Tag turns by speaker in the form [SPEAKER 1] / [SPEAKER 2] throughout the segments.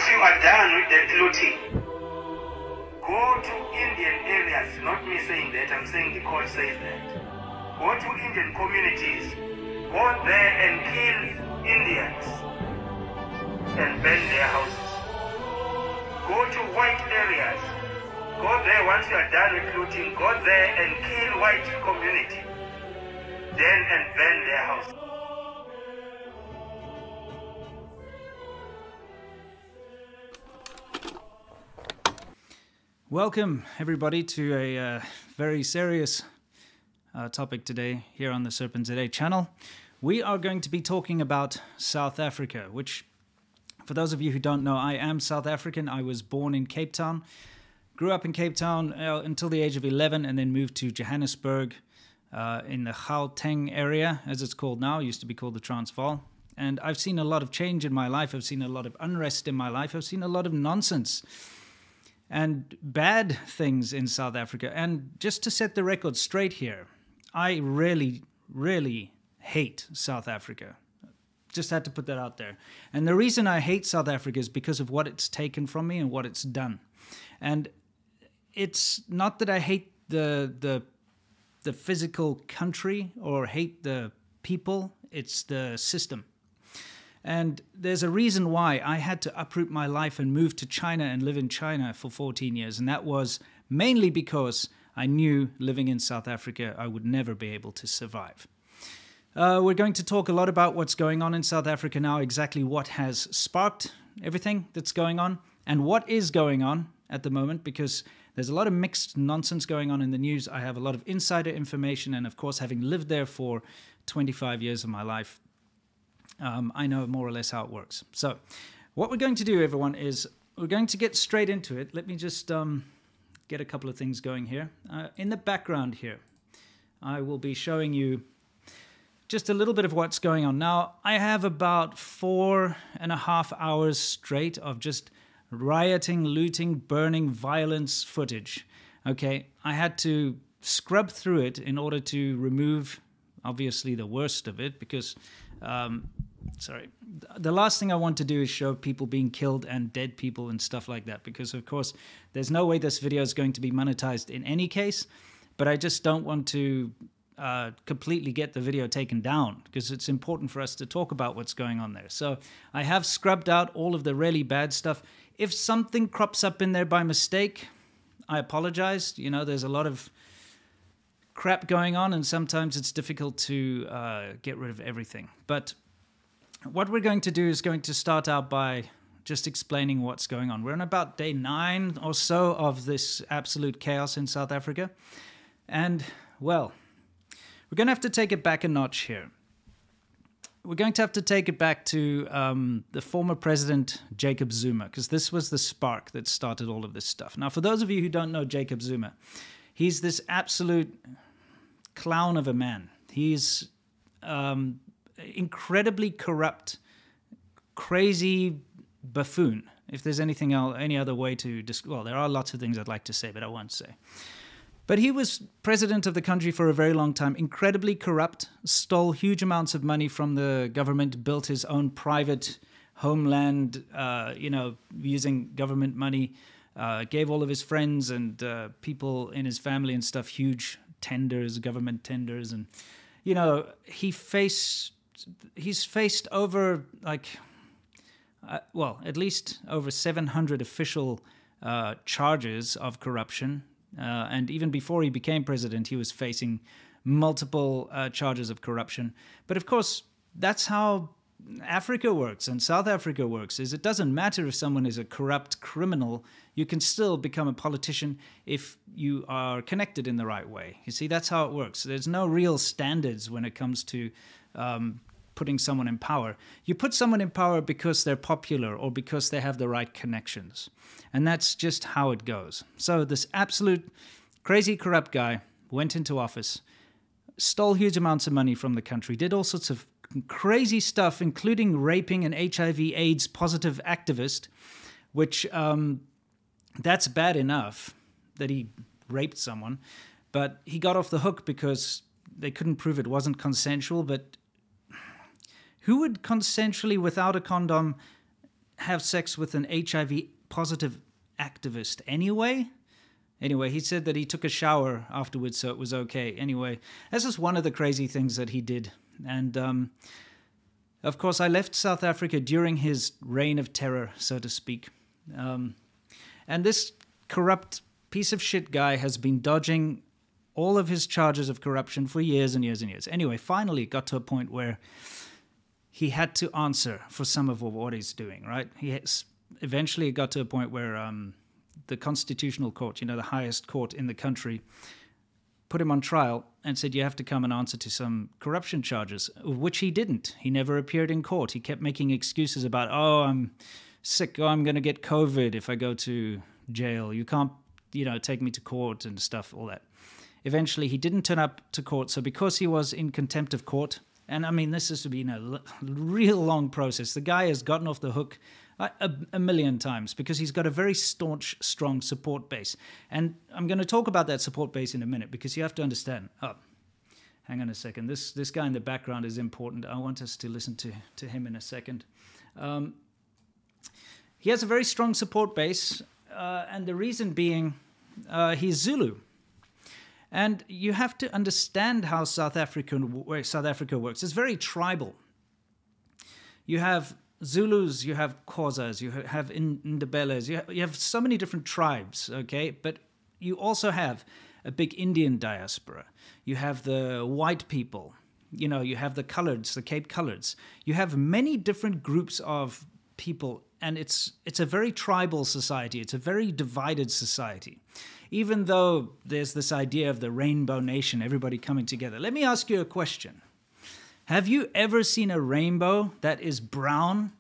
[SPEAKER 1] you are done with that looting, go to Indian areas. Not me saying that, I'm saying the court says that. Go to Indian communities, go there and kill Indians and burn their houses. Go to white areas, go there once you are done with looting, go there and kill white community, then and burn their houses.
[SPEAKER 2] Welcome everybody to a very serious topic today here on the SerpentZA channel. We are going to be talking about South Africa, which, for those of you who don't know, I am South African. I was born in Cape Town, grew up in Cape Town until the age of 11, and then moved to Johannesburg in the Gauteng area, as it's called now. It used to be called the Transvaal. And I've seen a lot of change in my life. I've seen a lot of unrest in my life. I've seen a lot of nonsense and bad things in South Africa. And just to set the record straight here, I really, really hate South Africa. Just had to put that out there. And the reason I hate South Africa is because of what it's taken from me and what it's done. And it's not that I hate the physical country or hate the people, it's the system. And there's a reason why I had to uproot my life and move to China and live in China for 14 years. And that was mainly because I knew living in South Africa, I would never be able to survive. We're going to talk a lot about what's going on in South Africa now, exactly what has sparked everything that's going on and what is going on at the moment, because there's a lot of mixed nonsense going on in the news. I have a lot of insider information, and of course, having lived there for 25 years of my life, I know more or less how it works. So what we're going to do, everyone, is we're going to get straight into it. Let me just get a couple of things going here. In the background here, I will be showing you just a little bit of what's going on. Now, I have about 4.5 hours straight of just rioting, looting, burning, violence footage. Okay, I had to scrub through it in order to remove, obviously, the worst of it, because the last thing I want to do is show people being killed and dead people and stuff like that, because of course there's no way this video is going to be monetized in any case, but I just don't want to completely get the video taken down, because it's important for us to talk about what's going on there. So I have scrubbed out all of the really bad stuff. If something crops up in there by mistake, I apologize. You know, there's a lot of crap going on, and sometimes it's difficult to get rid of everything. But what we're going to do is going to start out by just explaining what's going on. We're on about day 9 or so of this absolute chaos in South Africa. And, well, we're going to have to take it back a notch here. We're going to have to take it back to the former president, Jacob Zuma, because this was the spark that started all of this stuff. Now, for those of you who don't know Jacob Zuma, he's this absolute clown of a man. He's incredibly corrupt, crazy buffoon. If there's anything else, any other way to describe, well, there are lots of things I'd like to say, but I won't say. But he was president of the country for a very long time, incredibly corrupt, stole huge amounts of money from the government, built his own private homeland, you know, using government money, gave all of his friends and people in his family and stuff huge tenders, government tenders. And, you know, he's faced over, like, well, at least over 700 official charges of corruption. And even before he became president, he was facing multiple charges of corruption. But of course, that's how Africa works and South Africa works, is it doesn't matter if someone is a corrupt criminal, you can still become a politician if you are connected in the right way. You see, that's how it works. There's no real standards when it comes to putting someone in power. You put someone in power because they're popular or because they have the right connections. And that's just how it goes. So this absolute crazy corrupt guy went into office, stole huge amounts of money from the country, did all sorts of crazy stuff, including raping an HIV/AIDS positive activist, which that's bad enough that he raped someone, but he got off the hook because they couldn't prove it wasn't consensual. But who would consensually, without a condom, have sex with an HIV positive activist anyway? Anyway, he said that he took a shower afterwards, so it was okay. Anyway, that's just one of the crazy things that he did. And of course, I left South Africa during his reign of terror, so to speak. And this corrupt piece of shit guy has been dodging all of his charges of corruption for years and years and years. Anyway, finally it got to a point where he had to answer for some of what he's doing, right? Eventually it got to a point where the Constitutional Court, the highest court in the country, put him on trial and said, you have to come and answer to some corruption charges, which he didn't. He never appeared in court. He kept making excuses about, oh, I'm sick, oh, I'm going to get COVID if I go to jail. You can't, take me to court and stuff, all that. Eventually, he didn't turn up to court. So because he was in contempt of court, and I mean, this has been a real long process. The guy has gotten off the hook a million times because he's got a very staunch, strong support base. And I'm going to talk about that support base in a minute because you have to understand. Oh, hang on a second. This guy in the background is important. I want us to listen to him in a second. He has a very strong support base, and the reason being he's Zulu. And you have to understand how South Africa works. It's very tribal. You have Zulus, you have Xhosas, you have Ndebelés, you have so many different tribes, okay? But you also have a big Indian diaspora. You have the white people, you have the coloreds, the Cape Coloreds. You have many different groups of people, and it's a very tribal society. It's a very divided society. Even though there's this idea of the rainbow nation, everybody coming together. Let me ask you a question. Have you ever seen a rainbow that is brown,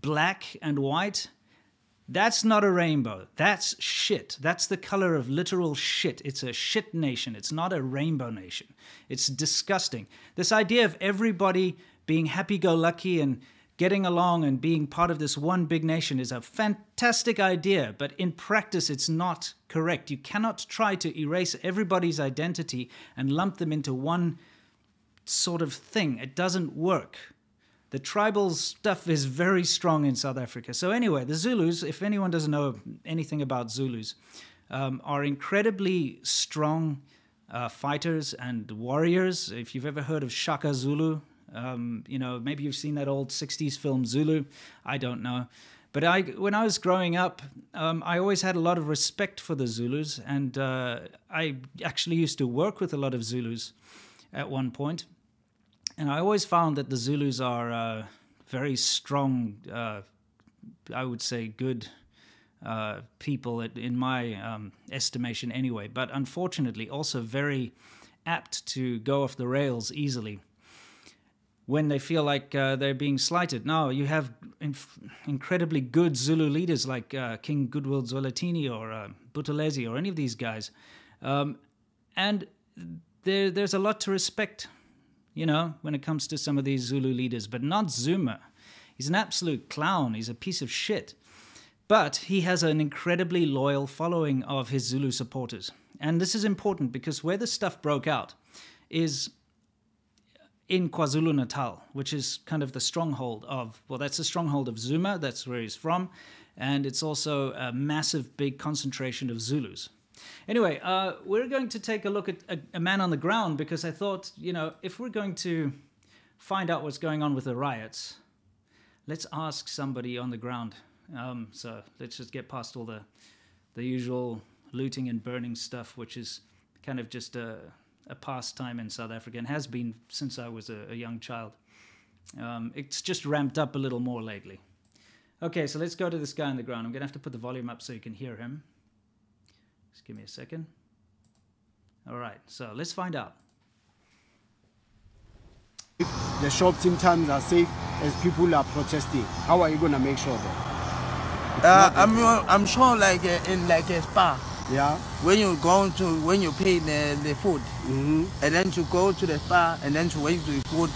[SPEAKER 2] black, and white? That's not a rainbow. That's shit. That's the color of literal shit. It's a shit nation. It's not a rainbow nation. It's disgusting. This idea of everybody being happy-go-lucky and getting along and being part of this one big nation is a fantastic idea, but in practice it's not correct. You cannot try to erase everybody's identity and lump them into one sort of thing. It doesn't work. The tribal stuff is very strong in South Africa. So anyway, the Zulus, if anyone doesn't know anything about Zulus, are incredibly strong fighters and warriors. If you've ever heard of Shaka Zulu, maybe you've seen that old 60s film Zulu. I don't know. But when I was growing up, I always had a lot of respect for the Zulus. And I actually used to work with a lot of Zulus at one point. And I always found that the Zulus are very strong, I would say good people in my estimation anyway. But unfortunately also very apt to go off the rails easily when they feel like they're being slighted. Now, you have incredibly good Zulu leaders like King Goodwill Zwelithini or Buthelezi or any of these guys. And there's a lot to respect, when it comes to some of these Zulu leaders, but not Zuma. He's an absolute clown. He's a piece of shit. But he has an incredibly loyal following of his Zulu supporters. And this is important because where this stuff broke out is in KwaZulu-Natal, which is kind of the stronghold of, that's the stronghold of Zuma, that's where he's from, and it's also a massive, big concentration of Zulus. Anyway, we're going to take a look at a man on the ground because I thought, if we're going to find out what's going on with the riots, let's ask somebody on the ground. So let's just get past all the usual looting and burning stuff, which is kind of just a pastime in South Africa and has been since I was a young child. It's just ramped up a little more lately. Okay, so let's go to this guy on the ground. I'm going to have to put the volume up so you can hear him. Just give me a second. All right, so let's find out.
[SPEAKER 3] The shops in towns are safe as people are protesting. How are you going to make sure that?
[SPEAKER 4] I'm sure like in like a spa.
[SPEAKER 3] Yeah.
[SPEAKER 4] When you pay the food, and then to go to the spa, and then to wait for the food,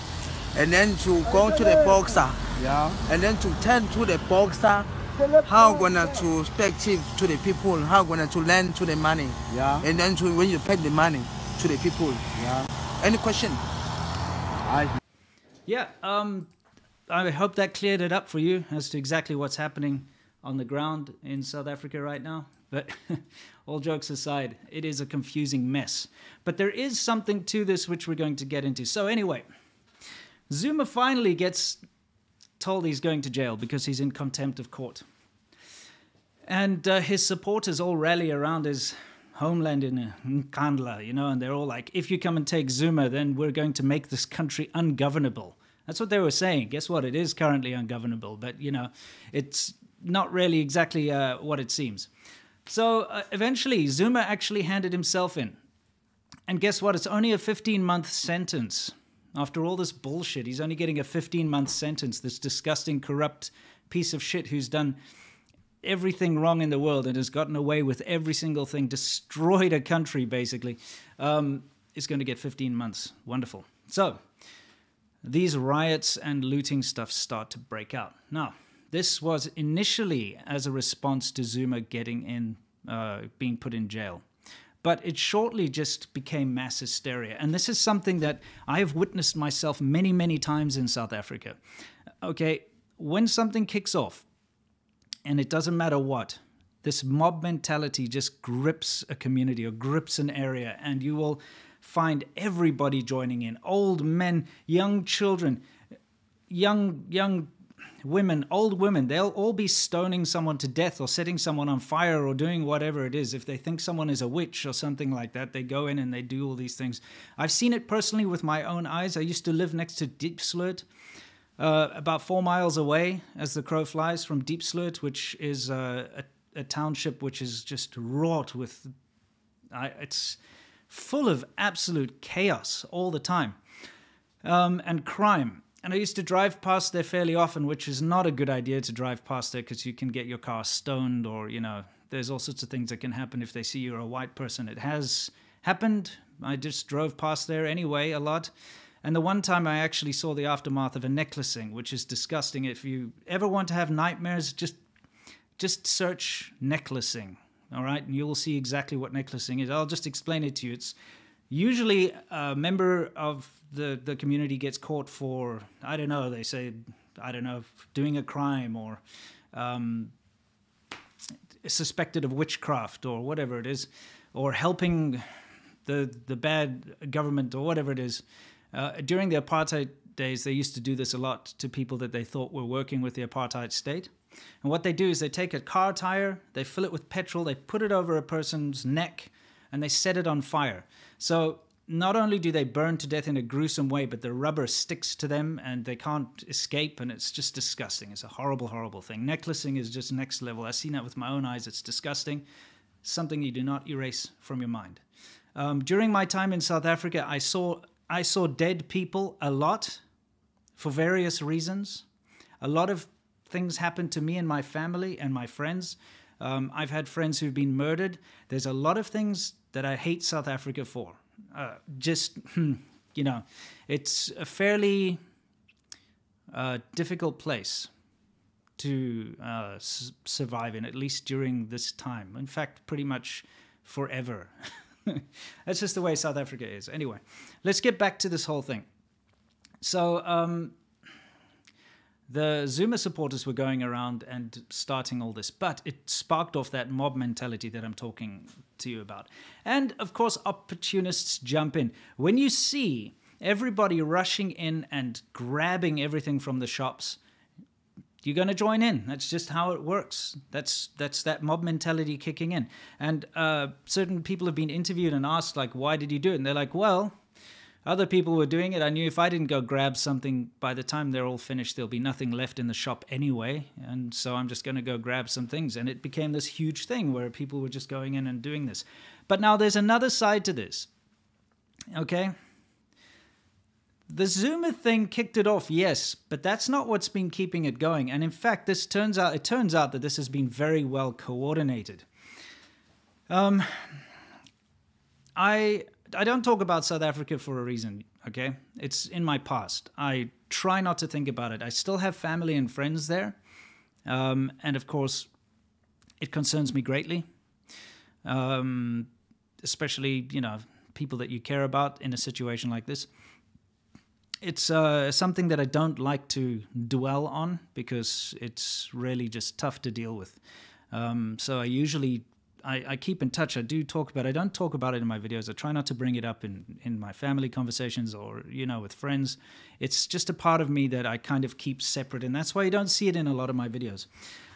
[SPEAKER 4] and then to go to the boxer.
[SPEAKER 3] Yeah.
[SPEAKER 4] And then to tell to the boxer how gonna to speak to the people, how gonna to lend to the money.
[SPEAKER 3] Yeah.
[SPEAKER 4] And then to when you pay the money to the people.
[SPEAKER 3] Yeah.
[SPEAKER 4] Any question?
[SPEAKER 2] Yeah. I hope that cleared it up for you as to exactly what's happening on the ground in South Africa right now. But all jokes aside, it is a confusing mess. But there is something to this which we're going to get into. So anyway, Zuma finally gets told he's going to jail because he's in contempt of court. And his supporters all rally around his homeland in Nkandla, you know, and they're all like, if you come and take Zuma, then we're going to make this country ungovernable. That's what they were saying. Guess what? It is currently ungovernable, but, you know, it's not really exactly what it seems. So eventually, Zuma actually handed himself in. And guess what? It's only a 15-month sentence. After all this bullshit, he's only getting a 15-month sentence, this disgusting, corrupt piece of shit who's done everything wrong in the world and has gotten away with every single thing, destroyed a country, basically, is going to get 15 months. Wonderful. So these riots and looting stuff start to break out. Now, this was initially as a response to Zuma getting in, being put in jail. But it shortly just became mass hysteria. And this is something that I have witnessed myself many, many times in South Africa. Okay, when something kicks off, and it doesn't matter what, this mob mentality just grips a community or grips an area, and you will find everybody joining in. Old men, young children, young women, old women, they'll all be stoning someone to death or setting someone on fire or doing whatever it is. If they think someone is a witch or something like that, they go in and they do all these things. I've seen it personally with my own eyes. I used to live next to Diepsloot, about 4 miles away as the crow flies from Diepsloot, which is a township which is just wrought with, it's full of absolute chaos all the time, and crime. And I used to drive past there fairly often, which is not a good idea to drive past there because you can get your car stoned or, you know, there's all sorts of things that can happen if they see you're a white person. It has happened. I just drove past there anyway a lot. And the one time I actually saw the aftermath of a necklacing, which is disgusting. If you ever want to have nightmares, just search necklacing, all right? And you will see exactly what necklacing is. I'll just explain it to you. It's usually a member of the community gets caught for, I don't know, they say, I don't know, doing a crime or suspected of witchcraft or whatever it is, or helping the bad government or whatever it is. During the apartheid days, they used to do this a lot to people that they thought were working with the apartheid state. And what they do is they take a car tire, they fill it with petrol, they put it over a person's neck, and they set it on fire. So not only do they burn to death in a gruesome way, but the rubber sticks to them and they can't escape, and it's just disgusting. It's a horrible, horrible thing. Necklacing is just next level. I've seen that with my own eyes. It's disgusting. Something you do not erase from your mind. During my time in South Africa, I saw dead people a lot for various reasons. A lot of things happened to me and my family and my friends. I've had friends who've been murdered. There's a lot of things that I hate South Africa for. You know, it's a fairly difficult place to survive in, at least during this time. In fact, pretty much forever. That's just the way South Africa is. Anyway, let's get back to this whole thing. So the Zuma supporters were going around and starting all this, but it sparked off that mob mentality that I'm talking to you about. And of course, opportunists jump in. When you see everybody rushing in and grabbing everything from the shops, you're going to join in. That's just how it works. That's that mob mentality kicking in. And certain people have been interviewed and asked, like, why did you do it? And they're like, well, other people were doing it. I knew if I didn't go grab something, by the time they're all finished, there'll be nothing left in the shop anyway. And so I'm just going to go grab some things. And it became this huge thing where people were just going in and doing this. But now there's another side to this. Okay? The Zuma thing kicked it off, yes, but that's not what's been keeping it going. And in fact, it turns out that this has been very well coordinated. I don't talk about South Africa for a reason, okay? It's in my past. I try not to think about it. I still have family and friends there. And of course, it concerns me greatly. Especially, you know, people that you care about in a situation like this. it's something that I don't like to dwell on because it's really just tough to deal with. So I usually I keep in touch. I do talk about it. I don't talk about it in my videos. I try not to bring it up in my family conversations or, with friends. It's just a part of me that I kind of keep separate, and that's why you don't see it in a lot of my videos.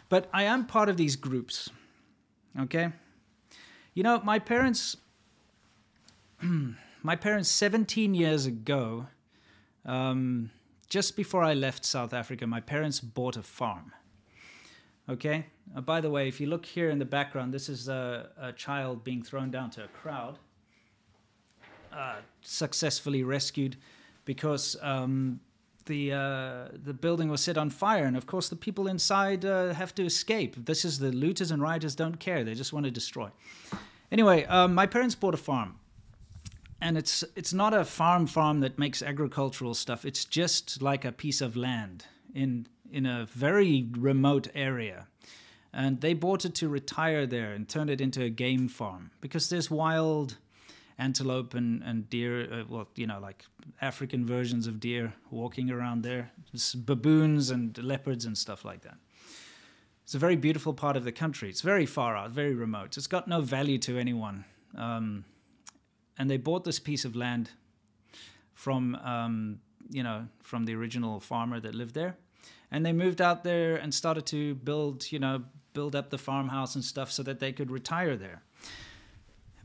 [SPEAKER 2] But I am part of these groups, okay? My parents 17 years ago, just before I left South Africa, my parents bought a farm. Okay. By the way, if you look here in the background, this is a child being thrown down to a crowd, successfully rescued because the building was set on fire, and of course the people inside have to escape. This is the looters and rioters don't care; they just want to destroy. Anyway, my parents bought a farm, and it's not a farm that makes agricultural stuff. It's just like a piece of land in a very remote area. And they bought it to retire there and turn it into a game farm because there's wild antelope and deer, like African versions of deer walking around there. There's baboons and leopards and stuff like that. It's a very beautiful part of the country. It's very far out, very remote. It's got no value to anyone. And they bought this piece of land from the original farmer that lived there. And they moved out there and started to build up the farmhouse and stuff so that they could retire there.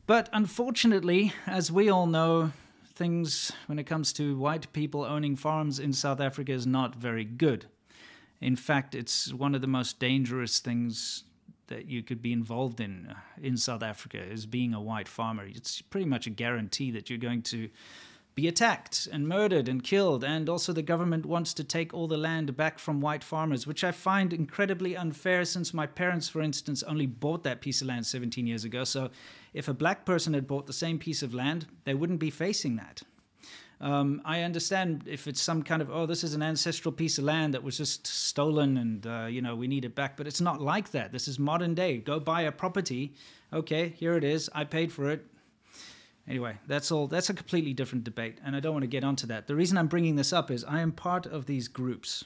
[SPEAKER 2] But unfortunately, as we all know, things when it comes to white people owning farms in South Africa is not very good. In fact, it's one of the most dangerous things that you could be involved in South Africa is being a white farmer. It's pretty much a guarantee that you're going to be attacked and murdered and killed, and also the government wants to take all the land back from white farmers, which I find incredibly unfair since my parents, for instance, only bought that piece of land 17 years ago. So if a black person had bought the same piece of land, they wouldn't be facing that. I understand if it's some kind of, this is an ancestral piece of land that was just stolen and, we need it back, but it's not like that. This is modern day. Go buy a property. Okay, here it is. I paid for it. Anyway, that's a completely different debate, and I don't want to get onto that. The reason I'm bringing this up is I am part of these groups,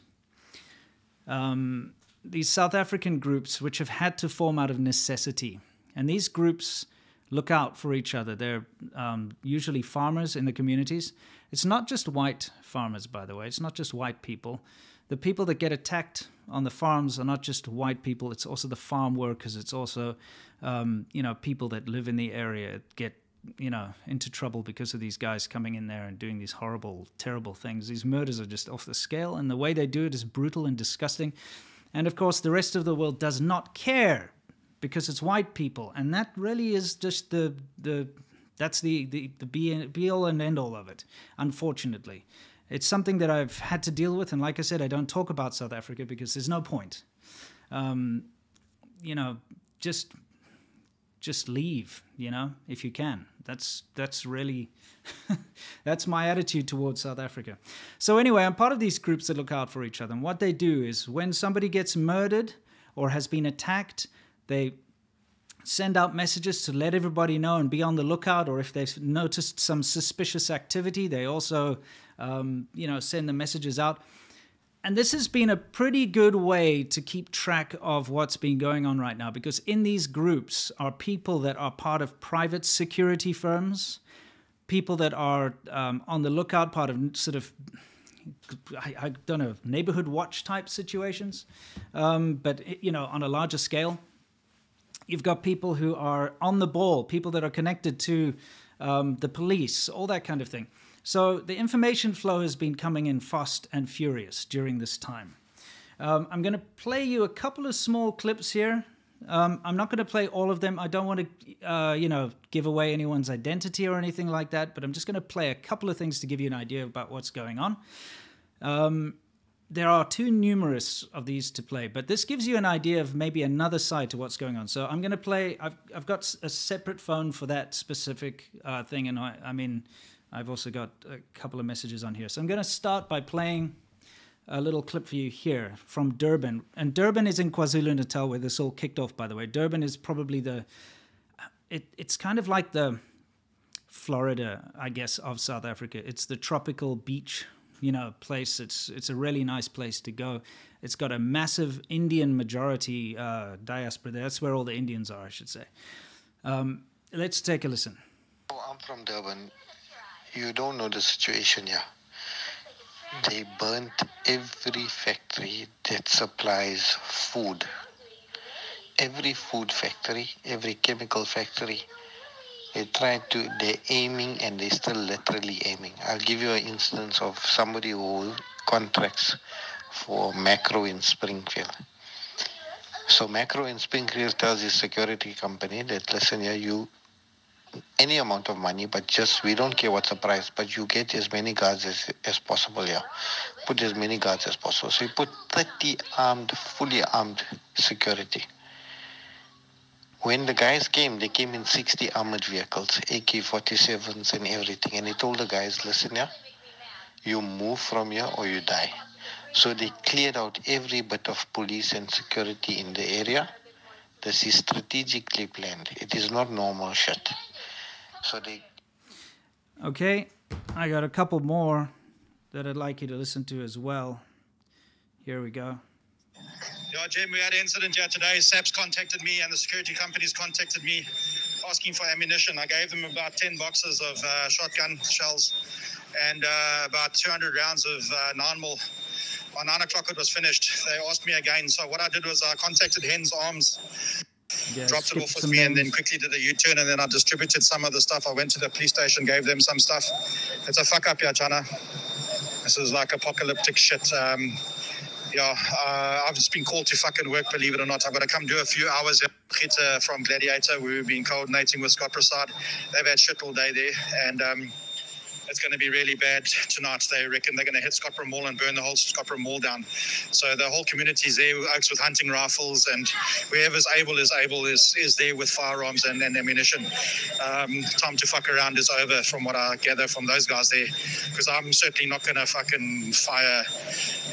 [SPEAKER 2] these South African groups, which have had to form out of necessity. And these groups look out for each other. They're usually farmers in the communities. It's not just white farmers, by the way. It's not just white people. The people that get attacked on the farms are not just white people. It's also the farm workers. It's also, people that live in the area get into trouble because of these guys coming in there and doing these horrible, terrible things. These murders are just off the scale, and the way they do it is brutal and disgusting. And of course, the rest of the world does not care because it's white people, and that really is just that's the be all and end all of it. Unfortunately, it's something that I've had to deal with, and like I said, I don't talk about South Africa because there's no point. Just leave, if you can. That's really, that's my attitude towards South Africa. So anyway, I'm part of these groups that look out for each other. And what they do is when somebody gets murdered or has been attacked, they send out messages to let everybody know and be on the lookout. Or if they've noticed some suspicious activity, they also, send the messages out. And this has been a pretty good way to keep track of what's been going on right now, because in these groups are people that are part of private security firms, people that are on the lookout, part of sort of, I don't know, neighborhood watch type situations, but, on a larger scale. You've got people who are on the ball, people that are connected to the police, all that kind of thing. So the information flow has been coming in fast and furious during this time. I'm going to play you a couple of small clips here. I'm not going to play all of them. I don't want to, give away anyone's identity or anything like that, but I'm just going to play a couple of things to give you an idea about what's going on. There are too numerous of these to play, but this gives you an idea of maybe another side to what's going on. So I'm going to play, I've got a separate phone for that specific thing, and I've also got a couple of messages on here. So I'm going to start by playing a little clip for you here from Durban. And Durban is in KwaZulu-Natal, where this all kicked off, by the way. Durban is probably it's kind of like the Florida, I guess, of South Africa. It's the tropical beach place. It's a really nice place to go. It's got a massive Indian majority diaspora there. That's where all the Indians are, I should say. Let's take a listen.
[SPEAKER 5] I'm from Durban. You don't know the situation here. They burnt every factory that supplies food. Every food factory, every chemical factory. They're aiming, and they're still literally aiming. I'll give you an instance of somebody who contracts for Macro in Springfield. So Macro in Springfield tells his security company that, listen here, you any amount of money, but just, we don't care what's the price, but you get as many guards as possible here. Put as many guards as possible. So you put 30 armed, fully armed security. When the guys came, they came in 60 armored vehicles, AK-47s and everything. And they told the guys, listen here, you move from here or you die. So they cleared out every bit of police and security in the area. This is strategically planned. It is not normal shit. So they...
[SPEAKER 2] Okay, I got a couple more that I'd like you to listen to as well. Here we go.
[SPEAKER 6] Yeah, Jim, we had an incident here today. SAPS contacted me and the security companies contacted me asking for ammunition. I gave them about 10 boxes of shotgun shells and about 200 rounds of 9mm. By 9 o'clock it was finished. They asked me again. So what I did was I contacted Hen's Arms, dropped it off with me, and then quickly did a U-turn, and then I distributed some of the stuff. I went to the police station, gave them some stuff. It's a fuck up here, China. This is like apocalyptic shit. I've just been called to fucking work, believe it or not. I've got to come do a few hours here from Gladiator. We've been coordinating with Scott Prasad. They've had shit all day there, and it's going to be really bad tonight. They reckon they're going to hit Scotborough Mall and burn the whole Scotborough Mall down. So the whole community's there, Oaks with hunting rifles, and whoever's able is there with firearms and ammunition. Time to fuck around is over, from what I gather from those guys there, because I'm certainly not going to fucking fire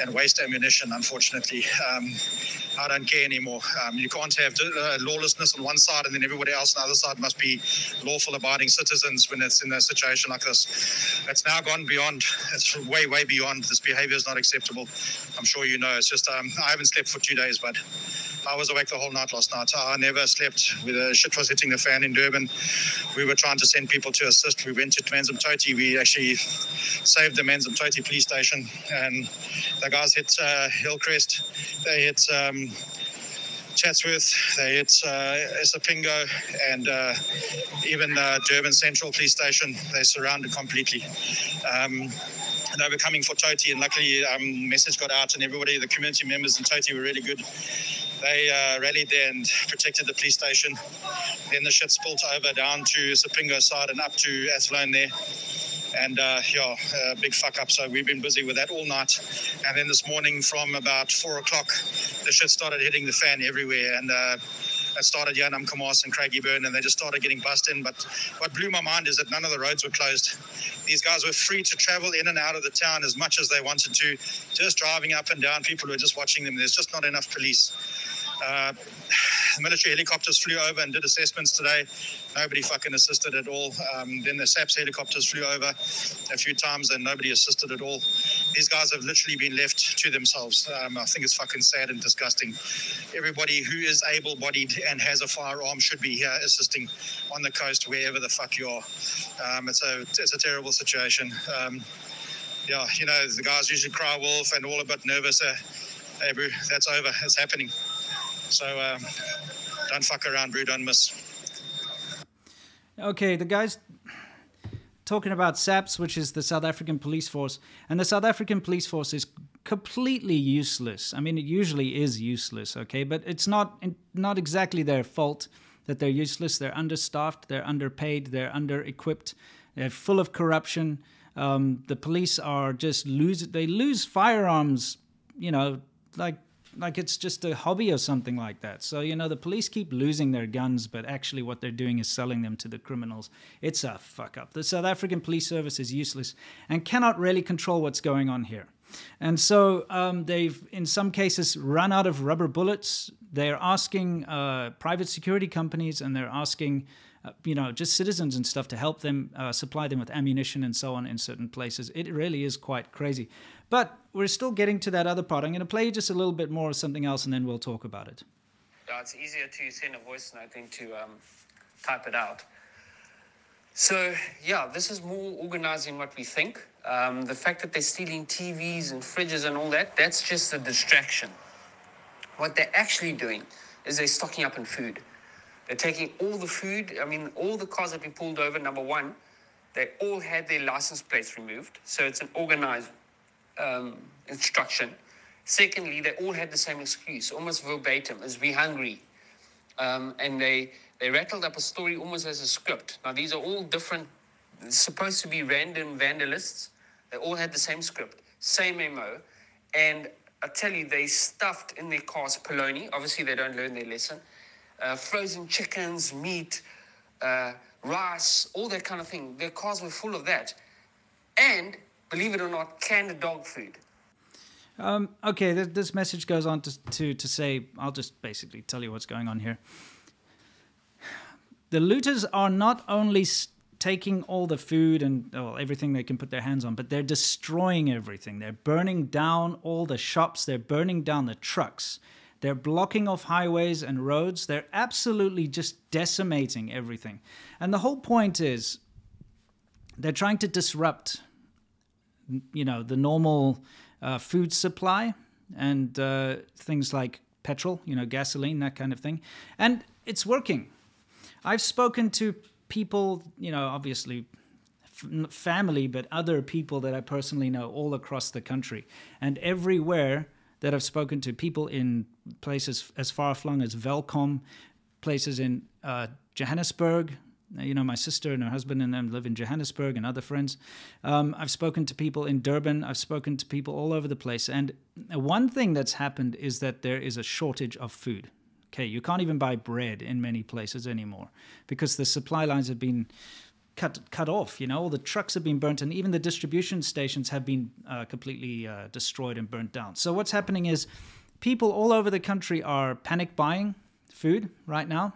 [SPEAKER 6] and waste ammunition, unfortunately. I don't care anymore. You can't have lawlessness on one side and then everybody else on the other side must be lawful abiding citizens when it's in a situation like this. It's now gone beyond. It's way, way beyond. This behavior is not acceptable. I'm sure you know. It's just I haven't slept for 2 days, but I was awake the whole night last night. I never slept. The shit was hitting the fan in Durban. We were trying to send people to assist. We went to Manzimtoti. We actually saved the Manzimtoti police station, and the guys hit Hillcrest. They hit Chatsworth, they hit Isipingo, and even Durban Central Police Station. They surrounded completely. They were coming for Toti, and luckily message got out, and everybody, the community members in Toti were really good. They rallied there and protected the police station. Then the shit spilled over down to Isipingo side and up to Athlone there. And big fuck up. So we've been busy with that all night. And then this morning from about 4 o'clock, the shit started hitting the fan everywhere. And it started here in Umkomaas and Craigieburn, and they just started getting bust in. But what blew my mind is that none of the roads were closed. These guys were free to travel in and out of the town as much as they wanted to, just driving up and down. People were just watching them. There's just not enough police. Military helicopters flew over and did assessments today. Nobody fucking assisted at all. Then the SAPS helicopters flew over a few times and nobody assisted at all. These guys have literally been left to themselves. I think it's fucking sad and disgusting. Everybody who is able-bodied and has a firearm should be here assisting on the coast, wherever the fuck you are. It's a terrible situation. The guys usually cry wolf and all a bit nervous. Hey, bro, that's over. It's happening. So don't fuck around, bro. Don't miss.
[SPEAKER 2] Okay, the guy's talking about SAPS, which is the South African Police Force. And the South African Police Force is completely useless. I mean, it usually is useless, okay? But it's not exactly their fault that they're useless. They're understaffed. They're underpaid. They're under-equipped. They're full of corruption. The police are just lose firearms, like it's just a hobby or something like that. So, the police keep losing their guns, but actually what they're doing is selling them to the criminals. It's a fuck up. The South African police service is useless and cannot really control what's going on here. And so they've, in some cases, run out of rubber bullets. They're asking private security companies and they're asking just citizens and stuff to help them, supply them with ammunition and so on in certain places. It really is quite crazy. But we're still getting to that other part. I'm going to play you just a little bit more of something else, and then we'll talk about it.
[SPEAKER 7] Yeah, it's easier to send a voice note than to type it out. So, yeah, this is more organized than what we think. The fact that they're stealing TVs and fridges and all that, that's just a distraction. What they're actually doing is they're stocking up in food. They're taking all the food. I mean, all the cars that we pulled over, number one, they all had their license plates removed. So it's an organized instruction. Secondly, they all had the same excuse, almost verbatim, as "we hungry." And they rattled up a story almost as a script. Now, these are all different, supposed to be random vandalists. They all had the same script, same MO. And I tell you, they stuffed in their cars polony. Obviously, they don't learn their lesson. Frozen chickens, meat, rice, all that kind of thing. Their cars were full of that. And, believe it or not, canned dog food.
[SPEAKER 2] Okay, this message goes on to say, I'll just basically tell you what's going on here. The looters are not only taking all the food and everything they can put their hands on, but they're destroying everything. They're burning down all the shops. They're burning down the trucks. They're blocking off highways and roads. They're absolutely just decimating everything. And the whole point is they're trying to disrupt, the normal food supply and things like petrol, gasoline, that kind of thing. And it's working. I've spoken to people, obviously family, but other people that I personally know all across the country. And everywhere that I've spoken to, people in places as far-flung as Welkom, places in Johannesburg. My sister and her husband and them live in Johannesburg, and other friends. I've spoken to people in Durban. I've spoken to people all over the place. And one thing that's happened is that there is a shortage of food. Okay, you can't even buy bread in many places anymore because the supply lines have been cut off. All the trucks have been burnt, and even the distribution stations have been completely destroyed and burnt down. So what's happening is people all over the country are panic buying food right now.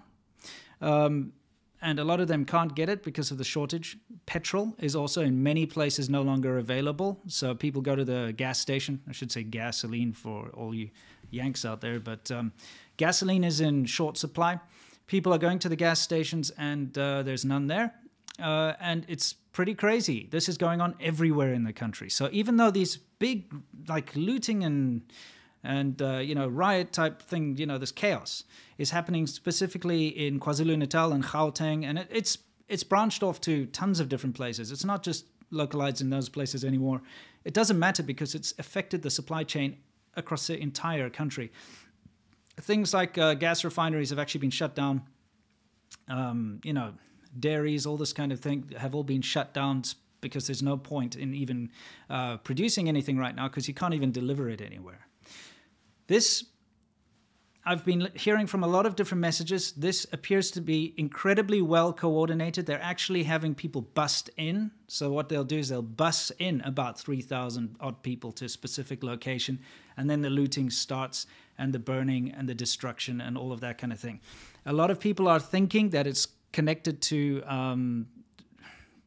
[SPEAKER 2] And a lot of them can't get it because of the shortage. Petrol is also in many places no longer available. So people go to the gas station. I should say gasoline for all you Yanks out there. But gasoline is in short supply. People are going to the gas stations and there's none there. And it's pretty crazy. This is going on everywhere in the country. So even though these big looting and riot type thing, this chaos is happening specifically in KwaZulu-Natal and Gauteng, and it's branched off to tons of different places. It's not just localized in those places anymore. It doesn't matter because it's affected the supply chain across the entire country. Things like gas refineries have actually been shut down. Dairies, all this kind of thing have all been shut down because there's no point in even producing anything right now because you can't even deliver it anywhere. This, I've been hearing from a lot of different messages. This appears to be incredibly well coordinated. They're actually having people bust in. So what they'll do is they'll bus in about 3,000 odd people to a specific location, and then the looting starts and the burning and the destruction and all of that kind of thing. A lot of people are thinking that it's connected to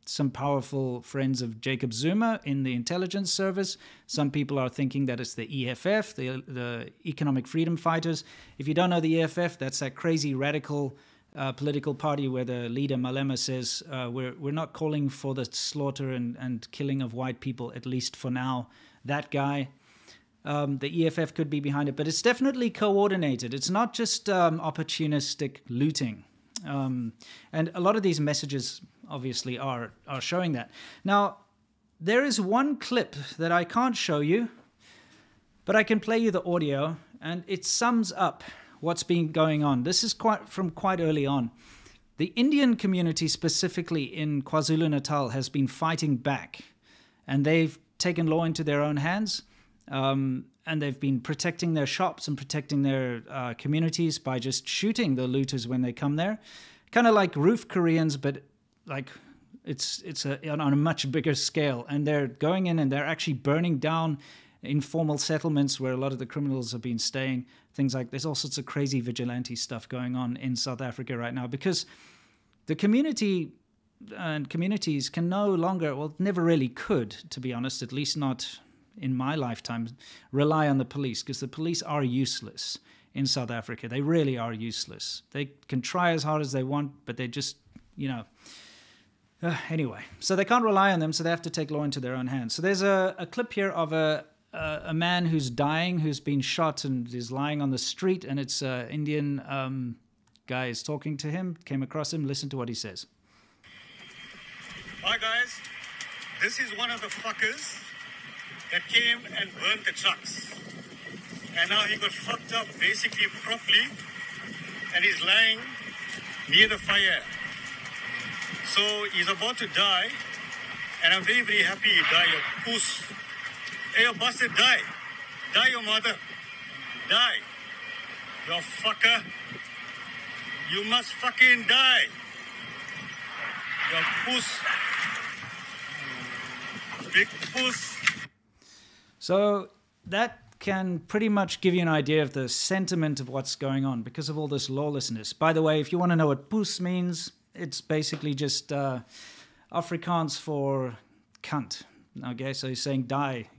[SPEAKER 2] some powerful friends of Jacob Zuma in the intelligence service. Some people are thinking that it's the EFF, the Economic Freedom Fighters. If you don't know the EFF, that's that crazy radical political party where the leader Malema says, we're not calling for the slaughter and killing of white people, at least for now. That guy, the EFF could be behind it, but it's definitely coordinated. It's not just opportunistic looting. And a lot of these messages obviously are showing that. Now, there is one clip that I can't show you, but I can play you the audio, and it sums up what's been going on. This is from quite early on. The Indian community, specifically in KwaZulu-Natal, has been fighting back, and they've taken law into their own hands, and they've been protecting their shops and protecting their communities by just shooting the looters when they come there. Kind of like roof Koreans, but it's on a much bigger scale. And they're going in and they're actually burning down informal settlements where a lot of the criminals have been staying. Things like there's all sorts of crazy vigilante stuff going on in South Africa right now because the community and communities can no longer, well, never really could, to be honest, at least not in my lifetime, rely on the police, because the police are useless in South Africa. They really are useless. They can try as hard as they want, but they just, anyway. So they can't rely on them, so they have to take law into their own hands. So there's a clip here of a man who's dying, who's been shot and is lying on the street, and it's an Indian guy is talking to him, came across him, listen to what he says.
[SPEAKER 8] Hi guys, this is one of the fuckers that came and burnt the trucks. And now he got fucked up basically properly, and he's lying near the fire. So he's about to die, and I'm very, very happy he died, you puss. Hey, you bastard, die. Die, your mother. Die. You fucker. You must fucking die. You puss. Big puss.
[SPEAKER 2] So that can pretty much give you an idea of the sentiment of what's going on because of all this lawlessness. By the way, if you want to know what poes means, it's basically just Afrikaans for cunt. Okay, so he's saying die,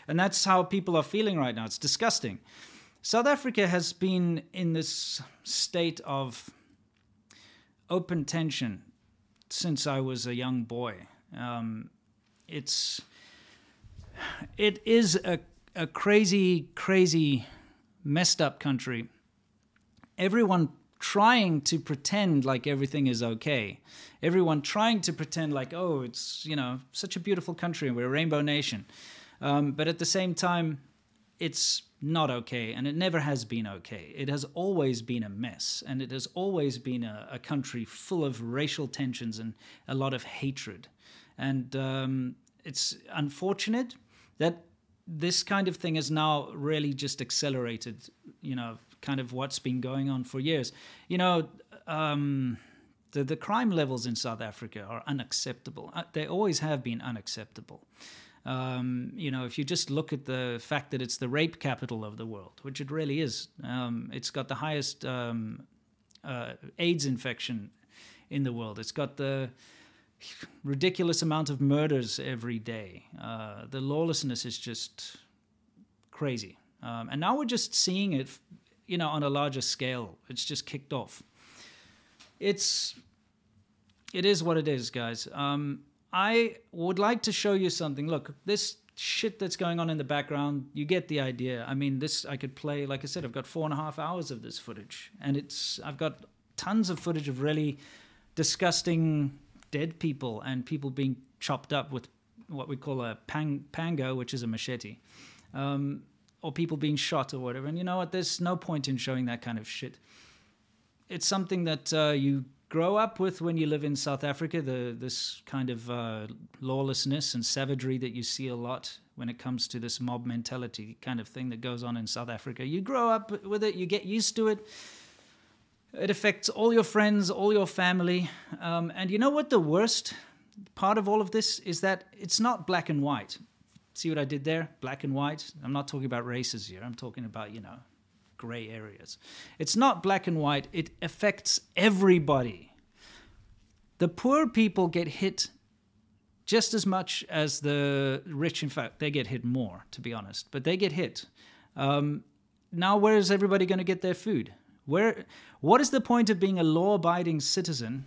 [SPEAKER 2] and that's how people are feeling right now. It's disgusting. South Africa has been in this state of open tension since I was a young boy. It is a crazy, crazy, messed up country. Everyone trying to pretend like everything is okay. Everyone trying to pretend like, oh, it's, such a beautiful country and we're a rainbow nation. But at the same time, it's not okay, and it never has been okay. It has always been a mess, and it has always been a country full of racial tensions and a lot of hatred. And it's unfortunate that this kind of thing has now really just accelerated, kind of what's been going on for years. The crime levels in South Africa are unacceptable. They always have been unacceptable. If you just look at the fact that it's the rape capital of the world, which it really is, it's got the highest AIDS infection in the world. It's got the ridiculous amount of murders every day. The lawlessness is just crazy. And now we're just seeing it, on a larger scale. It's just kicked off. It is what it is, guys. I would like to show you something. Look, this shit that's going on in the background, you get the idea. I mean, I could play, like I said, I've got 4.5 hours of this footage. And I've got tons of footage of really disgusting dead people and people being chopped up with what we call a pango, which is a machete. Or people being shot or whatever. And you know what? There's no point in showing that kind of shit. It's something that you grow up with when you live in South Africa, this kind of lawlessness and savagery that you see a lot when it comes to this mob mentality kind of thing that goes on in South Africa. You grow up with it, you get used to it. It affects all your friends, all your family. And you know what the worst part of all of this is? That it's not black and white. See what I did there? Black and white. I'm not talking about races here. I'm talking about, gray areas. It's not black and white. It affects everybody. The poor people get hit just as much as the rich. In fact, they get hit more, to be honest. But they get hit. Now, where is everybody going to get their food? What is the point of being a law-abiding citizen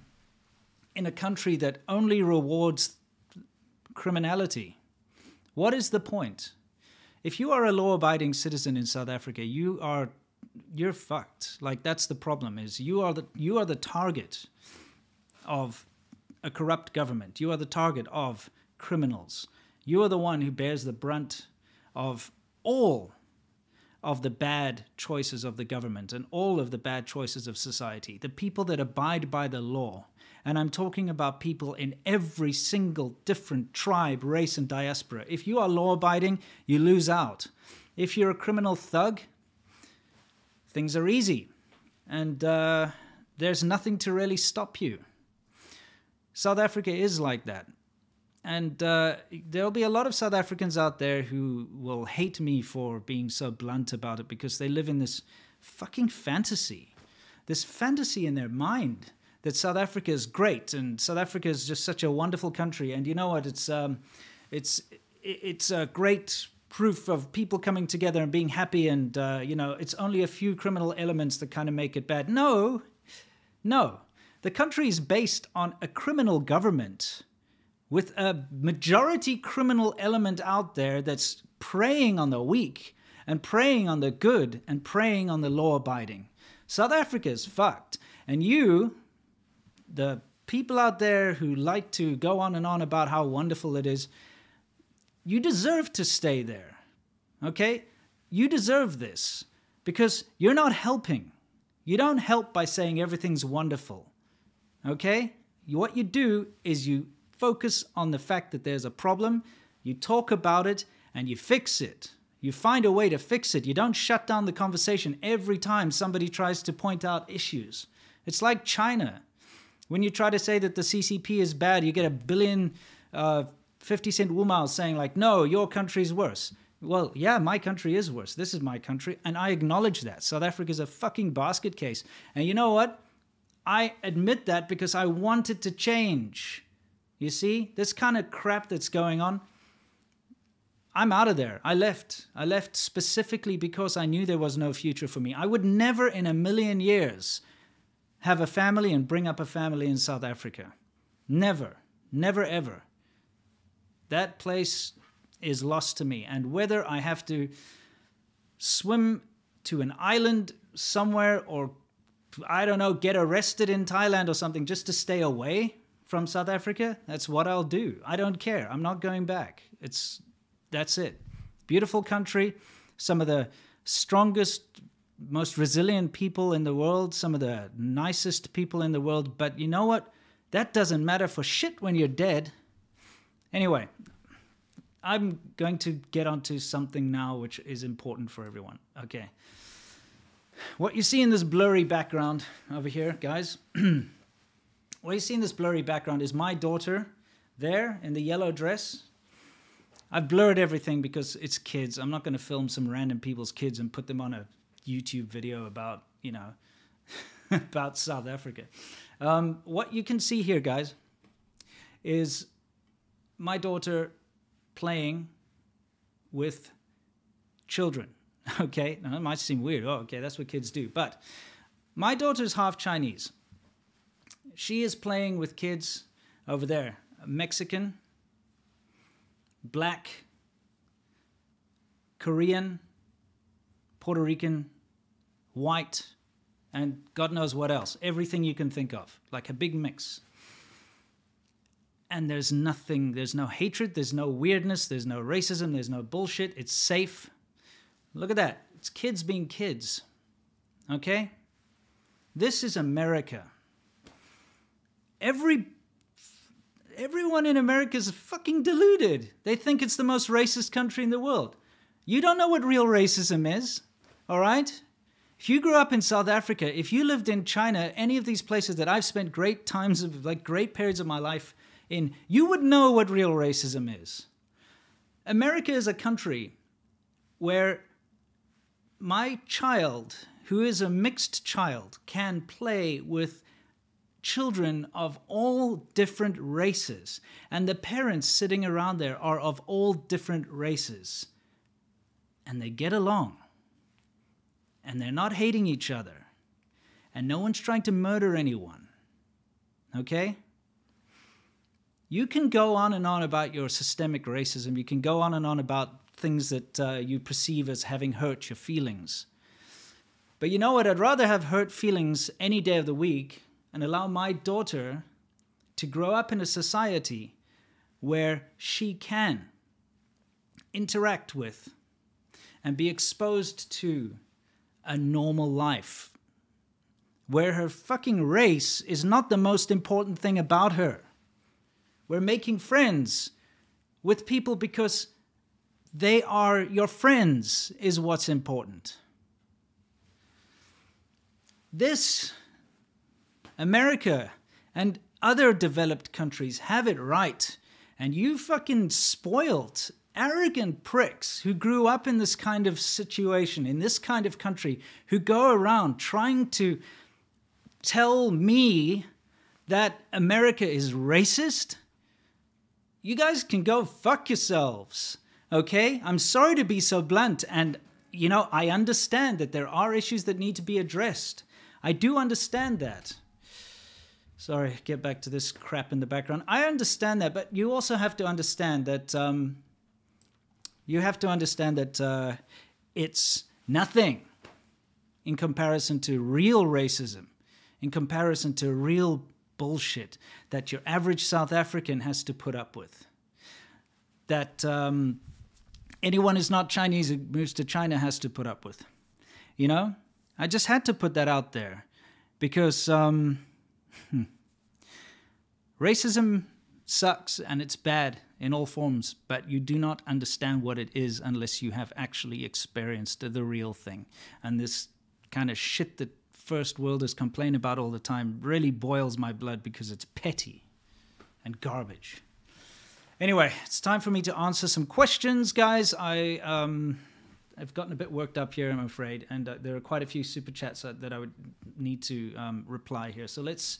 [SPEAKER 2] in a country that only rewards criminality? What is the point? If you are a law-abiding citizen in South Africa, you're fucked. Like, that's the problem. Is you are the target of a corrupt government. You are the target of criminals. You are the one who bears the brunt of all of the bad choices of the government and all of the bad choices of society. The people that abide by the law. And I'm talking about people in every single different tribe, race, and diaspora. If you are law-abiding, you lose out. If you're a criminal thug, things are easy. And there's nothing to really stop you. South Africa is like that. And there'll be a lot of South Africans out there who will hate me for being so blunt about it because they live in this fucking fantasy. This fantasy in their mind that South Africa is great and South Africa is just such a wonderful country. And you know what? It's a great proof of people coming together and being happy. And, you know, it's only a few criminal elements that kind of make it bad. No. The country is based on a criminal government with a majority criminal element out there that's preying on the weak and preying on the good and preying on the law-abiding. South Africa is fucked. And you, the people out there who like to go on and on about how wonderful it is, you deserve to stay there, okay? You deserve this because you're not helping. You don't help by saying everything's wonderful, okay? What you do is you focus on the fact that there's a problem, you talk about it, and you fix it. You find a way to fix it. You don't shut down the conversation every time somebody tries to point out issues. It's like China. When you try to say that the CCP is bad, you get a billion 50-cent Wu-Maos saying like, no, your country's worse. Well, yeah, my country is worse. This is my country, and I acknowledge that. South Africa is a fucking basket case. And you know what? I admit that because I want it to change. You see? This kind of crap that's going on, I'm out of there. I left. I left specifically because I knew there was no future for me. I would never in a million years have a family and bring up a family in South Africa. Never. Never, ever. That place is lost to me. And whether I have to swim to an island somewhere or, I don't know, get arrested in Thailand or something just to stay away from South Africa, that's what I'll do. I don't care. I'm not going back. That's it. Beautiful country, some of the strongest, most resilient people in the world, some of the nicest people in the world. But you know what? That doesn't matter for shit when you're dead. Anyway, I'm going to get onto something now which is important for everyone. Okay. What you see in this blurry background over here, guys, what you see in this blurry background is my daughter there in the yellow dress. I've blurred everything because it's kids. I'm not going to film some random people's kids and put them on a YouTube video about, you know, about South Africa. What you can see here, guys, is my daughter playing with children. Okay, now that might seem weird. Oh, okay, that's what kids do. But my daughter's half Chinese. She is playing with kids over there. Mexican, Black, Korean, Puerto Rican, white, and God knows what else. Everything you can think of, like a big mix. And there's nothing, there's no hatred, there's no weirdness, there's no racism, there's no bullshit. It's safe. Look at that. It's kids being kids. Okay? This is America. Everyone in America is fucking deluded. They think it's the most racist country in the world. You don't know what real racism is, all right? If you grew up in South Africa, if you lived in China, any of these places that I've spent great times of, like great periods of my life in, you would know what real racism is. America is a country where my child, who is a mixed child, can play with children of all different races, and the parents sitting around there are of all different races, and they get along, and they're not hating each other, and no one's trying to murder anyone. Okay? You can go on and on about your systemic racism. You can go on and on about things that you perceive as having hurt your feelings. But you know what? I'd rather have hurt feelings any day of the week and allow my daughter to grow up in a society where she can interact with and be exposed to a normal life, where her fucking race is not the most important thing about her. We're making friends with people because they are your friends is what's important. This America and other developed countries have it right. And you fucking spoiled, arrogant pricks who grew up in this kind of situation, in this kind of country, who go around trying to tell me that America is racist, you guys can go fuck yourselves, okay? I'm sorry to be so blunt, and, you know, I understand that there are issues that need to be addressed. I do understand that. Sorry, get back to this crap in the background. I understand that, but you also have to understand that, it's nothing in comparison to real racism, in comparison to real bullshit that your average South African has to put up with. That anyone who's not Chinese who moves to China has to put up with. You know? I just had to put that out there because racism sucks and it's bad in all forms, but you do not understand what it is unless you have actually experienced the real thing. And this kind of shit that first worlders complain about all the time really boils my blood because it's petty and garbage. Anyway, it's time for me to answer some questions, guys. I've gotten a bit worked up here, I'm afraid, and there are quite a few super chats that I would need to reply here. So let's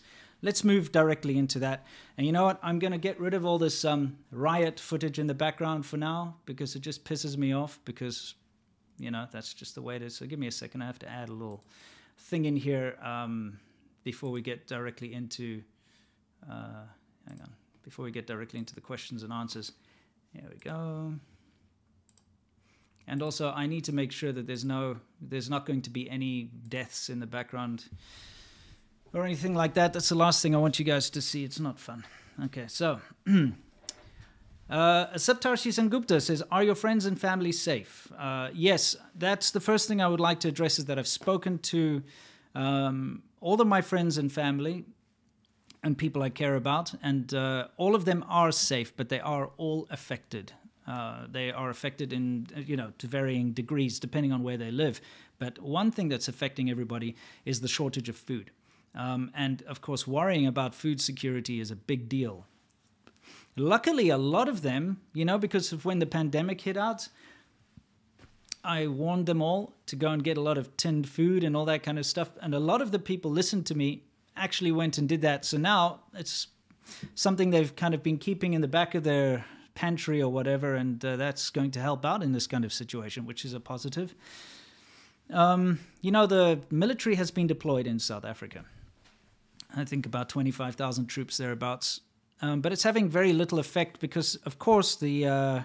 [SPEAKER 2] move directly into that. And you know what? I'm going to get rid of all this riot footage in the background for now because it just pisses me off because, you know, that's just the way it is. So give me a second. I have to add a little thing in here before we get directly into... hang on. Before we get directly into the questions and answers. Here we go. And also, I need to make sure that there's not going to be any deaths in the background or anything like that. That's the last thing I want you guys to see. It's not fun. Okay, so Saptarshi Sengupta says, are your friends and family safe? Yes, that's the first thing I would like to address is that I've spoken to all of my friends and family and people I care about, and all of them are safe, but they are all affected. They are affected in, you know, to varying degrees depending on where they live. But one thing that's affecting everybody is the shortage of food. And of course, worrying about food security is a big deal. Luckily, a lot of them, you know, because of when the pandemic hit out, I warned them all to go and get a lot of tinned food and all that kind of stuff. And a lot of the people listened to me, actually went and did that. So now it's something they've kind of been keeping in the back of their pantry or whatever, and that's going to help out in this kind of situation, which is a positive. You know, the military has been deployed in South Africa. I think about 25,000 troops thereabouts. But it's having very little effect because, of course, the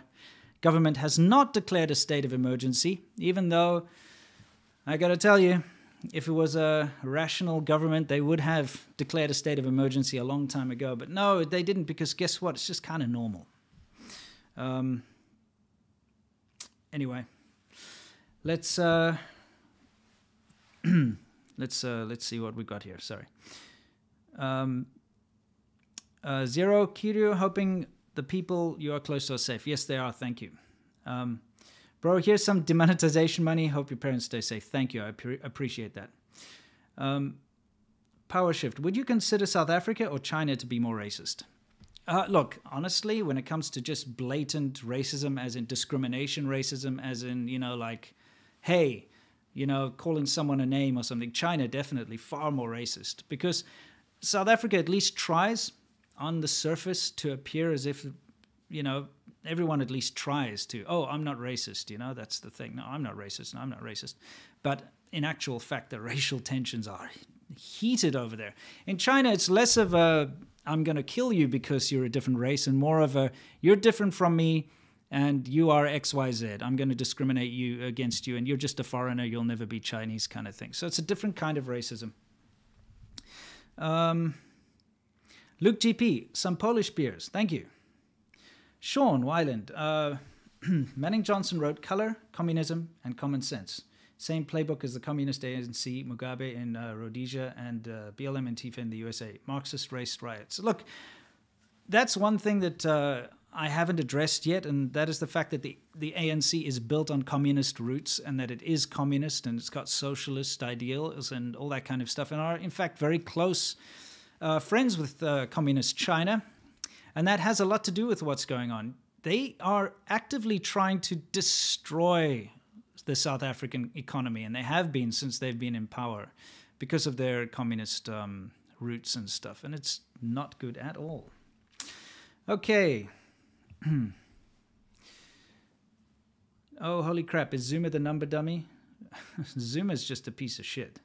[SPEAKER 2] government has not declared a state of emergency, even though, I got to tell you, if it was a rational government, they would have declared a state of emergency a long time ago. But no, they didn't, because guess what? It's just kind of normal. Anyway, let's see what we got here. Sorry. Zero Kiryu, hoping the people you are close to are safe. Yes, they are. Thank you. Bro, here's some demonetization money. Hope your parents stay safe. Thank you. I appreciate that. Power Shift. Would you consider South Africa or China to be more racist? Look, honestly, when it comes to just blatant racism, as in discrimination racism, as in, you know, like, hey, you know, calling someone a name or something, China definitely far more racist. Because South Africa at least tries on the surface to appear as if, you know, everyone at least tries to, oh, I'm not racist, you know, that's the thing. No, I'm not racist. No, I'm not racist. But in actual fact, the racial tensions are heated over there. In China, it's less of a, I'm going to kill you because you're a different race, and more of a, you're different from me and you are XYZ. I'm going to discriminate you against you, and you're just a foreigner. You'll never be Chinese kind of thing. So it's a different kind of racism. Luke GP, some Polish beers. Thank you. Sean Wyland. Manning Johnson wrote Color, Communism, and Common Sense. Same playbook as the communist ANC, Mugabe in Rhodesia, and BLM and Antifa in the USA. Marxist race riots. Look, that's one thing that I haven't addressed yet, and that is the fact that the ANC is built on communist roots, and that it is communist, and it's got socialist ideals and all that kind of stuff, and are, in fact, very close friends with communist China. And that has a lot to do with what's going on. They are actively trying to destroy the South African economy, and they have been since they've been in power because of their communist routes and stuff, and it's not good at all. Okay. Oh, holy crap. Is Zuma the number dummy? Zuma's just a piece of shit.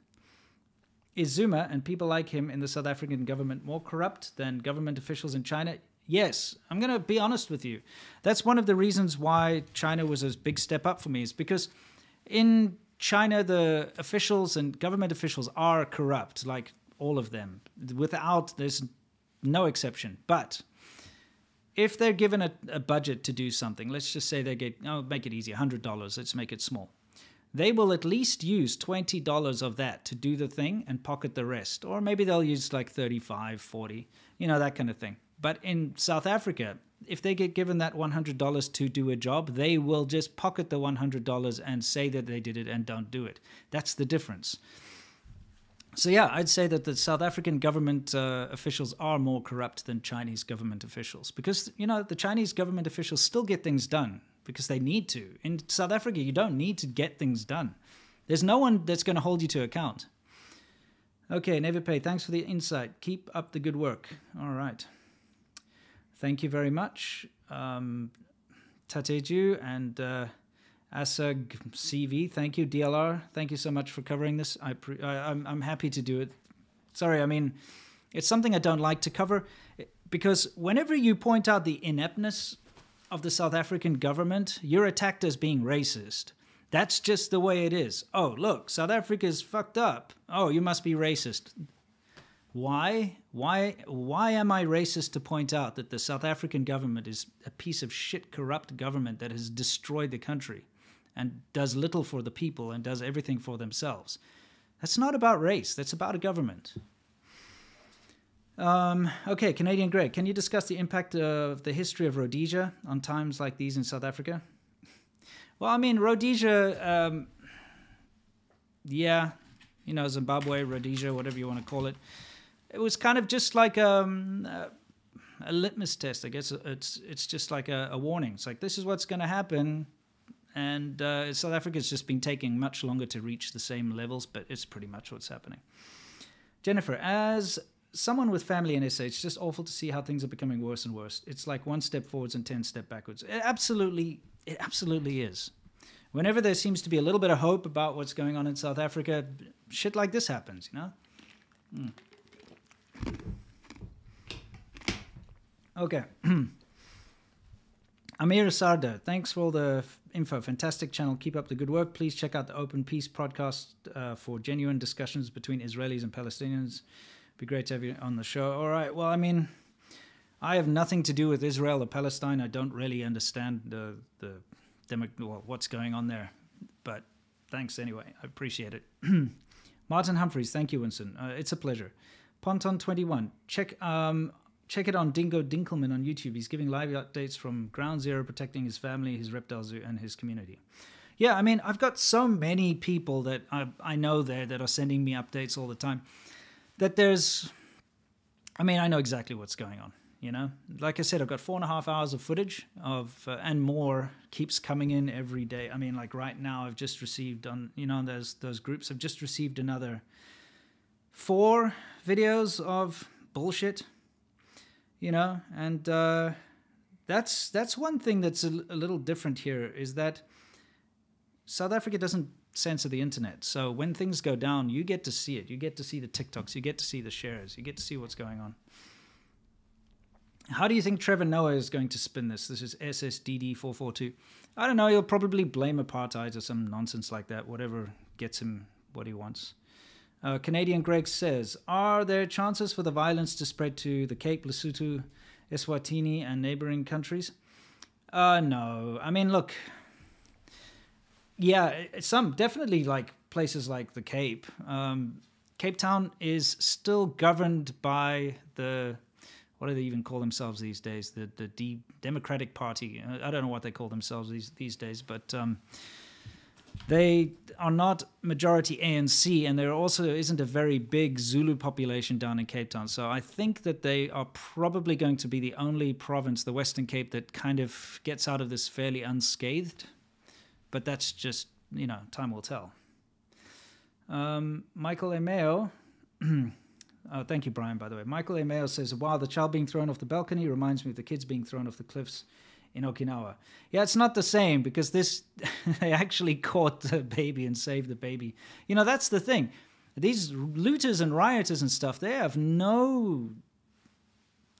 [SPEAKER 2] Is Zuma and people like him in the South African government more corrupt than government officials in China? Yes. I'm going to be honest with you. That's one of the reasons why China was a big step up for me, is because in China, the officials and government officials are corrupt, like all of them. There's no exception. But if they're given a budget to do something, let's just say they get, make it easy, $100, let's make it small. They will at least use $20 of that to do the thing and pocket the rest. Or maybe they'll use like 35, 40, that kind of thing. But in South Africa, if they get given that $100 to do a job, they will just pocket the $100 and say that they did it and don't do it. That's the difference. So yeah, I'd say that the South African government officials are more corrupt than Chinese government officials, because, the Chinese government officials still get things done because they need to. In South Africa, you don't need to get things done. There's no one that's going to hold you to account. Okay, Neverpay, thanks for the insight. Keep up the good work. All right. Thank you very much, Tateju and Asag CV. Thank you, DLR. Thank you so much for covering this. I'm happy to do it. Sorry, it's something I don't like to cover, because whenever you point out the ineptness of the South African government, you're attacked as being racist. That's just the way it is. Oh, look, South Africa's fucked up. Oh, you must be racist. Why am I racist to point out that the South African government is a piece of shit, corrupt government that has destroyed the country and does little for the people and does everything for themselves? That's not about race. That's about a government. Okay, Canadian Greg, can you discuss the impact of the history of Rhodesia on times like these in South Africa? Well, Rhodesia, yeah, Zimbabwe, Rhodesia, whatever you want to call it. It was kind of just like a litmus test, I guess. It's just like a warning. It's like, this is what's going to happen. And South Africa's just been taking much longer to reach the same levels, but it's pretty much what's happening. Jennifer, as someone with family in SA, it's just awful to see how things are becoming worse and worse. It's like 1 step forwards and 10 steps backwards. It absolutely is. Whenever there seems to be a little bit of hope about what's going on in South Africa, shit like this happens, Okay. Amir Sarda, thanks for all the info. Fantastic channel. Keep up the good work. Please check out the Open Peace podcast for genuine discussions between Israelis and Palestinians. Be great to have you on the show. All right. Well, I have nothing to do with Israel or Palestine. I don't really understand what's going on there. But thanks anyway. I appreciate it. Martin Humphreys, thank you, Winston. It's a pleasure. Ponton21, check it on Dingo Dinkelman on YouTube. He's giving live updates from Ground Zero, protecting his family, his reptile zoo, and his community. Yeah, I've got so many people that I know there that are sending me updates all the time, that I know exactly what's going on, Like I said, I've got 4.5 hours of footage and more keeps coming in every day. Like right now, I've just received those groups, I've just received another 4 videos of bullshit, and that's one thing that's a little different here, is that South Africa doesn't censor the internet. So when things go down, you get to see it. You get to see the TikToks. You get to see the shares. You get to see what's going on. How do you think Trevor Noah is going to spin this? This is SSDD442. I don't know. He'll probably blame apartheid or some nonsense like that, whatever gets him what he wants. Canadian Greg says, are there chances for the violence to spread to the Cape, Lesotho, Eswatini, and neighboring countries? No. Look, yeah, some definitely like places like the Cape. Cape Town is still governed by what do they even call themselves these days? The Democratic Party. I don't know what they call themselves these days, but they are not majority ANC, and there also isn't a very big Zulu population down in Cape Town. So I think that they are probably going to be the only province, the Western Cape, that kind of gets out of this fairly unscathed. But that's just, time will tell. Michael Emeo, Thank you, Brian, by the way. Michael A. Mayo says, wow, the child being thrown off the balcony reminds me of the kids being thrown off the cliffs in Okinawa. Yeah, it's not the same because this, they actually caught the baby and saved the baby. You know, that's the thing. These looters and rioters and stuff, they have no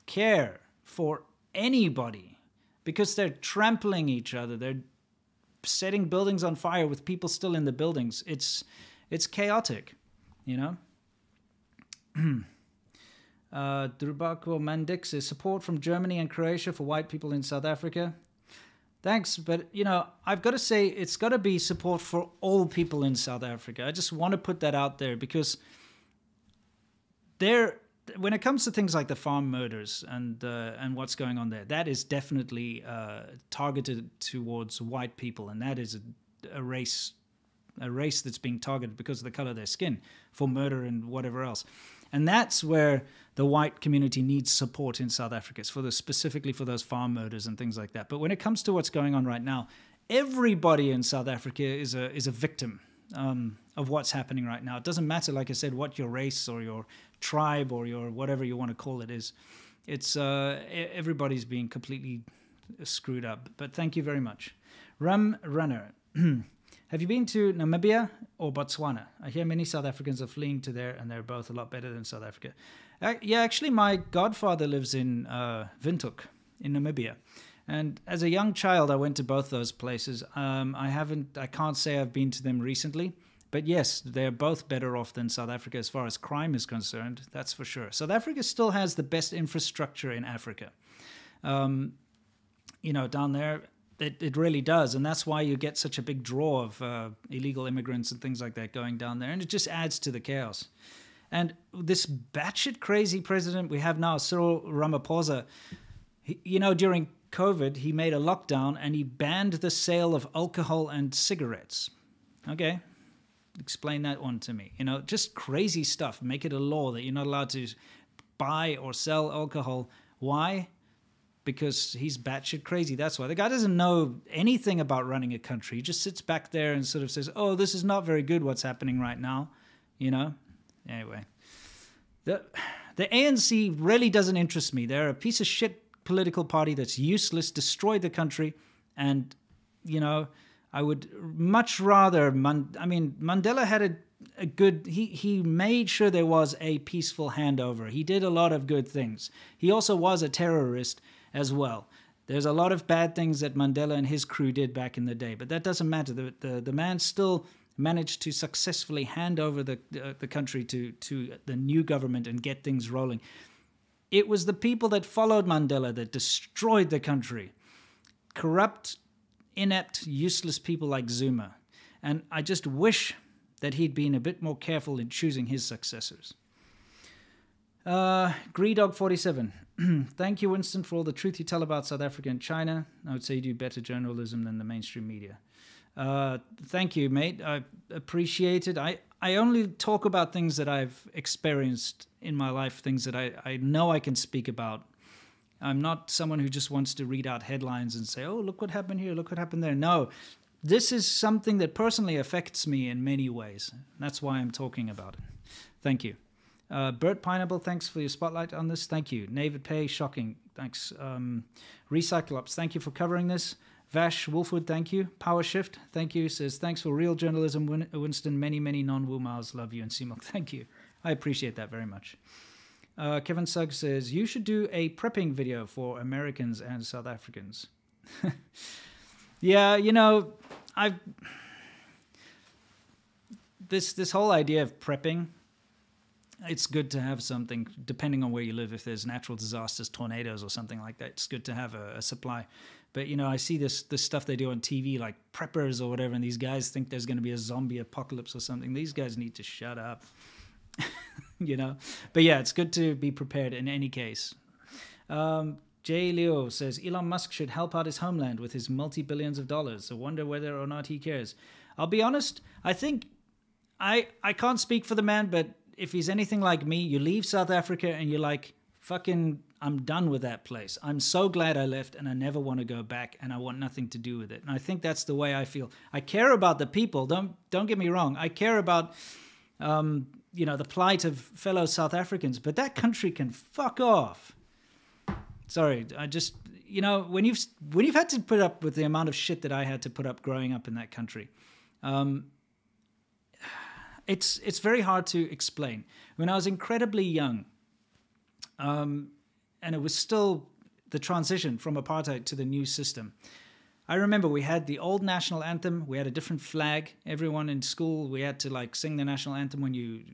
[SPEAKER 2] care for anybody because they're trampling each other. They're setting buildings on fire with people still in the buildings. It's chaotic, you know? Drubako Mandix says support from Germany and Croatia for white people in South Africa. Thanks, but you know, I've got to say it's got to be support for all people in South Africa. I just want to put that out there because when it comes to things like the farm murders and what's going on there, that is definitely targeted towards white people, and that is a race that's being targeted because of the color of their skin for murder and whatever else. And that's where the white community needs support in South Africa. It's specifically for those farm murders and things like that. But when it comes to what's going on right now, everybody in South Africa is a victim of what's happening right now. It doesn't matter, like I said, what your race or your tribe or your whatever you want to call it is. It's everybody's being completely screwed up. But thank you very much. Ram Runner. Have you been to Namibia or Botswana? I hear many South Africans are fleeing to there, and they're both a lot better than South Africa. Yeah, actually, my godfather lives in Windhoek in Namibia. And as a young child, I went to both those places. I can't say I've been to them recently, but yes, they're both better off than South Africa as far as crime is concerned. That's for sure. South Africa still has the best infrastructure in Africa. You know, down there, it really does. And that's why you get such a big draw of illegal immigrants and things like that going down there. And it just adds to the chaos. And this batshit crazy president we have now, Cyril Ramaphosa, you know, during COVID, he made a lockdown and he banned the sale of alcohol and cigarettes. Okay, explain that one to me. You know, just crazy stuff. Make it a law that you're not allowed to buy or sell alcohol. Why? Because he's batshit crazy. That's why. The guy doesn't know anything about running a country. He just sits back there and sort of says, oh, this is not very good what's happening right now. You know? Anyway. The ANC really doesn't interest me. They're a piece of shit political party that's useless, destroyed the country, and, you know, I would much rather... Mandela had a good... He made sure there was a peaceful handover. He did a lot of good things. He also was a terrorist as well. There's a lot of bad things that Mandela and his crew did back in the day, but that doesn't matter. The man still managed to successfully hand over the country to the new government and get things rolling. It was the people that followed Mandela that destroyed the country. Corrupt, inept, useless people like Zuma. And I just wish that he'd been a bit more careful in choosing his successors. Greedog47. Thank you, Winston, for all the truth you tell about South Africa and China. I would say you do better journalism than the mainstream media. Thank you, mate. I appreciate it. I only talk about things that I've experienced in my life, things that I know I can speak about. I'm not someone who just wants to read out headlines and say, oh, look what happened here, look what happened there. No, this is something that personally affects me in many ways. That's why I'm talking about it. Thank you. Bert Pineapple, thanks for your spotlight on this. Thank you. David Pay, shocking. Thanks. Recyclops, thank you for covering this. Vash Wolfwood, thank you. Power Shift, thank you. Says, thanks for real journalism, Winston. Many, many non-Wu Miles love you. And Seamilk, thank you. I appreciate that very much. Kevin Suggs says, you should do a prepping video for Americans and South Africans. Yeah, you know, this whole idea of prepping, it's good to have something, depending on where you live. If there's natural disasters, tornadoes or something like that, it's good to have a supply. But, you know, I see this stuff they do on TV, like preppers or whatever, and these guys think there's going to be a zombie apocalypse or something. These guys need to shut up, you know. But, yeah, it's good to be prepared in any case. Jay Leo says, Elon Musk should help out his homeland with his multi-billions of dollars. I wonder whether or not he cares. I'll be honest, I think I can't speak for the man, but if he's anything like me, you leave South Africa and you're like, fucking, I'm done with that place. I'm so glad I left and I never want to go back and I want nothing to do with it. And I think that's the way I feel. I care about the people. Don't get me wrong. I care about, the plight of fellow South Africans, but that country can fuck off. Sorry, I just, when you've had to put up with the amount of shit that I had to put up growing up in that country, it's very hard to explain. When I was incredibly young, and it was still the transition from apartheid to the new system, I remember we had the old national anthem. We had a different flag. Everyone in school, we had to sing the national anthem when you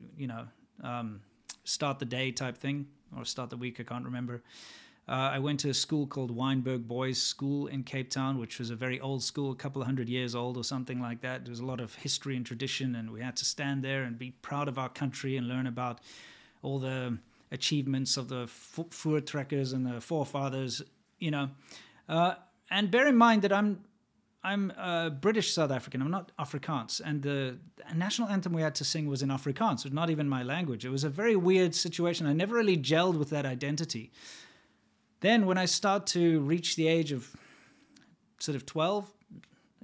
[SPEAKER 2] start the day type thing, or start the week. I can't remember. I went to a school called Wynberg Boys School in Cape Town, which was a very old school, a couple of 100 years old or something like that. There was a lot of history and tradition, and we had to stand there and be proud of our country and learn about all the achievements of the voortrekkers and the forefathers, and bear in mind that I'm British South African. I'm not Afrikaans, and the national anthem we had to sing was in Afrikaans, not even my language. It was a very weird situation. I never really gelled with that identity. Then when I start to reach the age of sort of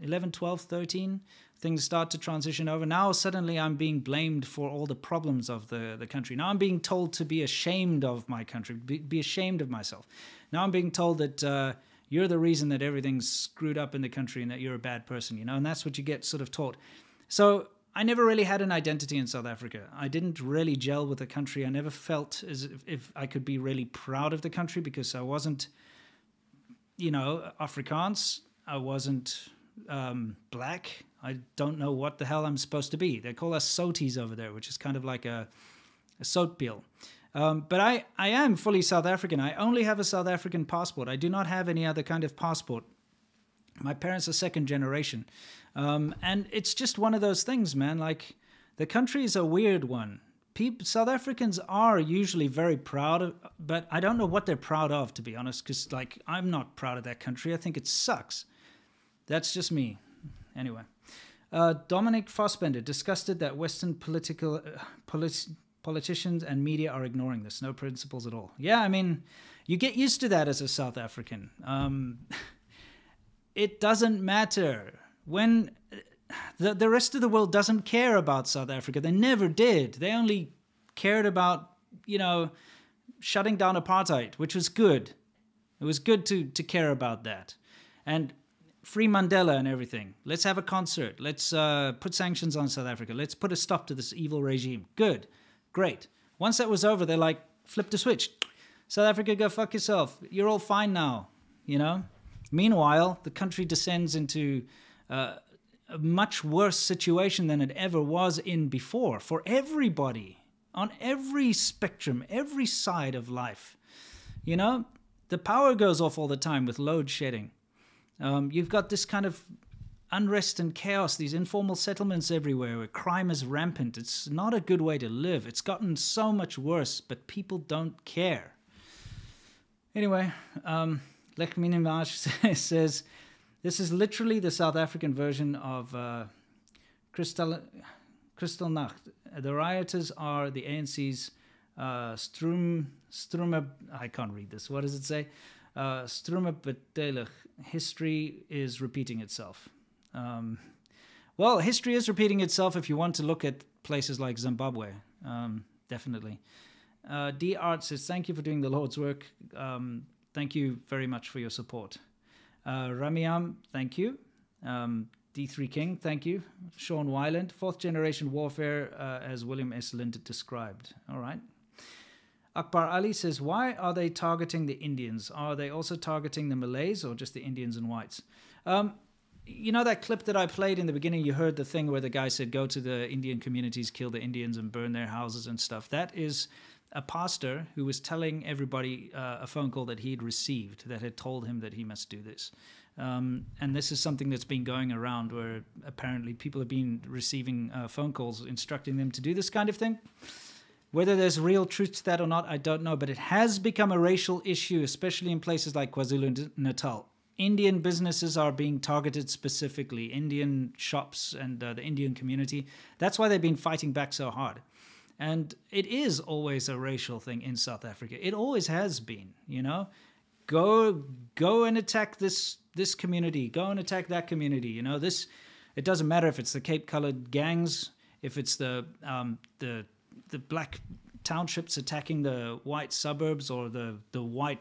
[SPEAKER 2] 11, 12, 13, things start to transition over. Now suddenly I'm being blamed for all the problems of the country. Now I'm being told to be ashamed of my country, be ashamed of myself. Now I'm being told that you're the reason that everything's screwed up in the country and that you're a bad person, and that's what you get sort of taught. So I never really had an identity in South Africa. I didn't really gel with the country. I never felt as if I could be really proud of the country because I wasn't, Afrikaans. I wasn't black. I don't know what the hell I'm supposed to be. They call us Soties over there, which is kind of like a soatpeel. But I am fully South African. I only have a South African passport. I do not have any other kind of passport. My parents are second generation. And it's just one of those things, man. The country is a weird one. South Africans are usually very proud, but I don't know what they're proud of, to be honest, because, I'm not proud of that country. I think it sucks. That's just me. Anyway. Dominic Fassbender, disgusted that Western politicians and media are ignoring this. No principles at all. Yeah, I mean, you get used to that as a South African. It doesn't matter. When the rest of the world doesn't care about South Africa. They never did. They only cared about, shutting down apartheid, which was good. It was good to care about that. And free Mandela and everything. Let's have a concert. Let's put sanctions on South Africa. Let's put a stop to this evil regime. Good. Great. Once that was over, they flipped a switch. South Africa, go fuck yourself. You're all fine now, Meanwhile, the country descends into a much worse situation than it ever was in before for everybody on every spectrum, every side of life. The power goes off all the time with load shedding. You've got this kind of unrest and chaos, these informal settlements everywhere where crime is rampant. It's not a good way to live. It's gotten so much worse, but people don't care. Anyway, Lech Minimaj says, this is literally the South African version of Kristallnacht. The rioters are the ANC's Strume, I can't read this. What does it say? Strume betelig. History is repeating itself. Well, history is repeating itself if you want to look at places like Zimbabwe. Definitely. D. Art says, thank you for doing the Lord's work. Thank you very much for your support. Ramiam, thank you. D3 King, thank you. Sean Wyland, fourth generation warfare as William S. Lind described. All right. Akbar Ali says, why are they targeting the Indians? Are they also targeting the Malays or just the Indians and whites? That clip that I played in the beginning, you heard the thing where the guy said, go to the Indian communities, kill the Indians and burn their houses and stuff. That is a pastor who was telling everybody a phone call that he'd received that had told him that he must do this. And this is something that's been going around where apparently people have been receiving phone calls instructing them to do this kind of thing. Whether there's real truth to that or not, I don't know, but it has become a racial issue, especially in places like KwaZulu-Natal. Indian businesses are being targeted specifically, Indian shops and the Indian community. That's why they've been fighting back so hard. And it is always a racial thing in South Africa. It always has been, Go and attack this community. Go and attack that community. It doesn't matter if it's the Cape-colored gangs, if it's the the black townships attacking the white suburbs, or the white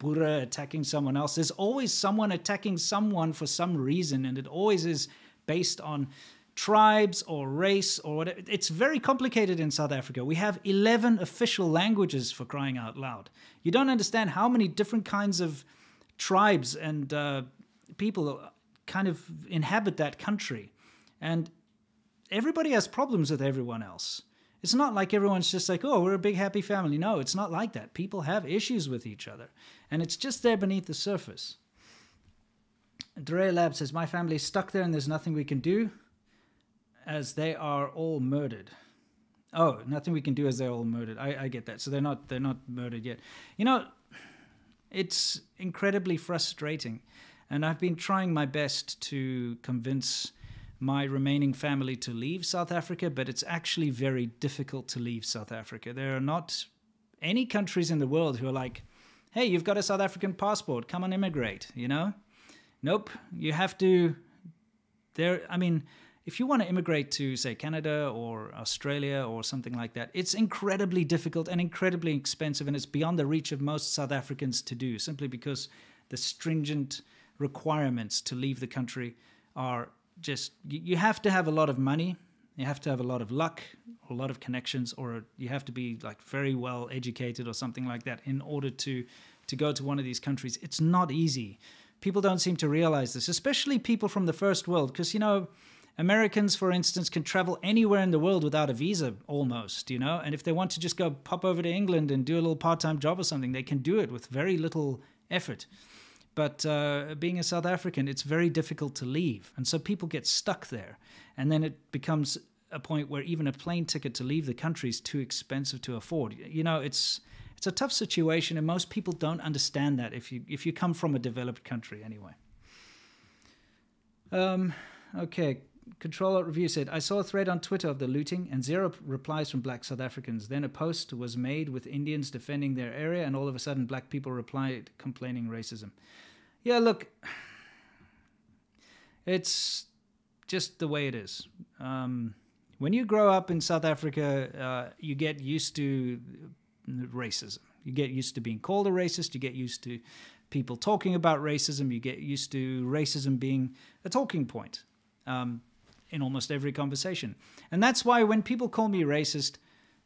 [SPEAKER 2] Bura attacking someone else. There's always someone attacking someone for some reason, and it always is based on tribes or race or whatever. It's very complicated in South Africa. We have 11 official languages, for crying out loud. You don't understand how many different kinds of tribes and people kind of inhabit that country. And everybody has problems with everyone else. It's not like everyone's just like, oh, we're a big happy family. No, it's not like that. People have issues with each other. And it's just there beneath the surface. Dre Lab says, my family is stuck there and there's nothing we can do as they are all murdered. Oh, nothing we can do as they're all murdered. I get that. So they're not murdered yet. You know, it's incredibly frustrating. And I've been trying my best to convince my remaining family to leave South Africa, but it's actually very difficult to leave South Africa. There are not any countries in the world who are like, hey, you've got a South African passport, come on, immigrate, you know? Nope, you have to, if you want to immigrate to, say, Canada or Australia or something like that, it's incredibly difficult and incredibly expensive, and it's beyond the reach of most South Africans to do, simply because the stringent requirements to leave the country are just, you have to have a lot of money, you have to have a lot of luck, or a lot of connections, or you have to be like very well educated or something like that in order to go to one of these countries. It's not easy. People don't seem to realize this, especially people from the first world, because, you know, Americans, for instance, can travel anywhere in the world without a visa almost, you know, and if they want to just go pop over to England and do a little part-time job or something, they can do it with very little effort. But being a South African, it's very difficult to leave. And so people get stuck there. And then it becomes a point where even a plane ticket to leave the country is too expensive to afford. You know, it's a tough situation, and most people don't understand that if you come from a developed country anyway. Okay, Control Review said, I saw a thread on Twitter of the looting and 0 replies from black South Africans. Then a post was made with Indians defending their area, and all of a sudden black people replied complaining racism. Yeah, look, it's just the way it is. When you grow up in South Africa, you get used to racism. You get used to being called a racist. You get used to people talking about racism. You get used to racism being a talking point in almost every conversation. And that's why when people call me racist,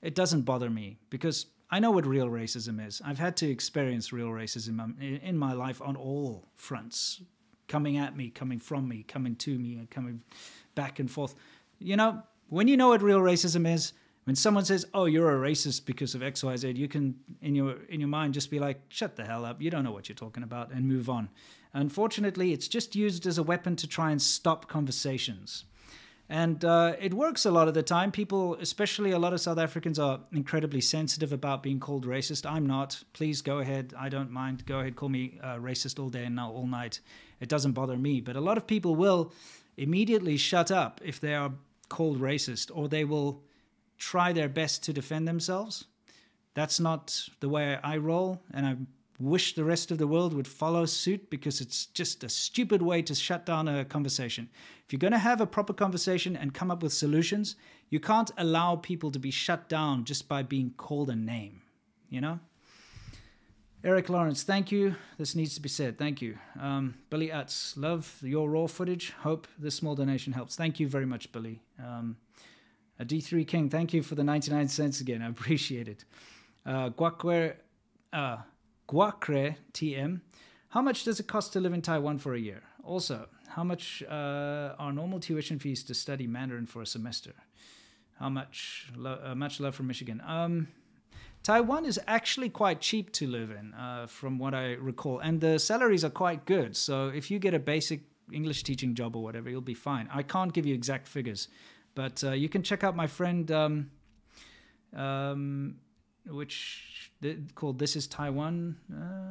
[SPEAKER 2] it doesn't bother me, because I know what real racism is. I've had to experience real racism in my life on all fronts, coming at me, coming from me, coming to me, and coming back and forth. You know, when you know what real racism is, when someone says, oh, you're a racist because of X, Y, Z, you can, in your mind, just be like, shut the hell up, you don't know what you're talking about, and move on. Unfortunately, it's just used as a weapon to try and stop conversations. And it works a lot of the time. People, especially a lot of South Africans, are incredibly sensitive about being called racist. I'm not. Please go ahead. I don't mind. Go ahead, call me racist all day and all night. It doesn't bother me. But a lot of people will immediately shut up if they are called racist, or they will try their best to defend themselves. That's not the way I roll, and I wish the rest of the world would follow suit, because it's just a stupid way to shut down a conversation. If you're going to have a proper conversation and come up with solutions, you can't allow people to be shut down just by being called a name, you know? Eric Lawrence, thank you. This needs to be said. Thank you. Billy Utz, love your raw footage. Hope this small donation helps. Thank you very much, Billy. A D3 King, thank you for the 99 cents again. I appreciate it. Guacre TM, how much does it cost to live in Taiwan for a year? Also, how much are normal tuition fees to study Mandarin for a semester? How much? Much love from Michigan. Taiwan is actually quite cheap to live in, from what I recall. And the salaries are quite good. So if you get a basic English teaching job or whatever, you'll be fine. I can't give you exact figures. But you can check out my friend, called This is Taiwan.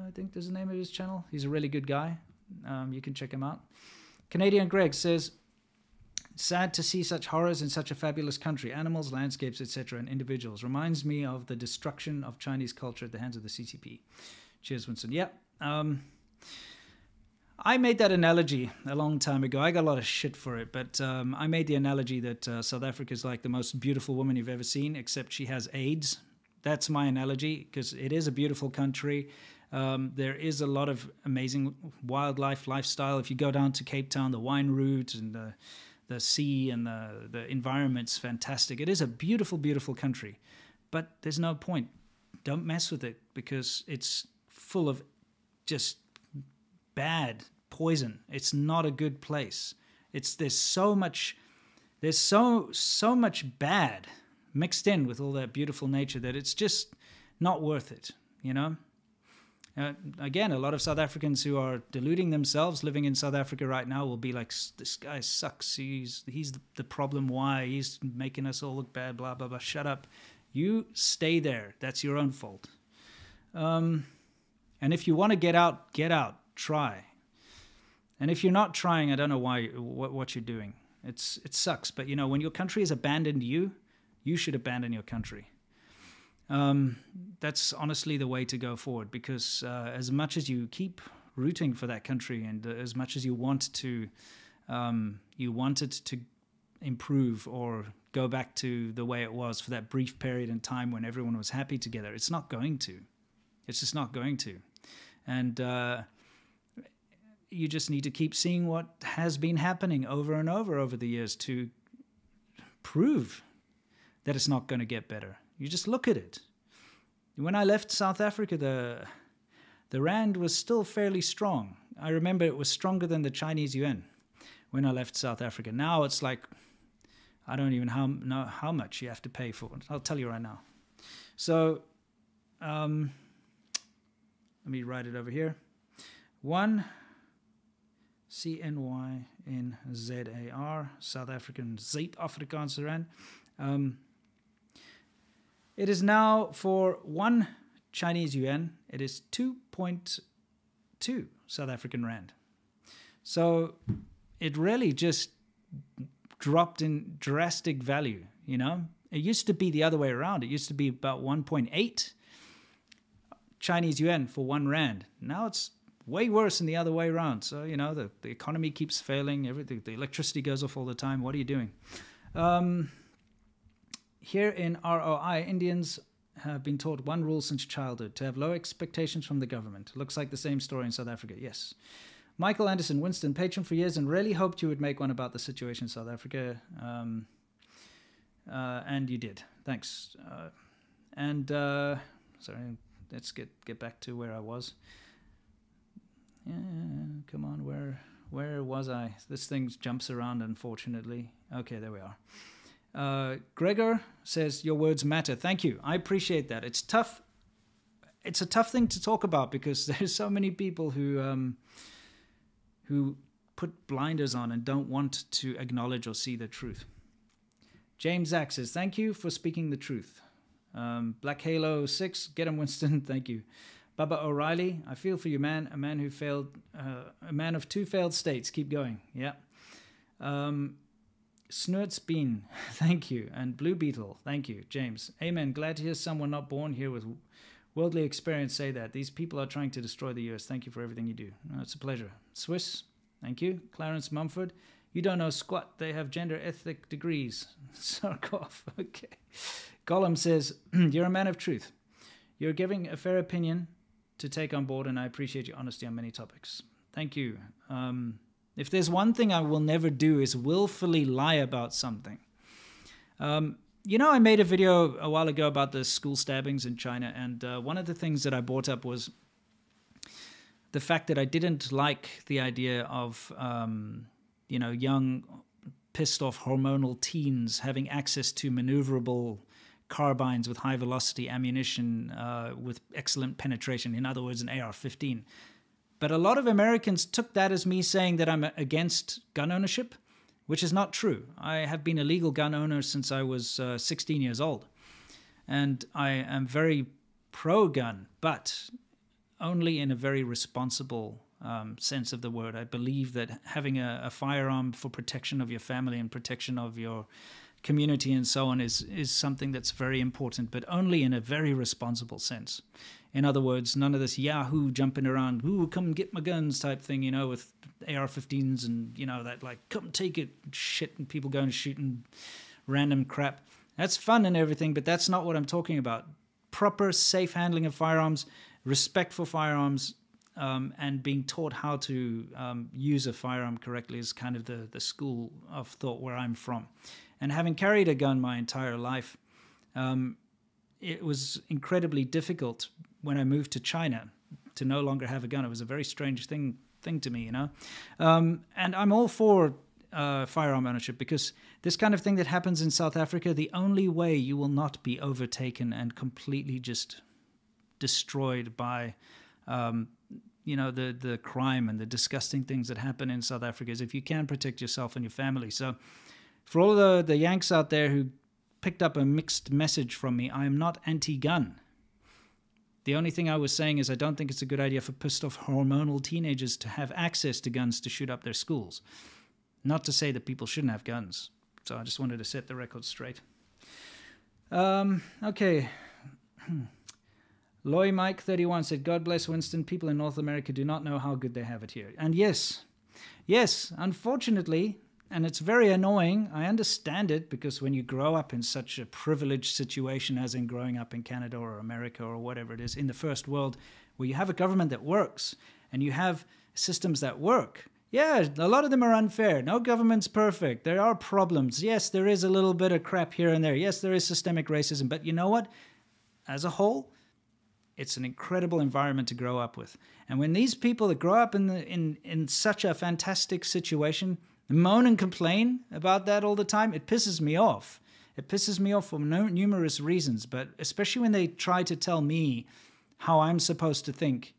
[SPEAKER 2] I think there's the name of his channel. He's a really good guy. You can check him out. Canadian Greg says, sad to see such horrors in such a fabulous country. Animals, landscapes, etc., and individuals. Reminds me of the destruction of Chinese culture at the hands of the CCP. Cheers, Winston. Yep. I made that analogy a long time ago. I got a lot of shit for it, but I made the analogy that South Africa is like the most beautiful woman you've ever seen, except she has AIDS. That's my analogy, because it is a beautiful country. There is a lot of amazing wildlife, lifestyle. If you go down to Cape Town, the wine route and the sea and the environment's fantastic. It is a beautiful, beautiful country, but there's no point. Don't mess with it, because it's full of just bad poison. It's not a good place. There's so much bad mixed in with all that beautiful nature that it's just not worth it, you know? Again, a lot of South Africans who are deluding themselves living in South Africa right now will be like, this guy sucks. He's the problem. Why? He's making us all look bad, blah, blah, blah. Shut up. You stay there. That's your own fault. And if you want to get out, try. And if you're not trying, I don't know what you're doing. It sucks. But, you know, when your country has abandoned you, you should abandon your country. That's honestly the way to go forward, because as much as you keep rooting for that country, and as much as you want it to improve or go back to the way it was for that brief period in time when everyone was happy together, it's not going to. It's just not going to. And you just need to keep seeing what has been happening over and over the years to prove that it's not going to get better. You just look at it. When I left South Africa, the rand was still fairly strong. I remember it was stronger than the Chinese yuan when I left South Africa. Now it's like, I don't even know how much you have to pay for it. I'll tell you right now. So, let me write it over here. 1 CNYNZAR, South African Zuid-Afrikaanse rand. It is now, for 1 Chinese yuan, it is 2.2 South African rand. So it really just dropped in drastic value, you know. It used to be the other way around. It used to be about 1.8 Chinese yuan for 1 rand. Now it's way worse than the other way around. So, you know, the economy keeps failing. Everything, the electricity goes off all the time. What are you doing? Here in ROI, Indians have been taught one rule since childhood, to have low expectations from the government. Looks like the same story in South Africa. Yes. Michael Anderson, Winston, patron for years and really hoped you would make one about the situation in South Africa. And you did. Thanks. Sorry, let's get back to where I was. Yeah, come on, where was I? This thing jumps around, unfortunately. Okay, there we are. Gregor says, your words matter. Thank you. I appreciate that. It's tough. It's a tough thing to talk about, because there's so many people who put blinders on and don't want to acknowledge or see the truth. James Zach says, thank you for speaking the truth. Black Halo 6, get him, Winston. Thank you. Baba O'Reilly, I feel for you, man. A man who failed, a man of 2 failed states. Keep going. Yeah. Snortsbean, thank you. And Blue Beetle, thank you. James, amen. Glad to hear someone not born here with worldly experience say that. These people are trying to destroy the US. Thank you for everything you do. It's a pleasure. Swiss, thank you. Clarence Mumford, you don't know squat. They have gender ethnic degrees. Sarkov, okay. Gollum says, you're a man of truth. You're giving a fair opinion to take on board, and I appreciate your honesty on many topics. Thank you. If there's one thing I will never do is willfully lie about something. You know, I made a video a while ago about the school stabbings in China, and one of the things that I brought up was the fact that I didn't like the idea of, you know, young, pissed-off hormonal teens having access to maneuverable carbines with high-velocity ammunition with excellent penetration. In other words, an AR-15. But a lot of Americans took that as me saying that I'm against gun ownership, which is not true. I have been a legal gun owner since I was 16 years old. And I am very pro-gun, but only in a very responsible sense of the word. I believe that having a firearm for protection of your family and protection of your community and so on is something that's very important, but only in a very responsible sense. In other words, none of this Yahoo jumping around, ooh, come and get my guns type thing, you know, with AR-15s and, you know, that like, come take it shit, and people going and shooting random crap. That's fun and everything, but that's not what I'm talking about. Proper, safe handling of firearms, respect for firearms, and being taught how to use a firearm correctly is kind of the school of thought where I'm from. And having carried a gun my entire life, it was incredibly difficult when I moved to China to no longer have a gun. It was a very strange thing to me, you know. And I'm all for firearm ownership, because this kind of thing that happens in South Africa, the only way you will not be overtaken and completely just destroyed by you know, the crime and the disgusting things that happen in South Africa is if you can protect yourself and your family. So for all the Yanks out there who picked up a mixed message from me, I am not anti-gun. The only thing I was saying is I don't think it's a good idea for pissed off hormonal teenagers to have access to guns to shoot up their schools. Not to say that people shouldn't have guns. So I just wanted to set the record straight. Okay. Loy Mike 31 said, God bless Winston. People in North America do not know how good they have it here. And yes, unfortunately, and it's very annoying. I understand it, because when you grow up in such a privileged situation as in growing up in Canada or America or whatever it is, in the first world, where you have a government that works and you have systems that work. Yeah, a lot of them are unfair. No government's perfect. There are problems. Yes, there is a little bit of crap here and there. Yes, there is systemic racism. But you know what? As a whole, it's an incredible environment to grow up with. And when these people that grow up in such a fantastic situation moan and complain about that all the time, it pisses me off. It pisses me off for numerous reasons, but especially when they try to tell me how I'm supposed to think,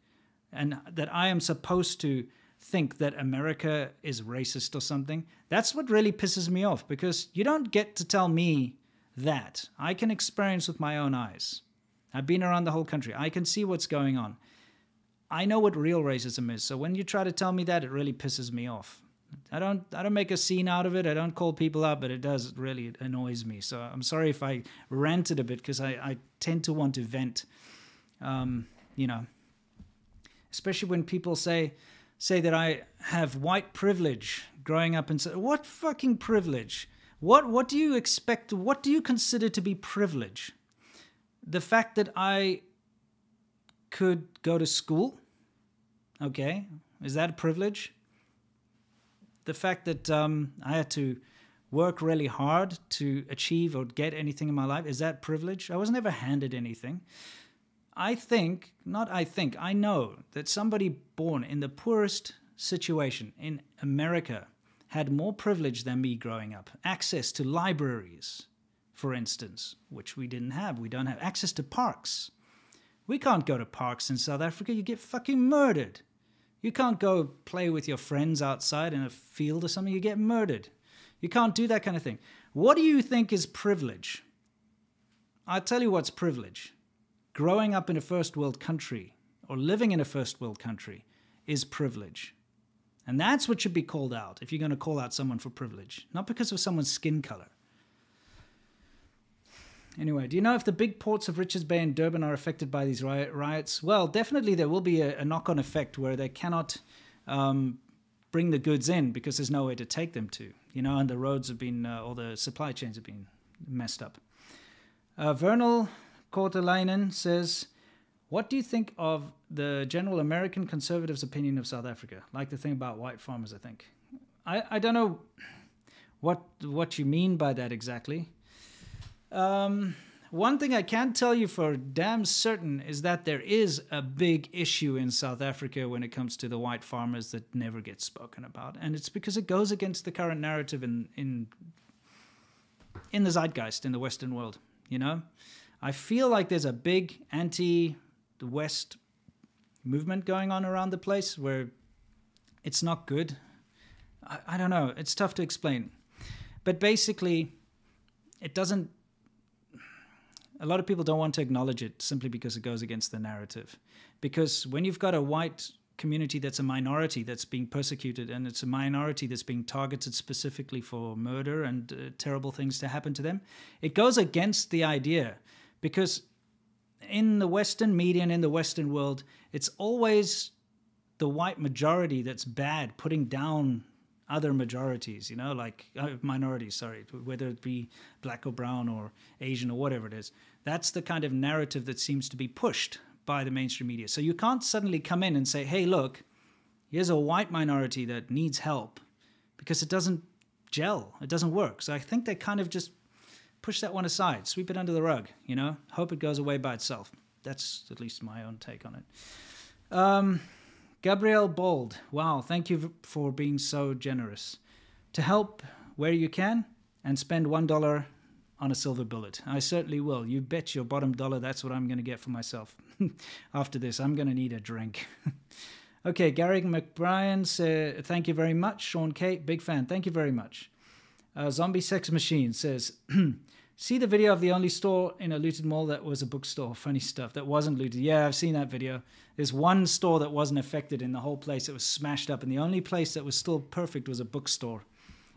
[SPEAKER 2] and that I am supposed to think that America is racist or something. That's what really pisses me off, because you don't get to tell me that. I can experience with my own eyes. I've been around the whole country. I can see what's going on. I know what real racism is. So when you try to tell me that, it really pisses me off. I don't make a scene out of it. I don't call people out, but it does really annoys me. So I'm sorry if I ranted a bit, because I tend to want to vent. You know, especially when people say that I have white privilege growing up, and say, what fucking privilege? What do you expect? What do you consider to be privilege? The fact that I could go to school, okay, is that a privilege? The fact that I had to work really hard to achieve or get anything in my life, is that privilege? I was never handed anything. I know that somebody born in the poorest situation in America had more privilege than me growing up. Access to libraries, for instance, which we didn't have. We don't have access to parks. We can't go to parks in South Africa. You get fucking murdered. You can't go play with your friends outside in a field or something. You get murdered. You can't do that kind of thing. What do you think is privilege? I'll tell you what's privilege. Growing up in a first world country, or living in a first world country, is privilege. And that's what should be called out if you're going to call out someone for privilege. Not because of someone's skin color. Anyway, do you know if the big ports of Richards Bay and Durban are affected by these riots? Well, definitely there will be a knock-on effect where they cannot bring the goods in because there's nowhere to take them to. You know, and the roads have been, or the supply chains have been messed up. Vernal Kortelainen says, what do you think of the general American conservatives' opinion of South Africa? Like the thing about white farmers, I think. I don't know what you mean by that exactly. One thing I can tell you for damn certain is that there is a big issue in South Africa when it comes to the white farmers that never gets spoken about. And it's because it goes against the current narrative in the zeitgeist in the Western world, you know? I feel like there's a big anti-West movement going on around the place where it's not good. I don't know. It's tough to explain. But basically, it doesn't... A lot of people don't want to acknowledge it simply because it goes against the narrative. Because when you've got a white community that's a minority that's being persecuted, and it's a minority that's being targeted specifically for murder and terrible things to happen to them, it goes against the idea. Because in the Western media and in the Western world, it's always the white majority that's bad, putting down other majorities, you know, like minorities, sorry, whether it be black or brown or Asian or whatever it is. That's the kind of narrative that seems to be pushed by the mainstream media. So you can't suddenly come in and say, hey, look, here's a white minority that needs help, because it doesn't gel. It doesn't work. So I think they kind of just push that one aside, sweep it under the rug, you know, hope it goes away by itself. That's at least my own take on it. Gabrielle Bold, wow, thank you for being so generous. To help where you can and spend $1 on a silver bullet. I certainly will. You bet your bottom dollar that's what I'm going to get for myself. After this, I'm going to need a drink. Okay, Gary McBrien says, thank you very much. Sean Kate, big fan. Thank you very much. Zombie Sex Machine says, see the video of the only store in a looted mall that was a bookstore. Funny stuff. That wasn't looted. Yeah, I've seen that video. There's one store that wasn't affected in the whole place. It was smashed up. And the only place that was still perfect was a bookstore.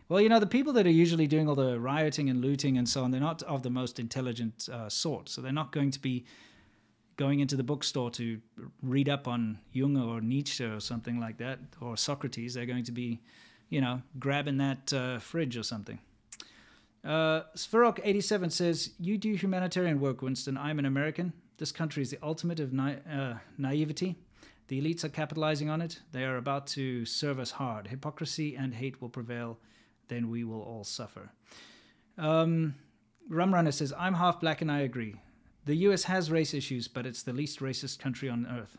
[SPEAKER 2] Well, you know, the people that are usually doing all the rioting and looting and so on, they're not of the most intelligent sort. So they're not going to be going into the bookstore to read up on Jung or Nietzsche or something like that, or Socrates. They're going to be, you know, grabbing that fridge or something. Sverok87 says, you do humanitarian work, Winston. I'm an American. This country is the ultimate of naivety. The elites are capitalizing on it. They are about to serve us hard. Hypocrisy and hate will prevail. Then we will all suffer. Rumrunner says, I'm half black and I agree. The US has race issues, but it's the least racist country on earth.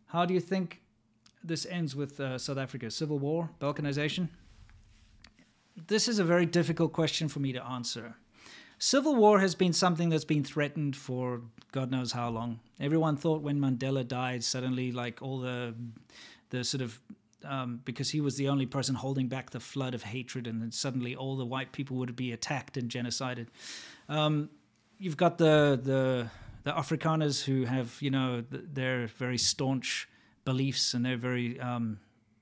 [SPEAKER 2] How do you think this ends with South Africa? Civil war? Balkanization? This is a very difficult question for me to answer. Civil war has been something that's been threatened for God knows how long. Everyone thought when Mandela died, suddenly like all the sort of, because he was the only person holding back the flood of hatred, and then suddenly all the white people would be attacked and genocided. You've got the Afrikaners who have, you know, their very staunch beliefs and their very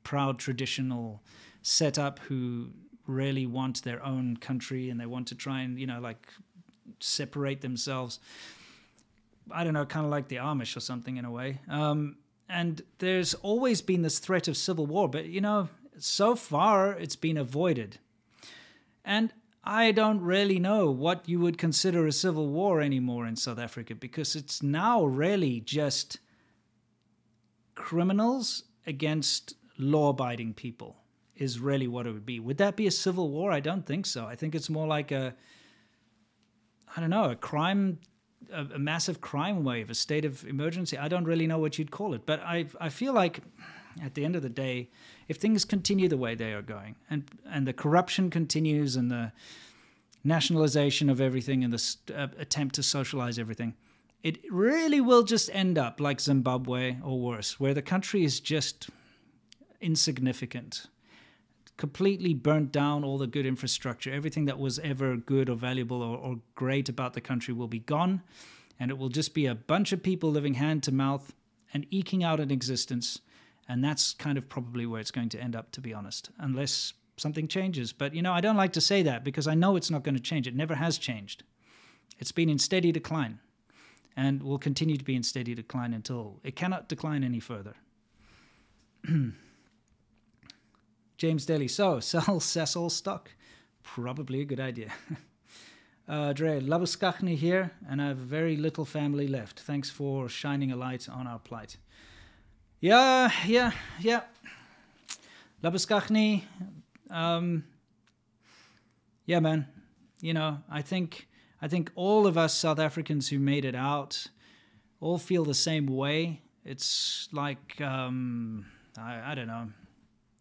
[SPEAKER 2] proud traditional setup, who really want their own country and they want to try and, you know, like separate themselves. I don't know, kind of like the Amish or something in a way. And there's always been this threat of civil war, but, you know, so far it's been avoided. And I don't really know what you would consider a civil war anymore in South Africa, because it's now really just criminals against law-abiding people is really what it would be. Would that be a civil war? I don't think so. I think it's more like a massive crime wave, a state of emergency. I don't really know what you'd call it. But I feel like at the end of the day, if things continue the way they are going, and the corruption continues and the nationalization of everything and the attempt to socialize everything, it really will just end up like Zimbabwe or worse, where the country is just insignificant, completely burnt down. All the good infrastructure, everything that was ever good or valuable or great about the country will be gone, and it will just be a bunch of people living hand to mouth and eking out an existence. And that's kind of probably where it's going to end up, to be honest, unless something changes. But, you know, I don't like to say that because I know it's not going to change. It never has changed. It's been in steady decline and will continue to be in steady decline until it cannot decline any further. James Daly, so sell Cecil stock? Probably a good idea. Dre, Labuskachni here, and I have very little family left. Thanks for shining a light on our plight. Yeah. Labuskachni, yeah, man. You know, I think all of us South Africans who made it out all feel the same way. It's like, I don't know.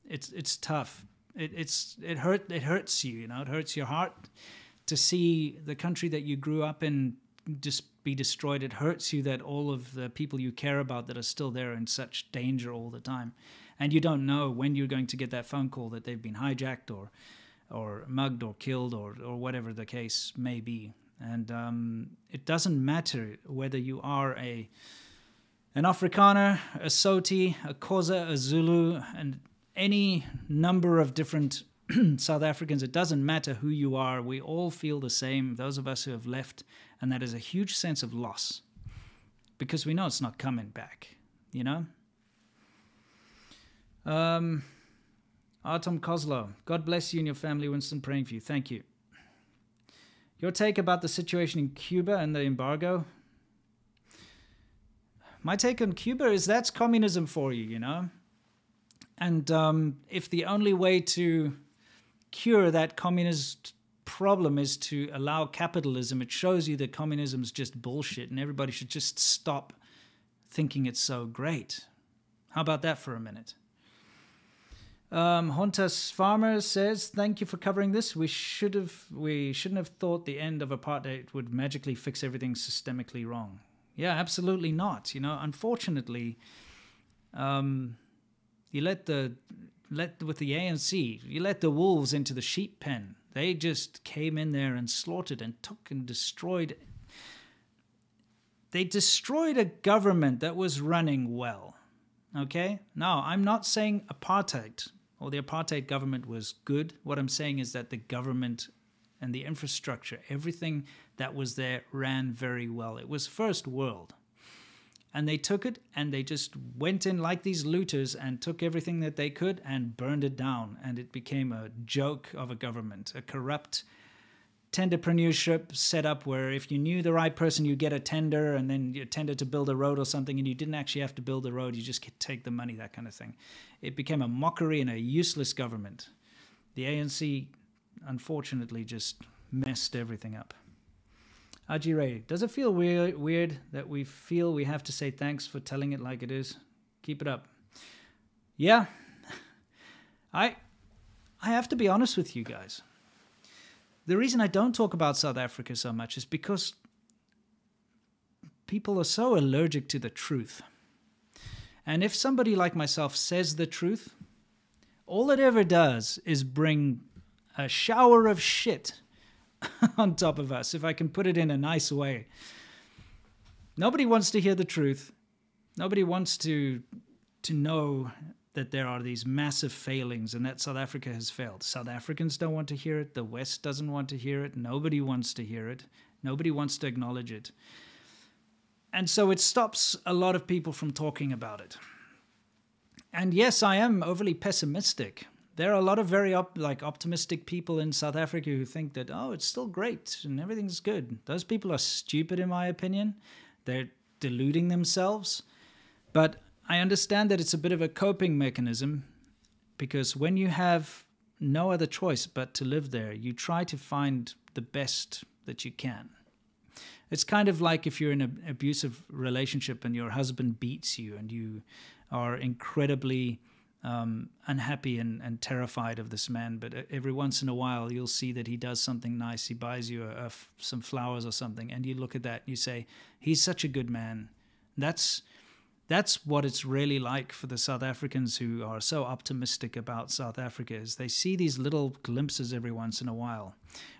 [SPEAKER 2] It's tough. It hurts you, you know. It hurts your heart to see the country that you grew up in just be destroyed. It hurts you that all of the people you care about that are still there are in such danger all the time, and you don't know when you're going to get that phone call that they've been hijacked or mugged or killed or whatever the case may be. And it doesn't matter whether you are an Afrikaner, a Soti, a Xhosa, a Zulu, and any number of different South Africans. It doesn't matter who you are. We all feel the same, those of us who have left, and that is a huge sense of loss. because we know it's not coming back, you know? Artem Kozlo, God bless you and your family. Winston, praying for you. Thank you. Your take about the situation in Cuba and the embargo? My take on Cuba is that's communism for you, you know? And if the only way to cure that communist problem is to allow capitalism, it shows you that communism is just bullshit and everybody should just stop thinking it's so great. How about that for a minute? Hontas Farmer says, thank you for covering this. We shouldn't have thought the end of apartheid would magically fix everything systemically wrong. Yeah, absolutely not. You know, unfortunately, you with the ANC, you let the wolves into the sheep pen. They just came in there and slaughtered and took and destroyed. They destroyed a government that was running well. Okay? Now, I'm not saying apartheid or the apartheid government was good. What I'm saying is that the government and the infrastructure, everything that was there ran very well. It was first world. And they took it and they just went in like these looters and took everything that they could and burned it down. And it became a joke of a government, a corrupt tenderpreneurship set up where if you knew the right person, you get a tender and then you tender to build a road or something and you didn't actually have to build the road, you just take the money, that kind of thing. It became a mockery and a useless government. The ANC, unfortunately, just messed everything up. Aji Ray, does it feel weird that we feel we have to say thanks for telling it like it is? Keep it up. Yeah, I have to be honest with you guys. The reason I don't talk about South Africa so much is because people are so allergic to the truth. And if somebody like myself says the truth, all it ever does is bring a shower of shit on top of us, if I can put it in a nice way. Nobody wants to hear the truth. Nobody wants to know that there are these massive failings and that South Africa has failed. South Africans don't want to hear it. The West doesn't want to hear it. Nobody wants to hear it. Nobody wants to acknowledge it. And so it stops a lot of people from talking about it. And yes, I am overly pessimistic. There are a lot of very optimistic people in South Africa who think that, oh, it's still great and everything's good. Those people are stupid, in my opinion. They're deluding themselves. But I understand that it's a bit of a coping mechanism because when you have no other choice but to live there, you try to find the best that you can. It's kind of like if you're in an abusive relationship and your husband beats you and you are incredibly unhappy and terrified of this man, but every once in a while you'll see that he does something nice. He buys you some flowers or something, and you look at that and you say, he's such a good man. That's what it's really like for the South Africans who are so optimistic about South Africa, is they see these little glimpses every once in a while,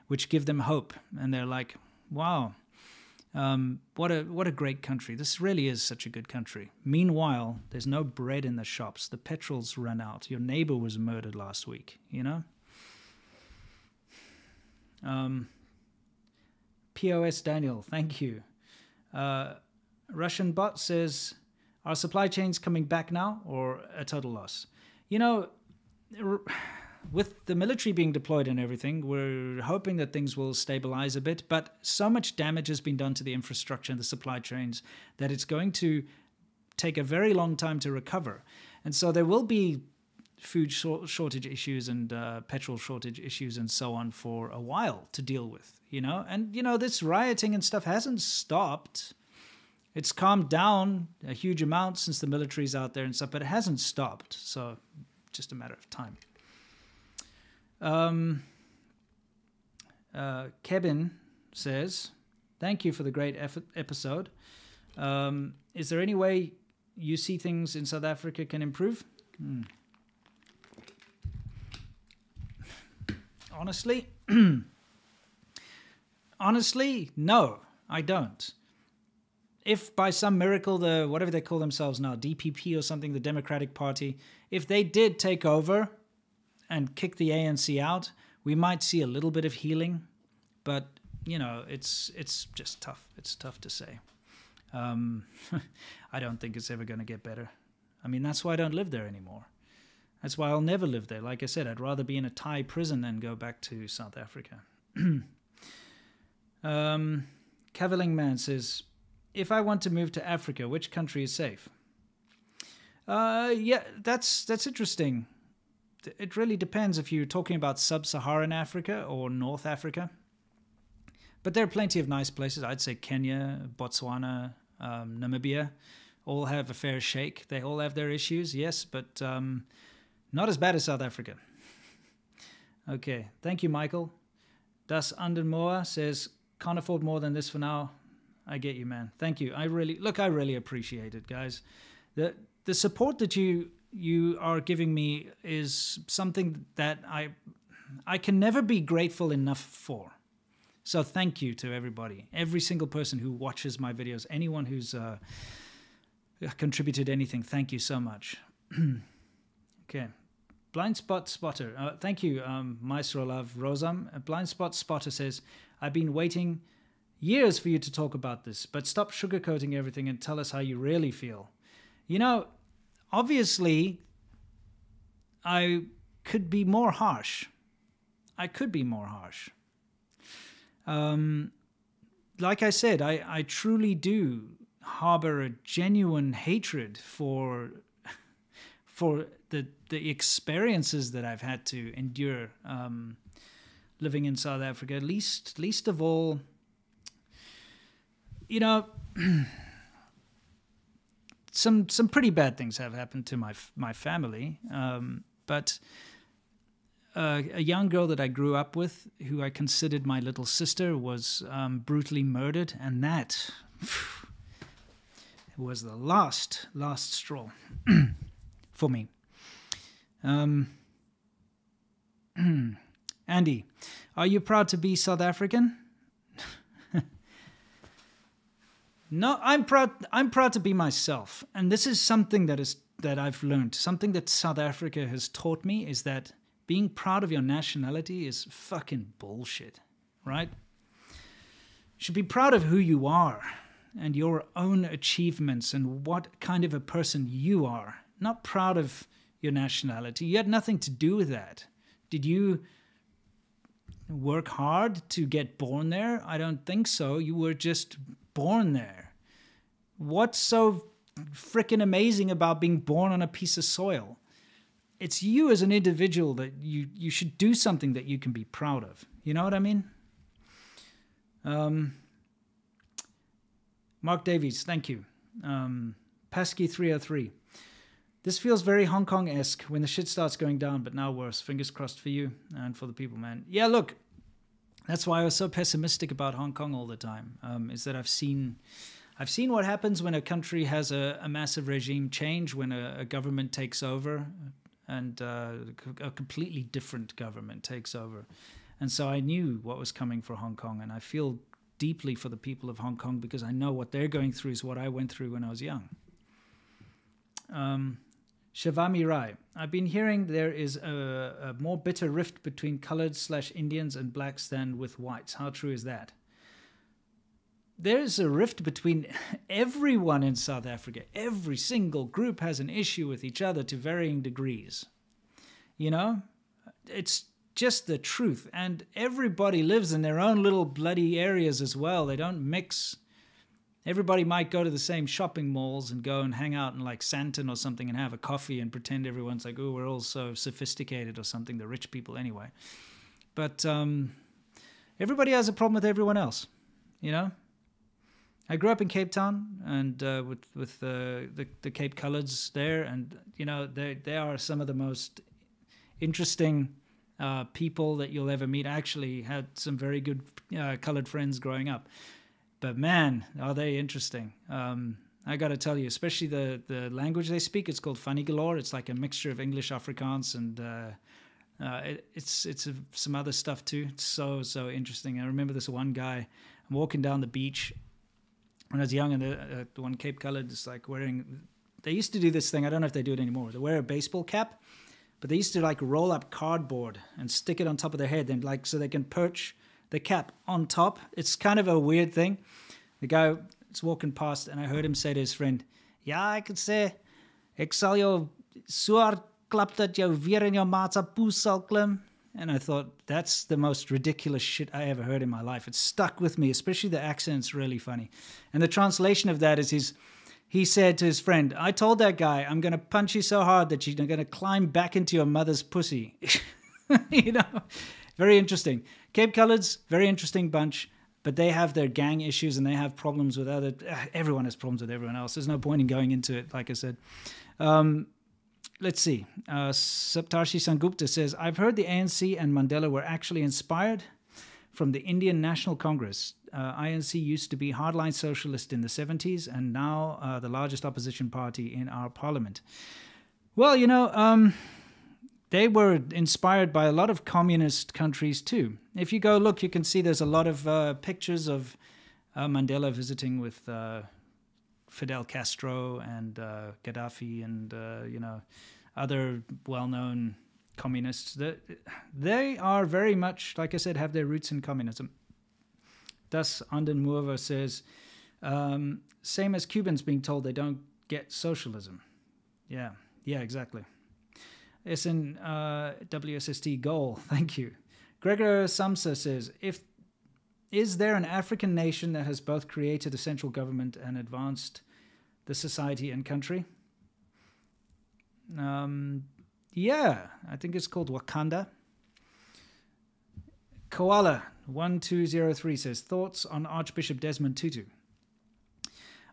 [SPEAKER 2] which give them hope. And they're like, wow, what a great country. This really is such a good country. Meanwhile, there's no bread in the shops. The petrol's run out. Your neighbor was murdered last week, you know? POS Daniel, thank you. Russian bot says, are supply chains coming back now or a total loss? You know, with the military being deployed and everything, we're hoping that things will stabilize a bit, but so much damage has been done to the infrastructure and the supply chains that it's going to take a very long time to recover. And so there will be food shortage issues and petrol shortage issues and so on for a while to deal with, you know? And, you know, this rioting and stuff hasn't stopped. It's calmed down a huge amount since the military's out there and stuff, but it hasn't stopped. So just a matter of time. Kevin says, thank you for the great episode. Is there any way you see things in South Africa can improve? Honestly, no, I don't. If by some miracle, whatever they call themselves now, DPP or something, the Democratic Party, if they did take over and kick the ANC out, we might see a little bit of healing. But, you know, it's just tough. It's tough to say. I don't think it's ever going to get better. I mean, that's why I don't live there anymore. That's why I'll never live there. Like I said, I'd rather be in a Thai prison than go back to South Africa. Cavilling Man says, if I want to move to Africa, which country is safe? Yeah, that's interesting. It really depends if you're talking about sub-Saharan Africa or North Africa. But there are plenty of nice places. I'd say Kenya, Botswana, Namibia all have a fair shake. They all have their issues, yes, but not as bad as South Africa. Okay, thank you, Michael. Das Andenmoa says, can't afford more than this for now. I get you, man. Thank you. I really appreciate it, guys. The support that you are giving me is something that I can never be grateful enough for. So thank you to everybody, every single person who watches my videos, anyone who's contributed anything. Thank you so much. Okay. Blind Spot Spotter. Thank you, Maestro Love Rosam. Blind Spot Spotter says, I've been waiting years for you to talk about this, but stop sugarcoating everything and tell us how you really feel. You know, obviously, I could be more harsh. Like I said, I truly do harbor a genuine hatred for the experiences that I've had to endure living in South Africa. Least of all, you know, some pretty bad things have happened to my family, but a young girl that I grew up with, who I considered my little sister, was brutally murdered, and that was the last straw for me. Andy, are you proud to be South African? No, I'm proud to be myself, and this is something that I've learned. Something that South Africa has taught me is that being proud of your nationality is fucking bullshit, right? You should be proud of who you are and your own achievements and what kind of a person you are. Not proud of your nationality. You had nothing to do with that. Did you work hard to get born there? I don't think so. You were just born there. What's so freaking amazing about being born on a piece of soil? It's you as an individual that you should do something that you can be proud of. You know what I mean? Mark Davies, thank you. Pasky 303. This feels very Hong Kong-esque when the shit starts going down, but now worse. Fingers crossed for you and for the people, man. Yeah, look, that's why I was so pessimistic about Hong Kong all the time, is that I've seen what happens when a country has a massive regime change, when a government takes over, and a completely different government takes over. And so I knew what was coming for Hong Kong, and I feel deeply for the people of Hong Kong because I know what they're going through is what I went through when I was young. Shavami Rai, I've been hearing there is a more bitter rift between colored/Indians and blacks than with whites. How true is that? There's a rift between everyone in South Africa. Every single group has an issue with each other to varying degrees. You know, it's just the truth. And everybody lives in their own little bloody areas as well. They don't mix. Everybody might go to the same shopping malls and go and hang out in like Santon or something and have a coffee and pretend everyone's like, oh, we're all so sophisticated or something, the rich people anyway. But everybody has a problem with everyone else, you know? I grew up in Cape Town and with the Cape Coloreds there, and you know they are some of the most interesting people that you'll ever meet. I actually had some very good colored friends growing up, but man, are they interesting! I got to tell you, especially the language they speak. It's called Funny Galore. It's like a mixture of English, Afrikaans, and it's some other stuff too. It's so interesting. I remember this one guy. I'm walking down the beach when I was young, and the one Cape Colored is like wearing. They used to do this thing. I don't know if they do it anymore. They wear a baseball cap, but they used to like roll up cardboard and stick it on top of their head, and like so they can perch the cap on top. It's kind of a weird thing. The guy was walking past and I heard him say to his friend, "Ja, ek het sê, ek sal jou so hard klap dat jou weer in jou maat se poes sal klim." And I thought, that's the most ridiculous shit I ever heard in my life. It stuck with me, especially the accent's really funny. And the translation of that is he said to his friend, "I told that guy, I'm going to punch you so hard that you're going to climb back into your mother's pussy." You know, very interesting. Cape Coloreds, very interesting bunch, but they have their gang issues and they have problems with everyone has problems with everyone else. There's no point in going into it, like I said. Let's see. Saptarshi Sangupta says, "I've heard the ANC and Mandela were actually inspired from the Indian National Congress. INC used to be hardline socialist in the 70s and now the largest opposition party in our parliament." Well, you know, they were inspired by a lot of communist countries too. If you go look, you can see there's a lot of pictures of Mandela visiting with Fidel Castro and Gaddafi and, you know, other well-known communists. They are very much, like I said, have their roots in communism. Thus, Anden Moorver says, same as Cubans being told they don't get socialism. Yeah, exactly. SN WSST goal, thank you. Gregor Samsa says, is there an African nation that has both created a central government and advanced the society and country? Yeah, I think it's called Wakanda. Koala 1203 says, thoughts on Archbishop Desmond Tutu.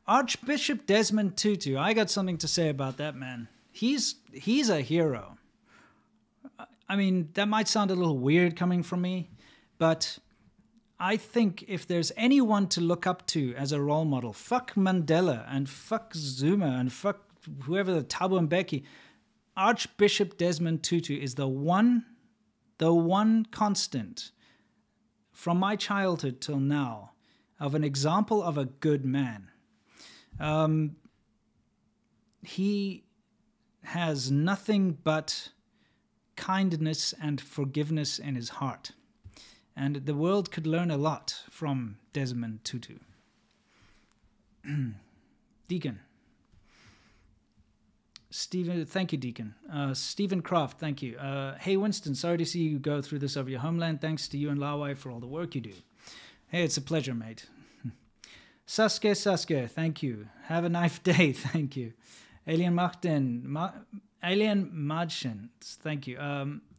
[SPEAKER 2] Archbishop Desmond Tutu, I got something to say about that man. He's a hero. I mean, that might sound a little weird coming from me, but I think if there's anyone to look up to as a role model, fuck Mandela and fuck Zuma and fuck whoever, the Thabo Mbeki, Archbishop Desmond Tutu is the one constant from my childhood till now of an example of a good man. He has nothing but kindness and forgiveness in his heart. And the world could learn a lot from Desmond Tutu. Deacon. Stephen, thank you, Deacon. Stephen Kraft, thank you. Hey, Winston, sorry to see you go through this over your homeland. Thanks to you and Lawai for all the work you do. Hey, it's a pleasure, mate. Sasuke, thank you. Have a nice day, thank you. Alien Madchen, thank you.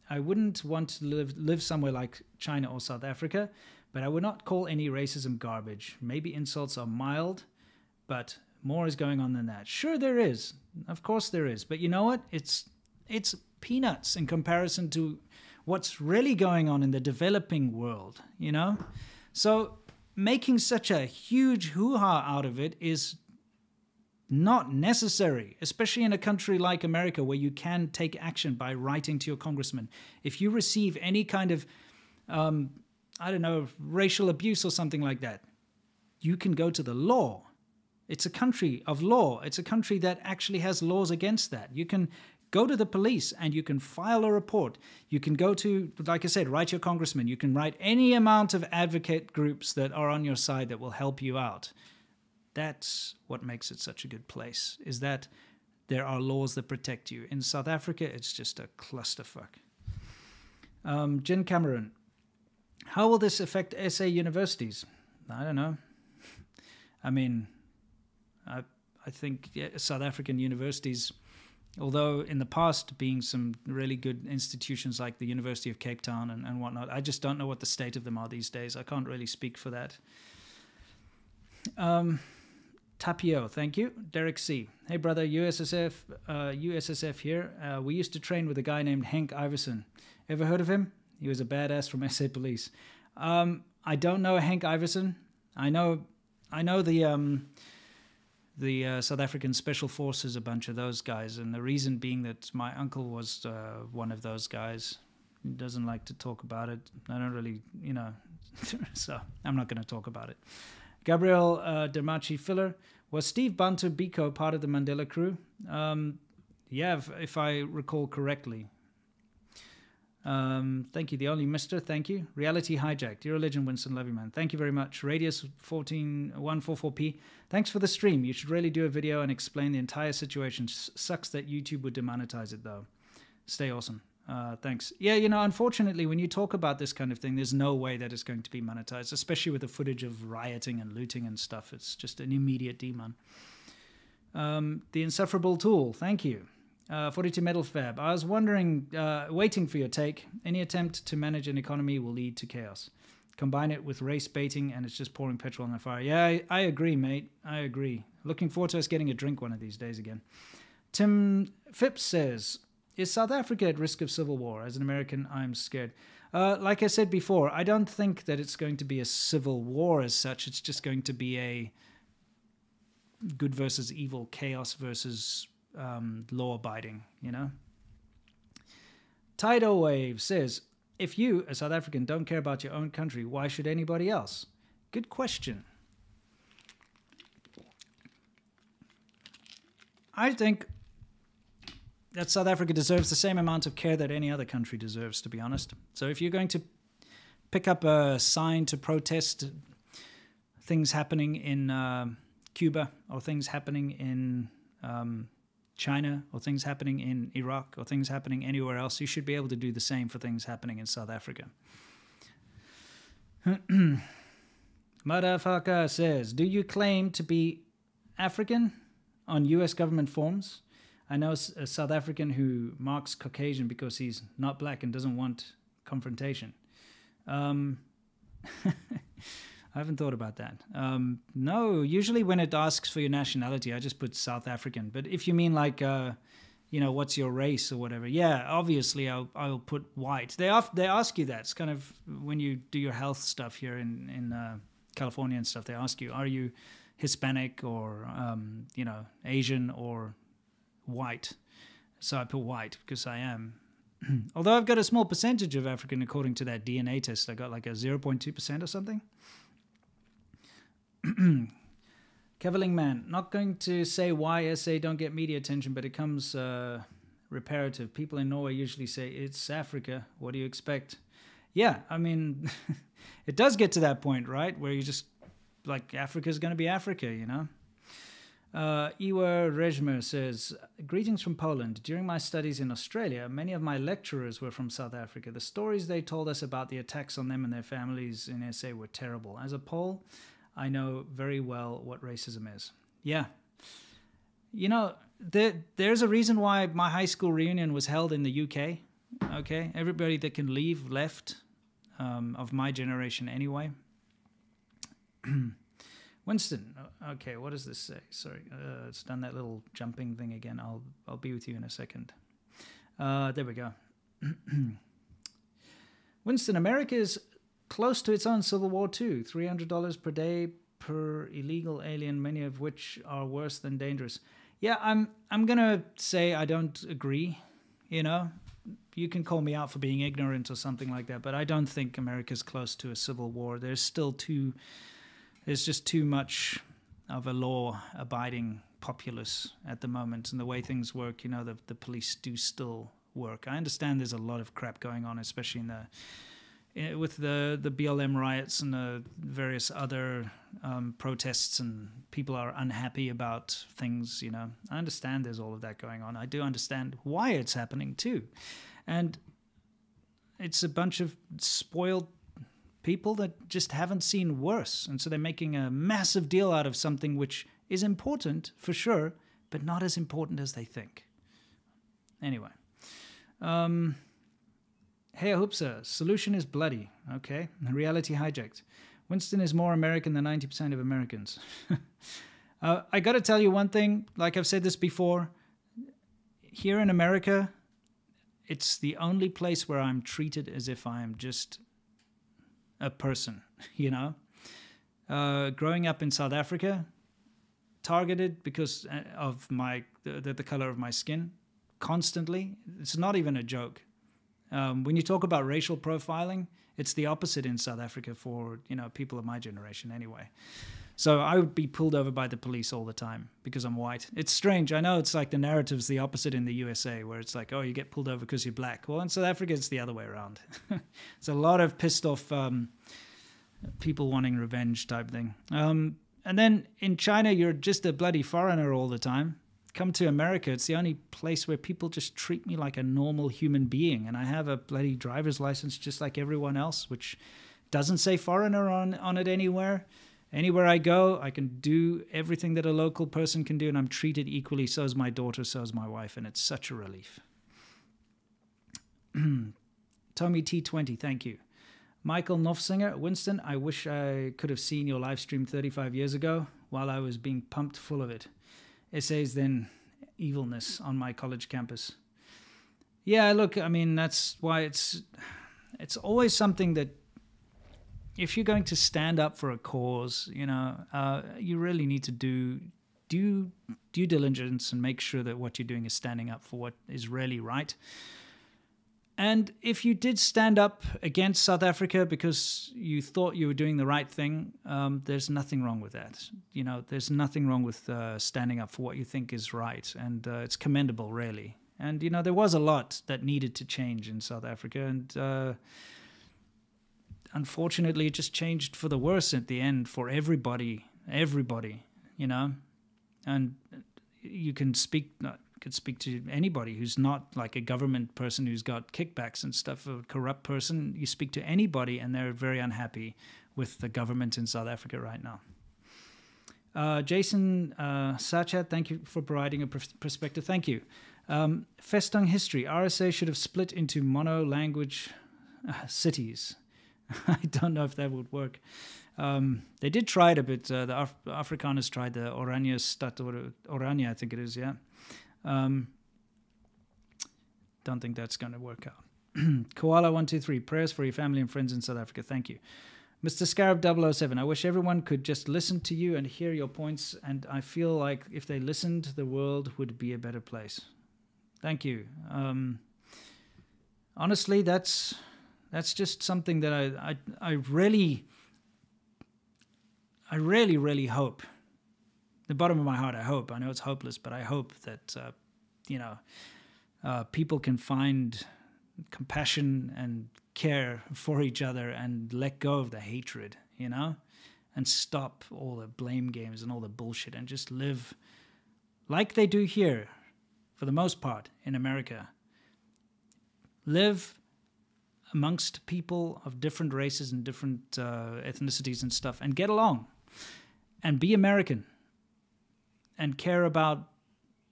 [SPEAKER 2] I wouldn't want to live somewhere like China or South Africa, but I would not call any racism garbage. Maybe insults are mild, but more is going on than that. Sure, there is. Of course there is. But you know what? It's peanuts in comparison to what's really going on in the developing world, you know? So making such a huge hoo-ha out of it is not necessary, especially in a country like America where you can take action by writing to your congressman. If you receive any kind of, racial abuse or something like that, you can go to the law. It's a country of law. It's a country that actually has laws against that. You can go to the police and you can file a report. You can go to, like I said, write your congressman. You can write any amount of advocate groups that are on your side that will help you out. That's what makes it such a good place, is that there are laws that protect you. In South Africa, it's just a clusterfuck. Jen Cameron, how will this affect SA universities? I don't know. I mean, I think South African universities, although in the past being some really good institutions like the University of Cape Town and whatnot, I just don't know what the state of them are these days. I can't really speak for that. Tapio, thank you. Derek C. Hey, brother, USSF here. We used to train with a guy named Henk Iverson. Ever heard of him? He was a badass from SA Police. I don't know Henk Iverson. I know the South African Special Forces, a bunch of those guys, and the reason being that my uncle was one of those guys. He doesn't like to talk about it. I don't really, so I'm not going to talk about it. Gabriel Dermachi Filler, was Steve Bantu Biko part of the Mandela crew? Yeah, if I recall correctly. Thank you, the only mister. Thank you. Reality hijacked. Your religion, Winston. Love you, man. Thank you very much. Radius 14144p. Thanks for the stream. You should really do a video and explain the entire situation. Sucks that YouTube would demonetize it, though. Stay awesome. Thanks. Yeah, you know, unfortunately, when you talk about this kind of thing, there's no way that it's going to be monetized, especially with the footage of rioting and looting and stuff. It's just an immediate demon. The insufferable tool. Thank you. 42 Metal Fab. I was wondering, waiting for your take. Any attempt to manage an economy will lead to chaos. Combine it with race baiting and it's just pouring petrol on the fire. Yeah, I agree, mate. I agree. Looking forward to us getting a drink one of these days again. Tim Phipps says, is South Africa at risk of civil war? As an American, I'm scared. Like I said before, I don't think that it's going to be a civil war as such. It's just going to be a good versus evil, chaos versus law-abiding, you know? Tidal Wave says, if you, a South African, don't care about your own country, why should anybody else? Good question. I think that South Africa deserves the same amount of care that any other country deserves, to be honest. So if you're going to pick up a sign to protest things happening in Cuba or things happening in China or things happening in Iraq or things happening anywhere else, you should be able to do the same for things happening in South Africa. Motherfucker says, do you claim to be African on US government forms? I know a South African who marks Caucasian because he's not black and doesn't want confrontation. I haven't thought about that. No, usually when it asks for your nationality, I just put South African. But if you mean like, you know, what's your race or whatever, yeah, obviously I'll put white. They ask you that. It's kind of when you do your health stuff here in California and stuff, they ask you, are you Hispanic or, you know, Asian or white? So I put white because I am. Although I've got a small percentage of African according to that DNA test. I got like a 0.2% or something. Keveling Man, not going to say why SA don't get media attention, but it comes reparative. People in Norway usually say, it's Africa, what do you expect? Yeah, I mean, it does get to that point, right? Where you just, like, Africa's going to be Africa, you know? Iwa Rejmer says, greetings from Poland. During my studies in Australia, many of my lecturers were from South Africa. The stories they told us about the attacks on them and their families in SA were terrible. As a Pole, I know very well what racism is. Yeah. You know, there's a reason why my high school reunion was held in the UK. Okay? Everybody that can leave left, of my generation anyway. Winston, okay, what does this say? Sorry, it's done that little jumping thing again. I'll be with you in a second. There we go. Winston, America is close to its own civil war too. $300 per day per illegal alien, many of which are worse than dangerous. Yeah, I'm gonna say I don't agree. You know, you can call me out for being ignorant or something like that, but I don't think America's close to a civil war. There's just too much of a law-abiding populace at the moment, and the way things work, you know, the police do still work. I understand there's a lot of crap going on, especially with the BLM riots and the various other protests, and people are unhappy about things, you know. I understand there's all of that going on. I do understand why it's happening too. And it's a bunch of spoiled people that just haven't seen worse. And so they're making a massive deal out of something which is important, for sure, but not as important as they think. Anyway. Hey, Hoopsa, solution is bloody. Okay. Reality hijacked. Winston is more American than 90% of Americans. I got to tell you one thing. Like I've said this before, here in America, it's the only place where I'm treated as if I am just a person, you know. Growing up in South Africa, targeted because of the color of my skin, constantly. It's not even a joke. When you talk about racial profiling, it's the opposite in South Africa for, you know, people of my generation anyway. So I would be pulled over by the police all the time because I'm white. It's strange. I know it's like the narrative's the opposite in the USA, where it's like, oh, you get pulled over because you're black. Well, in South Africa, it's the other way around. It's a lot of pissed off people wanting revenge type thing. And then in China, you're just a bloody foreigner all the time. Come to America, it's the only place where people just treat me like a normal human being. And I have a bloody driver's license just like everyone else, which doesn't say foreigner on it anywhere. Anywhere I go, I can do everything that a local person can do, and I'm treated equally. So is my daughter, so is my wife, and it's such a relief. Tommy T20, thank you. Michael Knopfsinger, Winston, I wish I could have seen your live stream 35 years ago while I was being pumped full of it. Essays, then evilness on my college campus. Yeah, look, I mean, that's why it's always something that if you're going to stand up for a cause, you know, you really need to do due diligence and make sure that what you're doing is standing up for what is really right. And if you did stand up against South Africa because you thought you were doing the right thing, there's nothing wrong with that. You know, there's nothing wrong with standing up for what you think is right, and it's commendable, really. And, you know, there was a lot that needed to change in South Africa, and unfortunately, it just changed for the worse at the end for everybody, you know. And you can speak to anybody who's not like a government person who's got kickbacks and stuff, a corrupt person. You speak to anybody, and they're very unhappy with the government in South Africa right now. Jason Sachat, thank you for providing a perspective. Thank you. Festung history. RSA should have split into mono-language cities. I don't know if that would work. They did try it a bit. The Afrikaners tried the Oranje Stad, or Oranje, I think it is, yeah. Don't think that's going to work out. Koala123, prayers for your family and friends in South Africa. Thank you. Mr. Scarab 007, I wish everyone could just listen to you and hear your points, and I feel like if they listened, the world would be a better place. Thank you. Honestly, that's just something that I really hope. The bottom of my heart, I hope. I know it's hopeless, but I hope that people can find compassion and care for each other and let go of the hatred, you know, and stop all the blame games and all the bullshit and just live like they do here, for the most part, in America. Live amongst people of different races and different ethnicities and stuff, and get along and be American and care about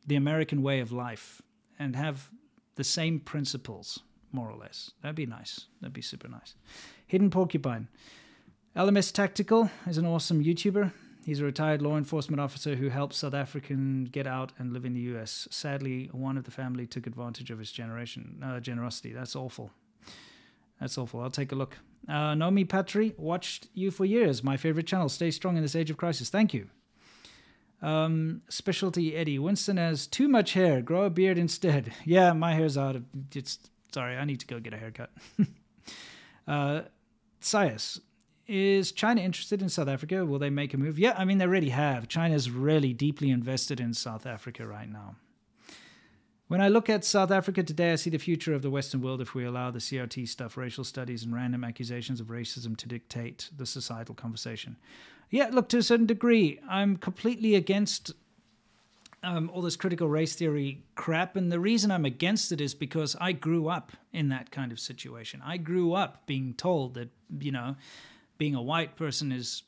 [SPEAKER 2] the American way of life and have the same principles, more or less. That'd be nice. That'd be super nice. Hidden Porcupine. LMS Tactical is an awesome YouTuber. He's a retired law enforcement officer who helped South Africans get out and live in the US. Sadly, one of the family took advantage of his generosity. That's awful. That's awful. I'll take a look. Nomi Patri, watched you for years. My favorite channel. Stay strong in this age of crisis. Thank you. Specialty Eddie. Winston has too much hair. Grow a beard instead. Yeah, my hair's out. Sorry, I need to go get a haircut. Sias. Is China interested in South Africa? Will they make a move? Yeah, I mean, they already have. China's really deeply invested in South Africa right now. When I look at South Africa today, I see the future of the Western world if we allow the CRT stuff, racial studies, and random accusations of racism to dictate the societal conversation. Yeah, look, to a certain degree, I'm completely against all this critical race theory crap. And the reason I'm against it is because I grew up in that kind of situation. I grew up being told that, you know, being a white person is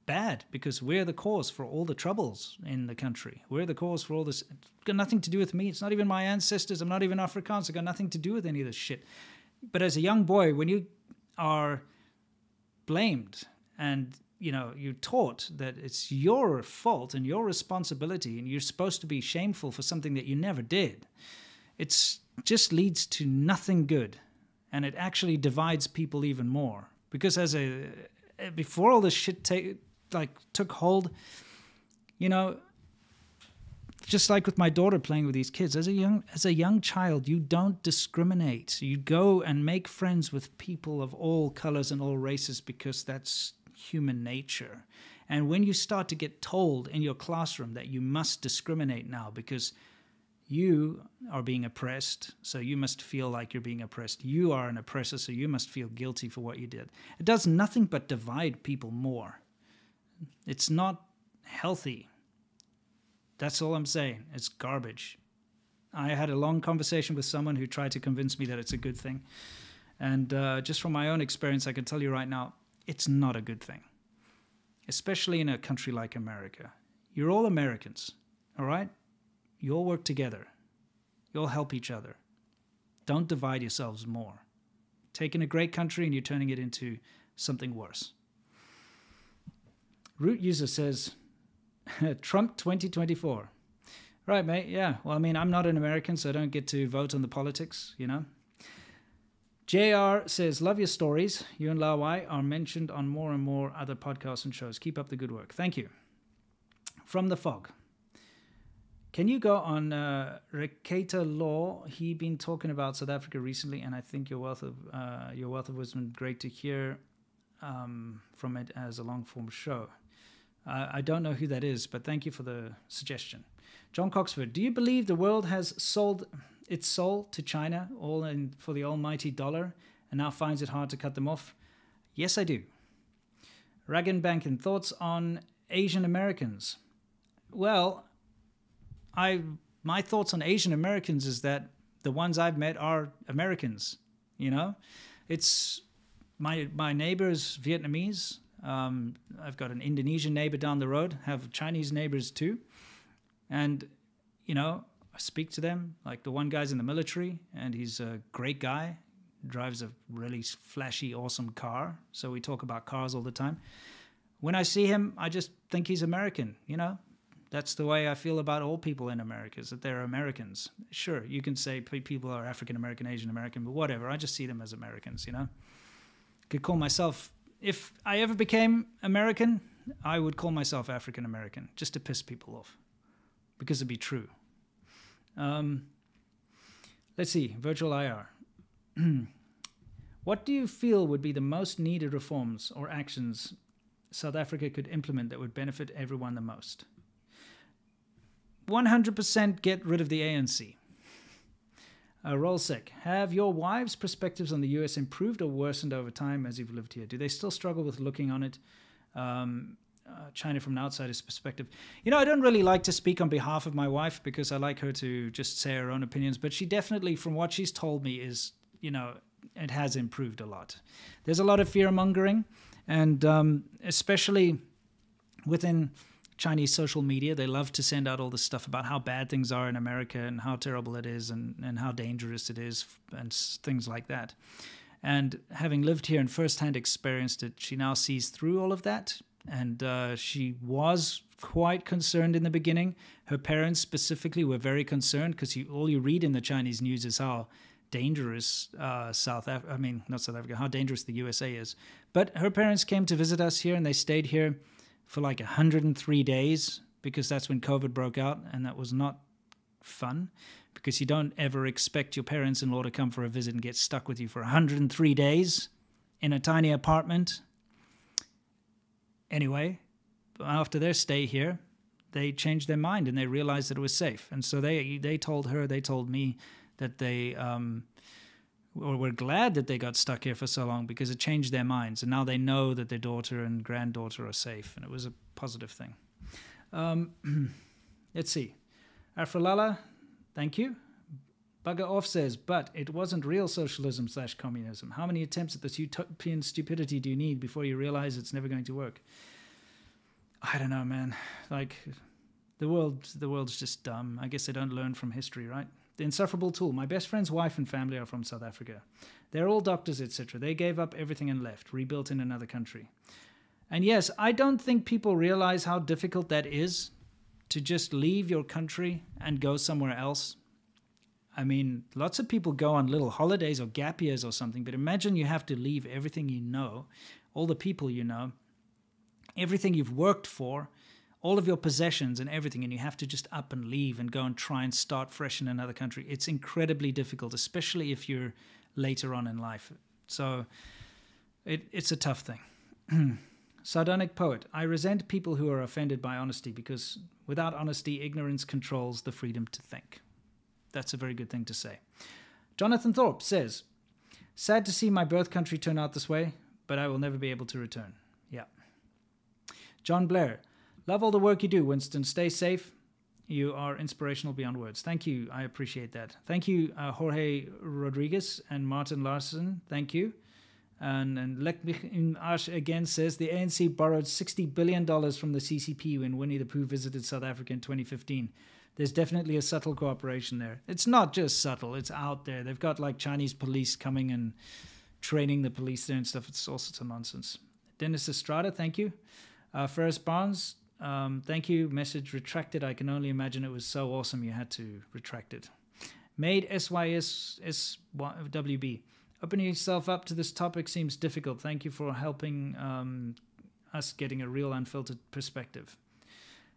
[SPEAKER 2] bad because we're the cause for all the troubles in the country. We're the cause for all this. It's got nothing to do with me. It's not even my ancestors. I'm not even Afrikaans. It's got nothing to do with any of this shit. But as a young boy, when you are blamed and, you know, you're taught that it's your fault and your responsibility and you're supposed to be shameful for something that you never did, it just leads to nothing good. And it actually divides people even more. Because before all this shit took hold, you know, just like with my daughter playing with these kids, as a young child, you don't discriminate. You go and make friends with people of all colors and all races because that's human nature. And when you start to get told in your classroom that you must discriminate now because you are being oppressed, so you must feel like you're being oppressed. You are an oppressor, so you must feel guilty for what you did. It does nothing but divide people more. It's not healthy. That's all I'm saying. It's garbage. I had a long conversation with someone who tried to convince me that it's a good thing. And just from my own experience, I can tell you right now, it's not a good thing. Especially in a country like America. You're all Americans, all right? You all work together. You all help each other. Don't divide yourselves more. Taking a great country and you're turning it into something worse. Root user says, Trump 2024. Right, mate, yeah. Well, I mean, I'm not an American, so I don't get to vote on the politics, you know. JR says, love your stories. You and Lao Wai are mentioned on more and more other podcasts and shows. Keep up the good work. Thank you. From the Fog. Can you go on Rekata Law? He been talking about South Africa recently, and I think your wealth of wisdom, great to hear from it as a long-form show. I don't know who that is, but thank you for the suggestion. John Coxford, do you believe the world has sold its soul to China, all in for the almighty dollar, and now finds it hard to cut them off? Yes, I do. Ragan Bankin, thoughts on Asian Americans? Well, my thoughts on Asian Americans is that the ones I've met are Americans, you know? It's my neighbor's Vietnamese. I've got an Indonesian neighbor down the road, have Chinese neighbors too. And, you know, I speak to them, like the one guy's in the military, and he's a great guy, drives a really flashy, awesome car. So we talk about cars all the time. When I see him, I just think he's American, you know? That's the way I feel about all people in America, is that they're Americans. Sure, you can say people are African-American, Asian-American, but whatever. I just see them as Americans, you know? Could call myself, if I ever became American, I would call myself African-American, just to piss people off, because it'd be true. Let's see, virtual IR. What do you feel would be the most needed reforms or actions South Africa could implement that would benefit everyone the most? 100% get rid of the ANC. Rollsec, have your wives' perspectives on the US improved or worsened over time as you've lived here? Do they still struggle with looking on it, China from an outsider's perspective? You know, I don't really like to speak on behalf of my wife because I like her to just say her own opinions, but she definitely, from what she's told me, is, you know, it has improved a lot. There's a lot of fear-mongering, and especially within Chinese social media, they love to send out all this stuff about how bad things are in America and how terrible it is and how dangerous it is and things like that. And having lived here and firsthand experienced it, she now sees through all of that. And she was quite concerned in the beginning. Her parents specifically were very concerned because all you read in the Chinese news is how dangerous how dangerous the USA is. But her parents came to visit us here and they stayed here for like 103 days because that's when COVID broke out, and that was not fun because you don't ever expect your parents-in-law to come for a visit and get stuck with you for 103 days in a tiny apartment. Anyway, after their stay here, they changed their mind and they realized that it was safe. And so they told her, they told me that they were glad that they got stuck here for so long because it changed their minds. And now they know that their daughter and granddaughter are safe. And it was a positive thing. Let's see. Afrolala, thank you. Bugger Off says, but it wasn't real socialism / communism. How many attempts at this utopian stupidity do you need before you realize it's never going to work? I don't know, man. Like, the world's just dumb. I guess they don't learn from history, right? The insufferable tool. My best friend's wife and family are from South Africa. They're all doctors, etc. They gave up everything and left, rebuilt in another country. And yes, I don't think people realize how difficult that is to just leave your country and go somewhere else. I mean, lots of people go on little holidays or gap years or something, but imagine you have to leave everything you know, all the people you know, everything you've worked for, all of your possessions and everything, and you have to just up and leave and go and try and start fresh in another country. It's incredibly difficult, especially if you're later on in life. So it's a tough thing. Sardonic Poet. I resent people who are offended by honesty because without honesty, ignorance controls the freedom to think. That's a very good thing to say. Jonathan Thorpe says, sad to see my birth country turn out this way, but I will never be able to return. Yeah. John Blair. Love all the work you do, Winston. Stay safe. You are inspirational beyond words. Thank you. I appreciate that. Thank you, Jorge Rodriguez and Martin Larson. Thank you. And Lek mich in Arsch again says, the ANC borrowed $60 billion from the CCP when Winnie the Pooh visited South Africa in 2015. There's definitely a subtle cooperation there. It's not just subtle. It's out there. They've got like Chinese police coming and training the police there and stuff. It's all sorts of nonsense. Dennis Estrada, thank you. Ferris Barnes, thank you. Message retracted. I can only imagine it was so awesome you had to retract it. Made SYSSWB. Opening yourself up to this topic seems difficult. Thank you for helping us getting a real unfiltered perspective.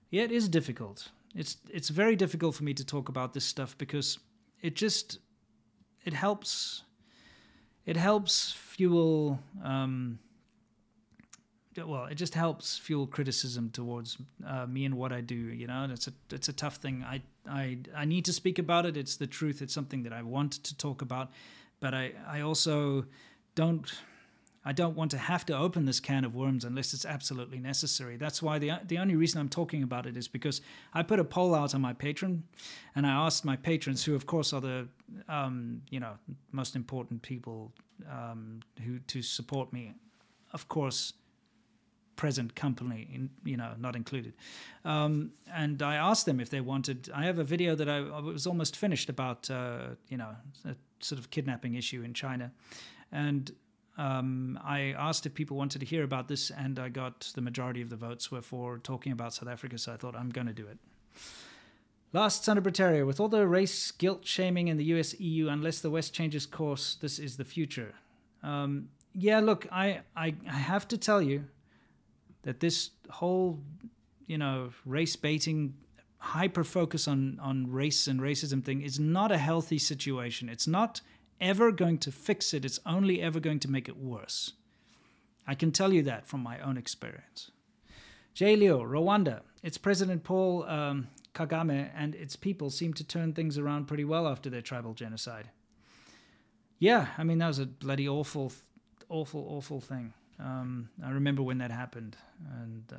[SPEAKER 2] Yeah, it is difficult. It's very difficult for me to talk about this stuff because it helps fuel it just helps fuel criticism towards me and what I do, you know. And it's a tough thing. I need to speak about it. It's the truth. It's something that I want to talk about, but I also don't want to have to open this can of worms unless it's absolutely necessary. That's why the only reason I'm talking about it is because I put a poll out on my Patreon, and I asked my patrons, who of course are the most important people who to support me, of course, present company, not included. And I asked them if they wanted. I have a video that I was almost finished about a sort of kidnapping issue in China, and I asked if people wanted to hear about this, and I got the majority of the votes were for talking about South Africa, so I thought I'm going to do it. Last son of Britaria, with all the race guilt shaming in the US, EU, unless the West changes course, this is the future. Yeah, look, I have to tell you that this whole, race baiting, hyper focus on race and racism thing is not a healthy situation. It's not ever going to fix it. It's only ever going to make it worse. I can tell you that from my own experience. J. Leo, Rwanda. Its President Paul Kagame and its people seem to turn things around pretty well after their tribal genocide. Yeah, I mean, that was a bloody awful thing. I remember when that happened. And,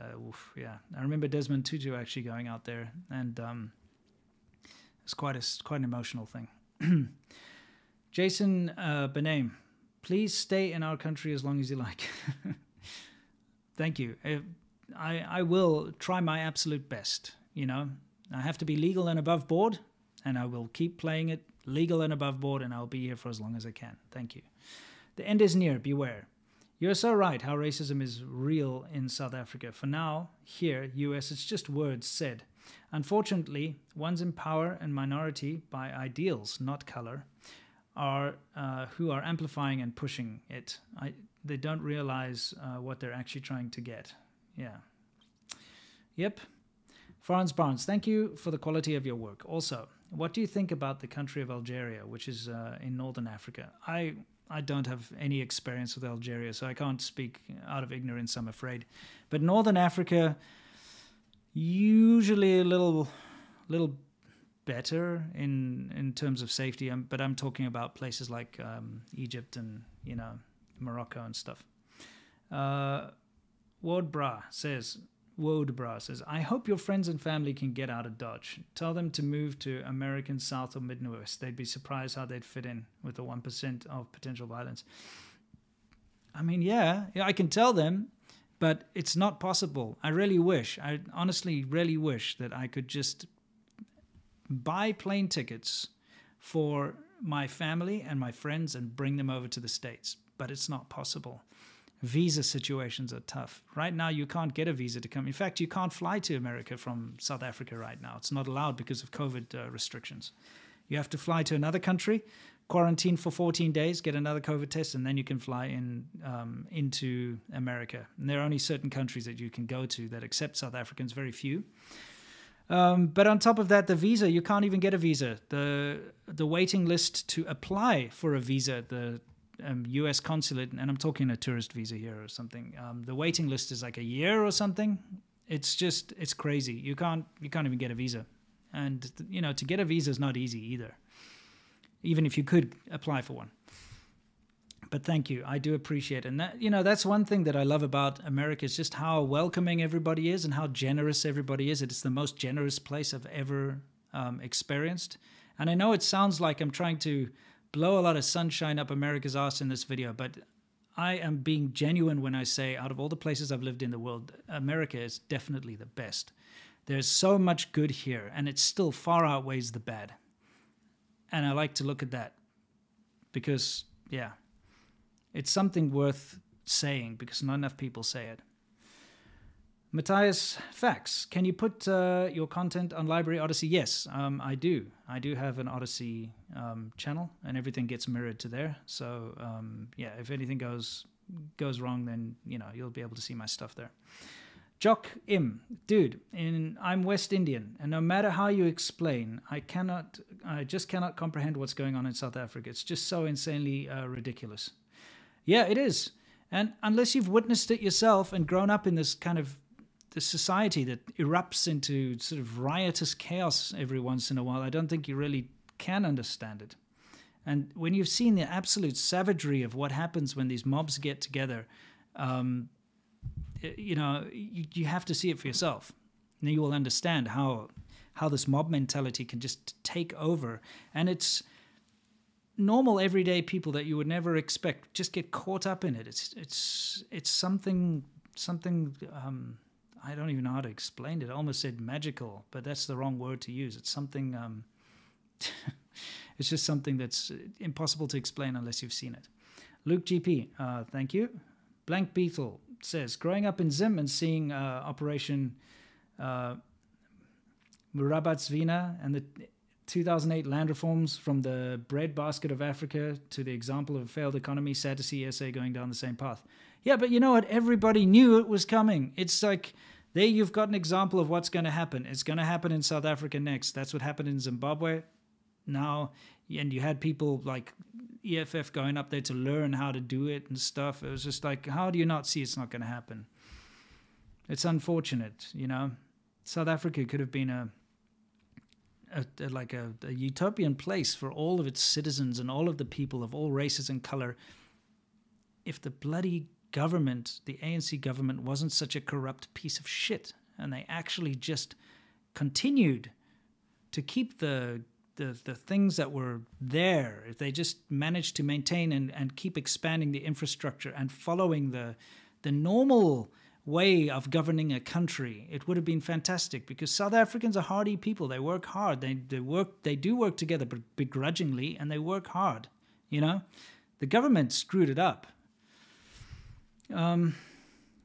[SPEAKER 2] yeah. I remember Desmond Tutu actually going out there. And it's quite an emotional thing. Jason Benaim, please stay in our country as long as you like. Thank you. I will try my absolute best, I have to be legal and above board, and I will keep playing it legal and above board, and I'll be here for as long as I can. Thank you. The end is near. Beware. You're so right how racism is real in South Africa. For now, here, US, it's just words said. Unfortunately, ones in power and minority by ideals, not color, who are amplifying and pushing it. They don't realize what they're actually trying to get. Yeah. Yep. Franz Barnes, thank you for the quality of your work. Also, what do you think about the country of Algeria, which is in northern Africa? I don't have any experience with Algeria, so I can't speak out of ignorance, I'm afraid. But northern Africa, usually a little better in terms of safety, but I'm talking about places like Egypt and Morocco and stuff. Wodebra says, I hope your friends and family can get out of Dodge. Tell them to move to American South or Midwest. They'd be surprised how they'd fit in with the 1% of potential violence. I mean, yeah, I can tell them, but it's not possible. I honestly really wish that I could just buy plane tickets for my family and my friends and bring them over to the States, but it's not possible. Visa situations are tough. Right now, you can't get a visa to come. In fact, you can't fly to America from South Africa right now. It's not allowed because of COVID restrictions. You have to fly to another country, quarantine for 14 days, get another COVID test, and then you can fly into America. And there are only certain countries that you can go to that accept South Africans, very few. But on top of that, the visa, you can't even get a visa. The waiting list to apply for a visa, US consulate, and I'm talking a tourist visa here or something, the waiting list is like a year or something. It's crazy. You can't even get a visa. And, you know, to get a visa is not easy either, even if you could apply for one. But thank you. I do appreciate it. And that, you know, that's one thing that I love about America is just how welcoming everybody is and how generous everybody is. It's the most generous place I've ever experienced. And I know it sounds like I'm trying to blow a lot of sunshine up America's ass in this video, but I am being genuine when I say out of all the places I've lived in the world, America is definitely the best. There's so much good here, and it still far outweighs the bad. And I like to look at that because, yeah, it's something worth saying because not enough people say it. Matthias Fax, can you put your content on Library Odyssey? Yes, I do. I do have an Odyssey channel, and everything gets mirrored to there. So, yeah, if anything goes wrong, then, you know, you'll be able to see my stuff there. Jock Im, dude, I'm West Indian, and no matter how you explain, I just cannot comprehend what's going on in South Africa. It's just so insanely ridiculous. Yeah, it is. And unless you've witnessed it yourself and grown up in this kind of this society that erupts into sort of riotous chaos every once in a while, I don't think you really can understand it. And when you've seen the absolute savagery of what happens when these mobs get together, you know, you have to see it for yourself. And then you will understand how this mob mentality can just take over. And it's normal, everyday people that you would never expect just get caught up in it. It's something. I don't even know how to explain it. I almost said magical, but that's the wrong word to use. It's something. It's just something that's impossible to explain unless you've seen it. Luke GP, thank you. Blank Beetle says, growing up in Zim and seeing Operation Murabatsvina and the 2008 land reforms from the breadbasket of Africa to the example of a failed economy, sad to see SA going down the same path. Yeah, but you know what? Everybody knew it was coming. It's like, there you've got an example of what's going to happen. It's going to happen in South Africa next. That's what happened in Zimbabwe now. And you had people like EFF going up there to learn how to do it and stuff. It was just like, how do you not see it's not going to happen? It's unfortunate, you know. South Africa could have been a utopian place for all of its citizens and all of the people of all races and color if the bloody government, the ANC government, wasn't such a corrupt piece of shit and they actually just continued to keep the things that were there. If they just managed to maintain and keep expanding the infrastructure and following the normal way of governing a country, it would have been fantastic, because South Africans are hardy people. They work hard. They do work together, but begrudgingly, and they work hard. You know, the government screwed it up.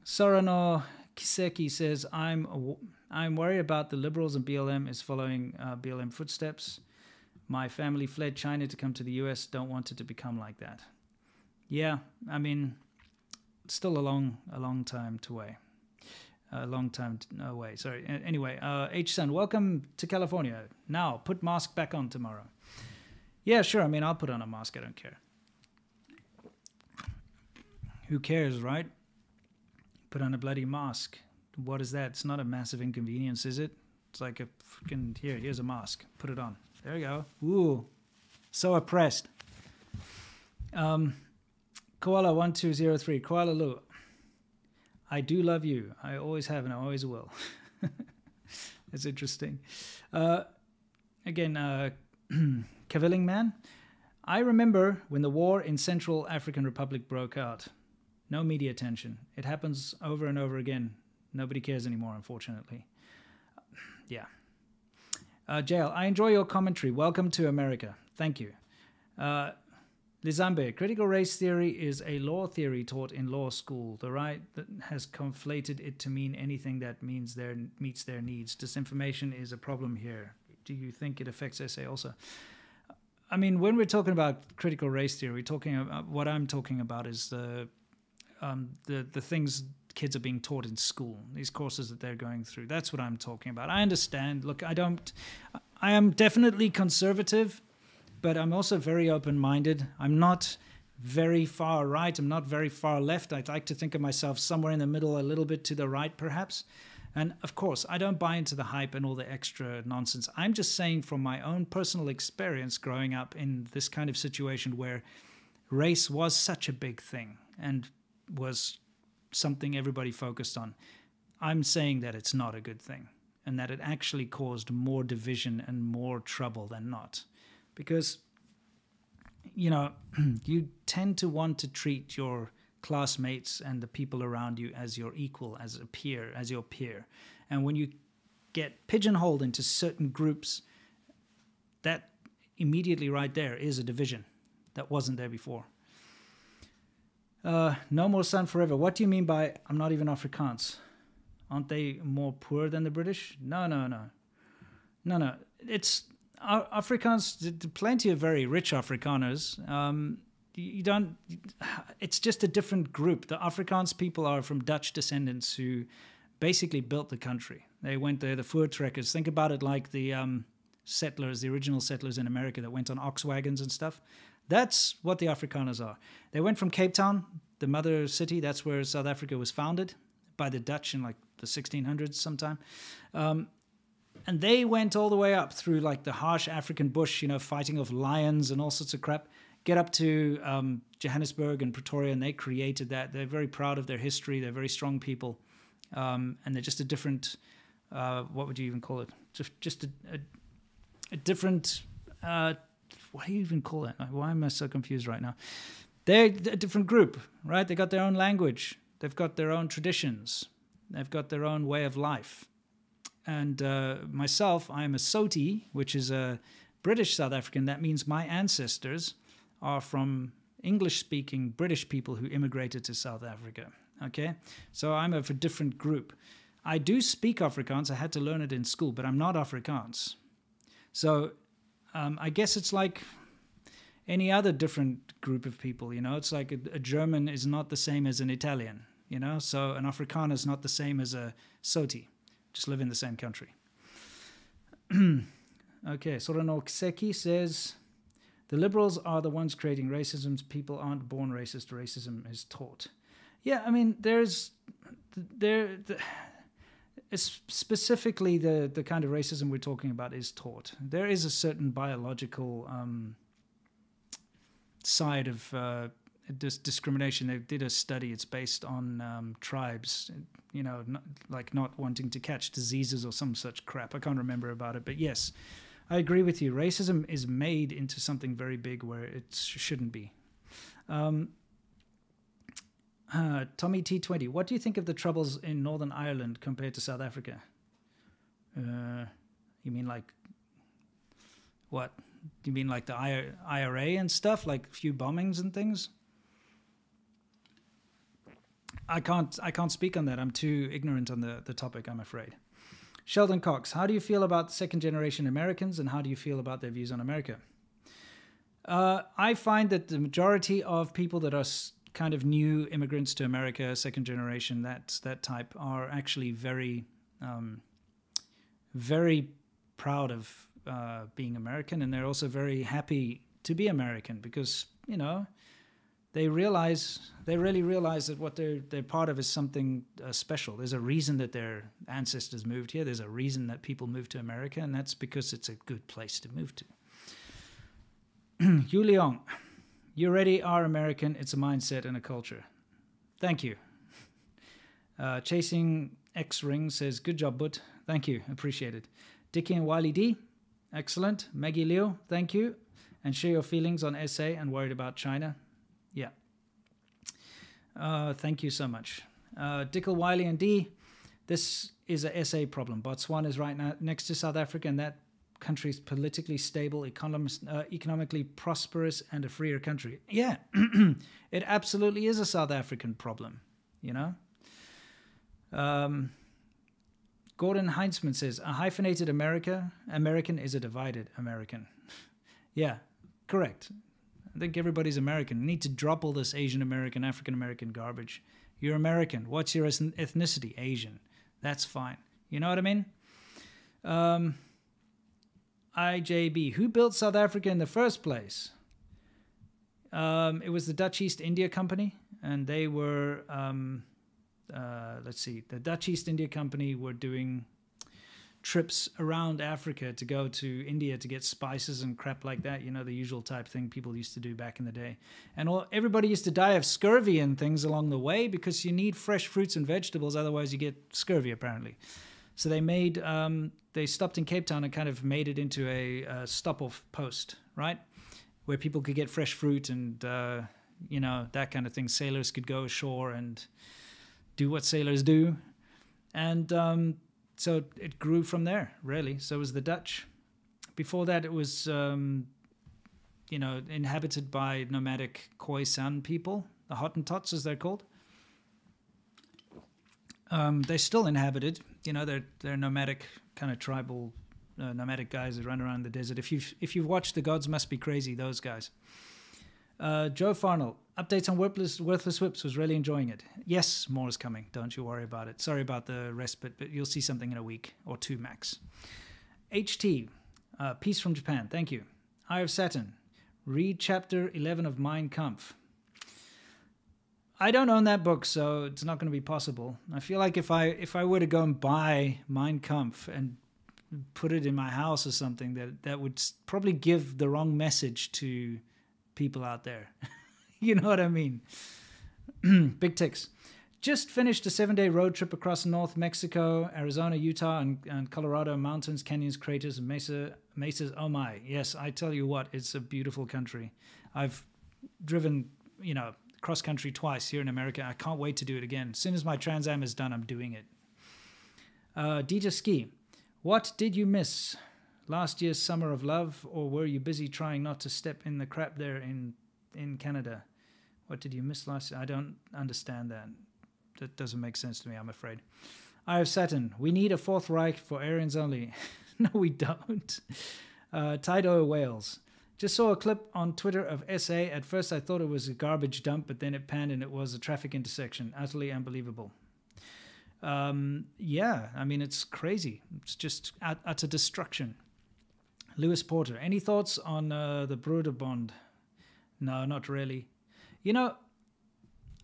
[SPEAKER 2] Sorano Kiseki says, I'm worried about the Liberals and BLM is following BLM footsteps. My family fled China to come to the US. Don't want it to become like that. Yeah, I mean, still a long time away. Sorry. Anyway, H-Sun, welcome to California. Now, put mask back on tomorrow. Yeah, sure. I mean, I'll put on a mask. I don't care. Who cares, right? Put on a bloody mask. What is that? It's not a massive inconvenience, is it? It's like a freaking, here's a mask. Put it on. There you go. Ooh, so oppressed. Koala1203, Koala Lu. I do love you. I always have and I always will. It's interesting. Again, Cavilling Man. I remember when the war in Central African Republic broke out. No media attention. It happens over and over again. Nobody cares anymore, unfortunately. Yeah. Jail, I enjoy your commentary. Welcome to America. Thank you. Lizambe, critical race theory is a law theory taught in law school. The right that has conflated it to mean anything that meets their needs. Disinformation is a problem here. Do you think it affects SA also? I mean, when we're talking about critical race theory, we're talking about, what I'm talking about is the things kids are being taught in school, these courses that they're going through. That's what I'm talking about. I understand. Look, I am definitely conservative, but I'm also very open-minded. I'm not very far right. I'm not very far left. I'd like to think of myself somewhere in the middle, a little bit to the right, perhaps. And of course, I don't buy into the hype and all the extra nonsense. I'm just saying from my own personal experience growing up in this kind of situation where race was such a big thing and was something everybody focused on. I'm saying that it's not a good thing and that it actually caused more division and more trouble than not. Because, you know, you tend to want to treat your classmates and the people around you as your equal, as a peer, as your peer. And when you get pigeonholed into certain groups, that immediately right there is a division that wasn't there before. No more sun forever. What do you mean by I'm not even Afrikaans? Aren't they more poor than the British? No. It's Afrikaans. Plenty of very rich Afrikaners. You don't. It's just a different group. The Afrikaans people are from Dutch descendants who basically built the country. They went there, the voortrekkers. Think about it like the settlers, the original settlers in America that went on ox wagons and stuff. That's what the Afrikaners are. They went from Cape Town, the mother city. That's where South Africa was founded by the Dutch in like the 1600s sometime. And they went all the way up through like the harsh African bush, you know, fighting off lions and all sorts of crap. Get up to Johannesburg and Pretoria, and they created that. They're very proud of their history. They're very strong people. And they're just a different, what would you even call it? Just a different, what do you even call it? Why am I so confused right now? They're a different group, right? They got their own language. They've got their own traditions. They've got their own way of life. And myself, I am a Soti, which is a British South African. That means my ancestors are from English-speaking British people who immigrated to South Africa, okay? So I'm of a different group. I do speak Afrikaans. I had to learn it in school, but I'm not Afrikaans. So I guess it's like any other different group of people, you know? It's like a German is not the same as an Italian, you know? So an Afrikaner is not the same as a Soti. Just live in the same country. Okay, Soranokseki says, the liberals are the ones creating racism. People aren't born racist. Racism is taught. Yeah, I mean, specifically the kind of racism we're talking about is taught. There is a certain biological side of discrimination. They did a study. It's based on tribes, you know, not wanting to catch diseases or some such crap. I can't remember about it, but yes, I agree with you. Racism is made into something very big where it shouldn't be. Tommy T20, what do you think of the troubles in Northern Ireland compared to South Africa? You mean like what? You mean like the IRA and stuff, like a few bombings and things? I can't speak on that. I'm too ignorant on the topic, I'm afraid. Sheldon Cox, how do you feel about second-generation Americans, and how do you feel about their views on America? I find that the majority of people that are kind of new immigrants to America, second generation, that type, are actually very, very proud of being American, and they're also very happy to be American because, you know, they really realize that what they're part of is something special. There's a reason that their ancestors moved here. There's a reason that people moved to America, and that's because it's a good place to move to. Yu Liang, you already are American. It's a mindset and a culture. Thank you. Chasing X Ring says, good job, bud. Thank you. Appreciate it. Dickie and Wiley D, excellent. Maggie Leo, thank you. And share your feelings on SA and worried about China. Yeah. Thank you so much. Dickel, Wiley, and D, this is a SA problem. Botswana is right now next to South Africa, and that country is politically stable, economically prosperous, and a freer country. Yeah, it absolutely is a South African problem, you know? Gordon Heinzman says, a hyphenated American is a divided American. Yeah, correct. I think everybody's American. You need to drop all this Asian American, African American garbage. You're American. What's your ethnicity? Asian. That's fine. You know what I mean? IJB. Who built South Africa in the first place? It was the Dutch East India Company, and they were, let's see, the Dutch East India Company were doing trips around Africa to go to India to get spices and crap like that, you know, the usual type thing people used to do back in the day. And everybody used to die of scurvy and things along the way because you need fresh fruits and vegetables, otherwise you get scurvy apparently. So they stopped in Cape Town and kind of made it into a stop-off post, right? Where people could get fresh fruit and, you know, that kind of thing. Sailors could go ashore and do what sailors do. And so it grew from there, really. So it was the Dutch. Before that, it was, you know, inhabited by nomadic Khoisan people, the Hottentots, as they're called. They're still inhabited. You know, they're nomadic, kind of tribal, nomadic guys that run around the desert. If you've watched The Gods Must Be Crazy, those guys. Joe Farnell, updates on Worthless Whips, was really enjoying it. Yes, more is coming. Don't you worry about it. Sorry about the respite, but you'll see something in a week or two max. HT, Peace from Japan. Thank you. Eye of Saturn, read chapter 11 of Mein Kampf. I don't own that book, so it's not going to be possible. I feel like if I were to go and buy Mein Kampf and put it in my house or something, that would probably give the wrong message to people out there. You know what I mean? Big ticks. Just finished a 7-day road trip across North Mexico, Arizona, Utah, and Colorado mountains, canyons, craters, and mesas. Oh my, yes, I tell you what, it's a beautiful country. I've driven, you know, cross country twice here in America. I can't wait to do it again. As soon as my Trans Am is done, I'm doing it. Dieter Ski, what did you miss? Last year's Summer of Love, or were you busy trying not to step in the crap there in Canada? What did you miss last year? I don't understand that. That doesn't make sense to me, I'm afraid. Eye of Saturn, we need a Fourth Reich for Aryans only. No, we don't. Tide Wales, just saw a clip on Twitter of SA. At first I thought it was a garbage dump, but then it panned and it was a traffic intersection. Utterly unbelievable. Yeah, I mean, it's crazy. It's just utter destruction. Lewis Porter, any thoughts on the Broederbond? No, not really. You know,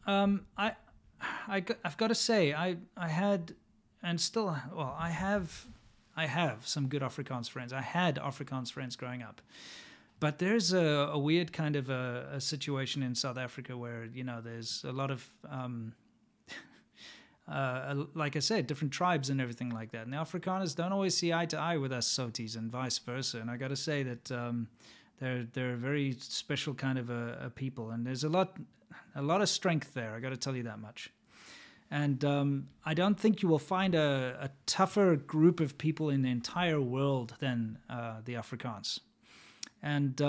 [SPEAKER 2] I've got to say, I had, and still, well, I have some good Afrikaans friends. I had Afrikaans friends growing up. But there's a weird kind of a situation in South Africa where, you know, there's a lot of, like I said, different tribes and everything like that. And the Afrikaners don't always see eye to eye with us Sotis and vice versa. And I got to say that they're a very special kind of a people. And there's a lot of strength there, I got to tell you that much. And I don't think you will find a tougher group of people in the entire world than the Afrikaans. And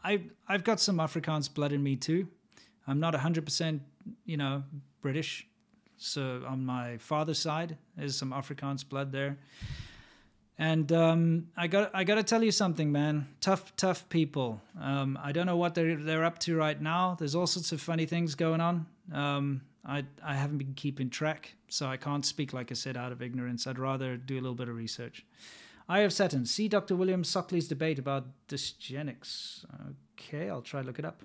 [SPEAKER 2] I've got some Afrikaans blood in me too. I'm not 100%, you know, British. So on my father's side, there's some Afrikaans blood there. And I got to tell you something, man. Tough people. I don't know what they're up to right now. There's all sorts of funny things going on. I haven't been keeping track, so I can't speak, like I said, out of ignorance. I'd rather do a little bit of research. Eye of Saturn. See Dr. William Sockley's debate about dysgenics. Okay, I'll try to look it up.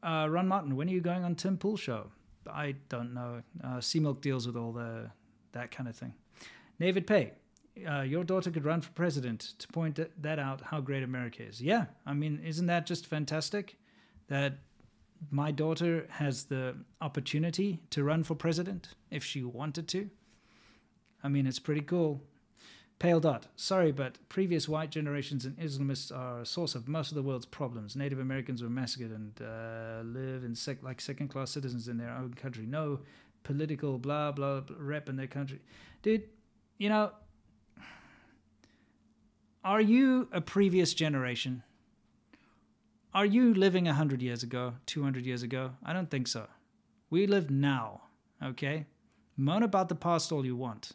[SPEAKER 2] Ron Martin, when are you going on Tim Pool show? I don't know. C-Milk deals with all that kind of thing. David Pay. Your daughter could run for president to point that out how great America is. Yeah, I mean, isn't that just fantastic? That my daughter has the opportunity to run for president if she wanted to. I mean, it's pretty cool. Pale Dot. Sorry, but previous white generations and Islamists are a source of most of the world's problems. Native Americans were massacred and live in like second-class citizens in their own country. No political blah, blah, blah rep in their country. Dude, you know, are you a previous generation? Are you living 100 years ago, 200 years ago? I don't think so. We live now, okay? Moan about the past all you want.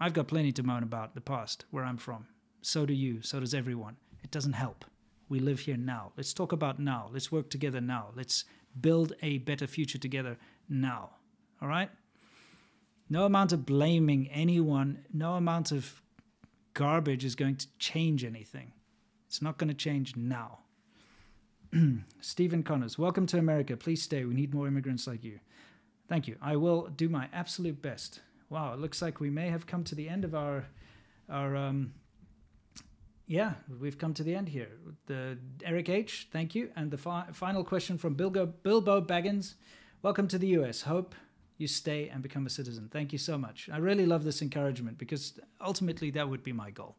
[SPEAKER 2] I've got plenty to moan about the past, where I'm from. So do you, so does everyone. It doesn't help. We live here now. Let's talk about now. Let's work together now. Let's build a better future together now, all right? No amount of blaming anyone, no amount of garbage is going to change anything. It's not going to change now. Stephen Connors, welcome to America. Please stay. We need more immigrants like you. Thank you. I will do my absolute best. Wow, it looks like we may have come to the end of our yeah, we've come to the end here. Eric H, thank you. And the final question from Bilbo Baggins. Welcome to the US. Hope you stay and become a citizen. Thank you so much. I really love this encouragement because ultimately that would be my goal.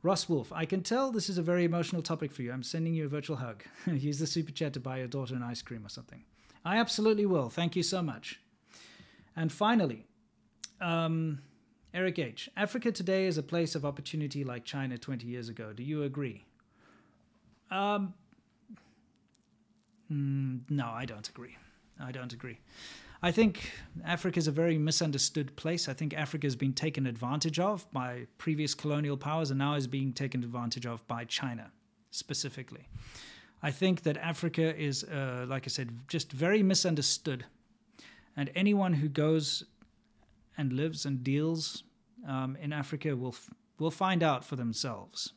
[SPEAKER 2] Ross Wolf, I can tell this is a very emotional topic for you. I'm sending you a virtual hug. Use the super chat to buy your daughter an ice cream or something. I absolutely will. Thank you so much. And finally, Eric H. Africa today is a place of opportunity like China 20 years ago. Do you agree? No, I don't agree. I don't agree. I think Africa is a very misunderstood place. I think Africa has been taken advantage of by previous colonial powers and now is being taken advantage of by China specifically. I think that Africa is, like I said, just very misunderstood. And anyone who goes and lives and deals in Africa will find out for themselves.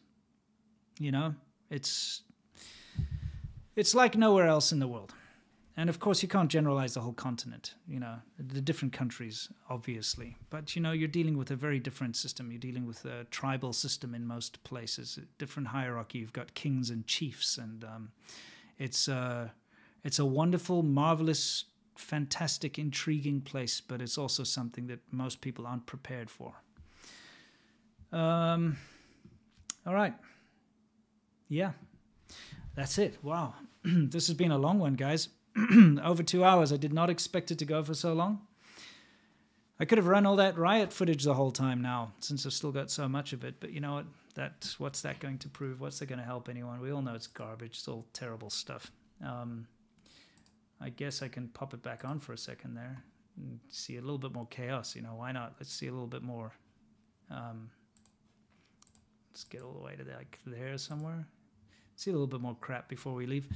[SPEAKER 2] You know, it's like nowhere else in the world. And of course, you can't generalize the whole continent, you know, the different countries, obviously. But, you know, you're dealing with a very different system. You're dealing with a tribal system in most places, a different hierarchy. You've got kings and chiefs. And it's a wonderful, marvelous, fantastic, intriguing place. But it's also something that most people aren't prepared for. All right. Yeah, that's it. Wow. This has been a long one, guys. Over 2 hours. I did not expect it to go for so long. I could have run all that riot footage the whole time now, since I've still got so much of it. But you know what? What's that going to prove? What's that going to help anyone? We all know it's garbage. It's all terrible stuff. I guess I can pop it back on for a second there and see a little bit more chaos. You know, why not? Let's see a little bit more. Let's get all the way to like there somewhere. See a little bit more crap before we leave.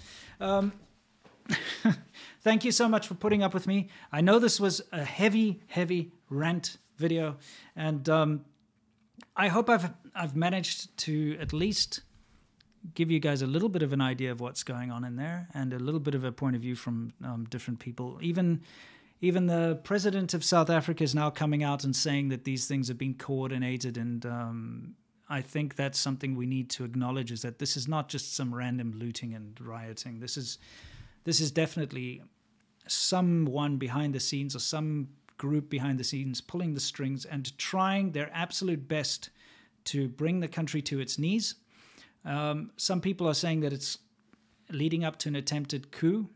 [SPEAKER 2] Thank you so much for putting up with me. I know this was a heavy rant video, and I hope I've managed to at least give you guys a little bit of an idea of what's going on in there, and a little bit of a point of view from different people. Even the president of South Africa is now coming out and saying that these things have been coordinated, and I think that's something we need to acknowledge, is that this is not just some random looting and rioting. This is definitely someone behind the scenes, or some group behind the scenes, pulling the strings and trying their absolute best to bring the country to its knees. Some people are saying that it's leading up to an attempted coup.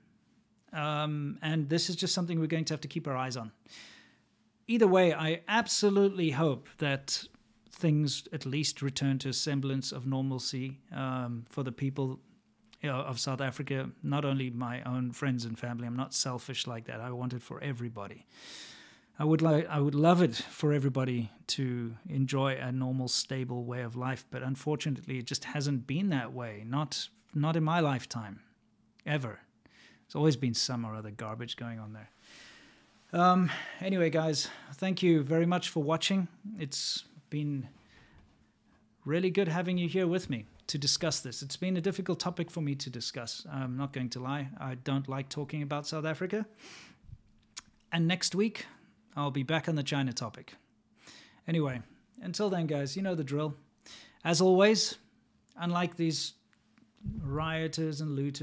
[SPEAKER 2] And this is just something we're going to have to keep our eyes on. Either way, I absolutely hope that things at least return to a semblance of normalcy for the people of South Africa. Not only my own friends and family. I'm not selfish like that. I want it for everybody. I would love it for everybody to enjoy a normal, stable way of life, but unfortunately, it just hasn't been that way. Not in my lifetime, ever. There's always been some or other garbage going on there. Anyway, guys, thank you very much for watching. It's been really good having you here with me to discuss this. It's been a difficult topic for me to discuss. I'm not going to lie. I don't like talking about South Africa. And next week, I'll be back on the China topic. Anyway, until then, guys, you know the drill. As always, unlike these rioters and looters,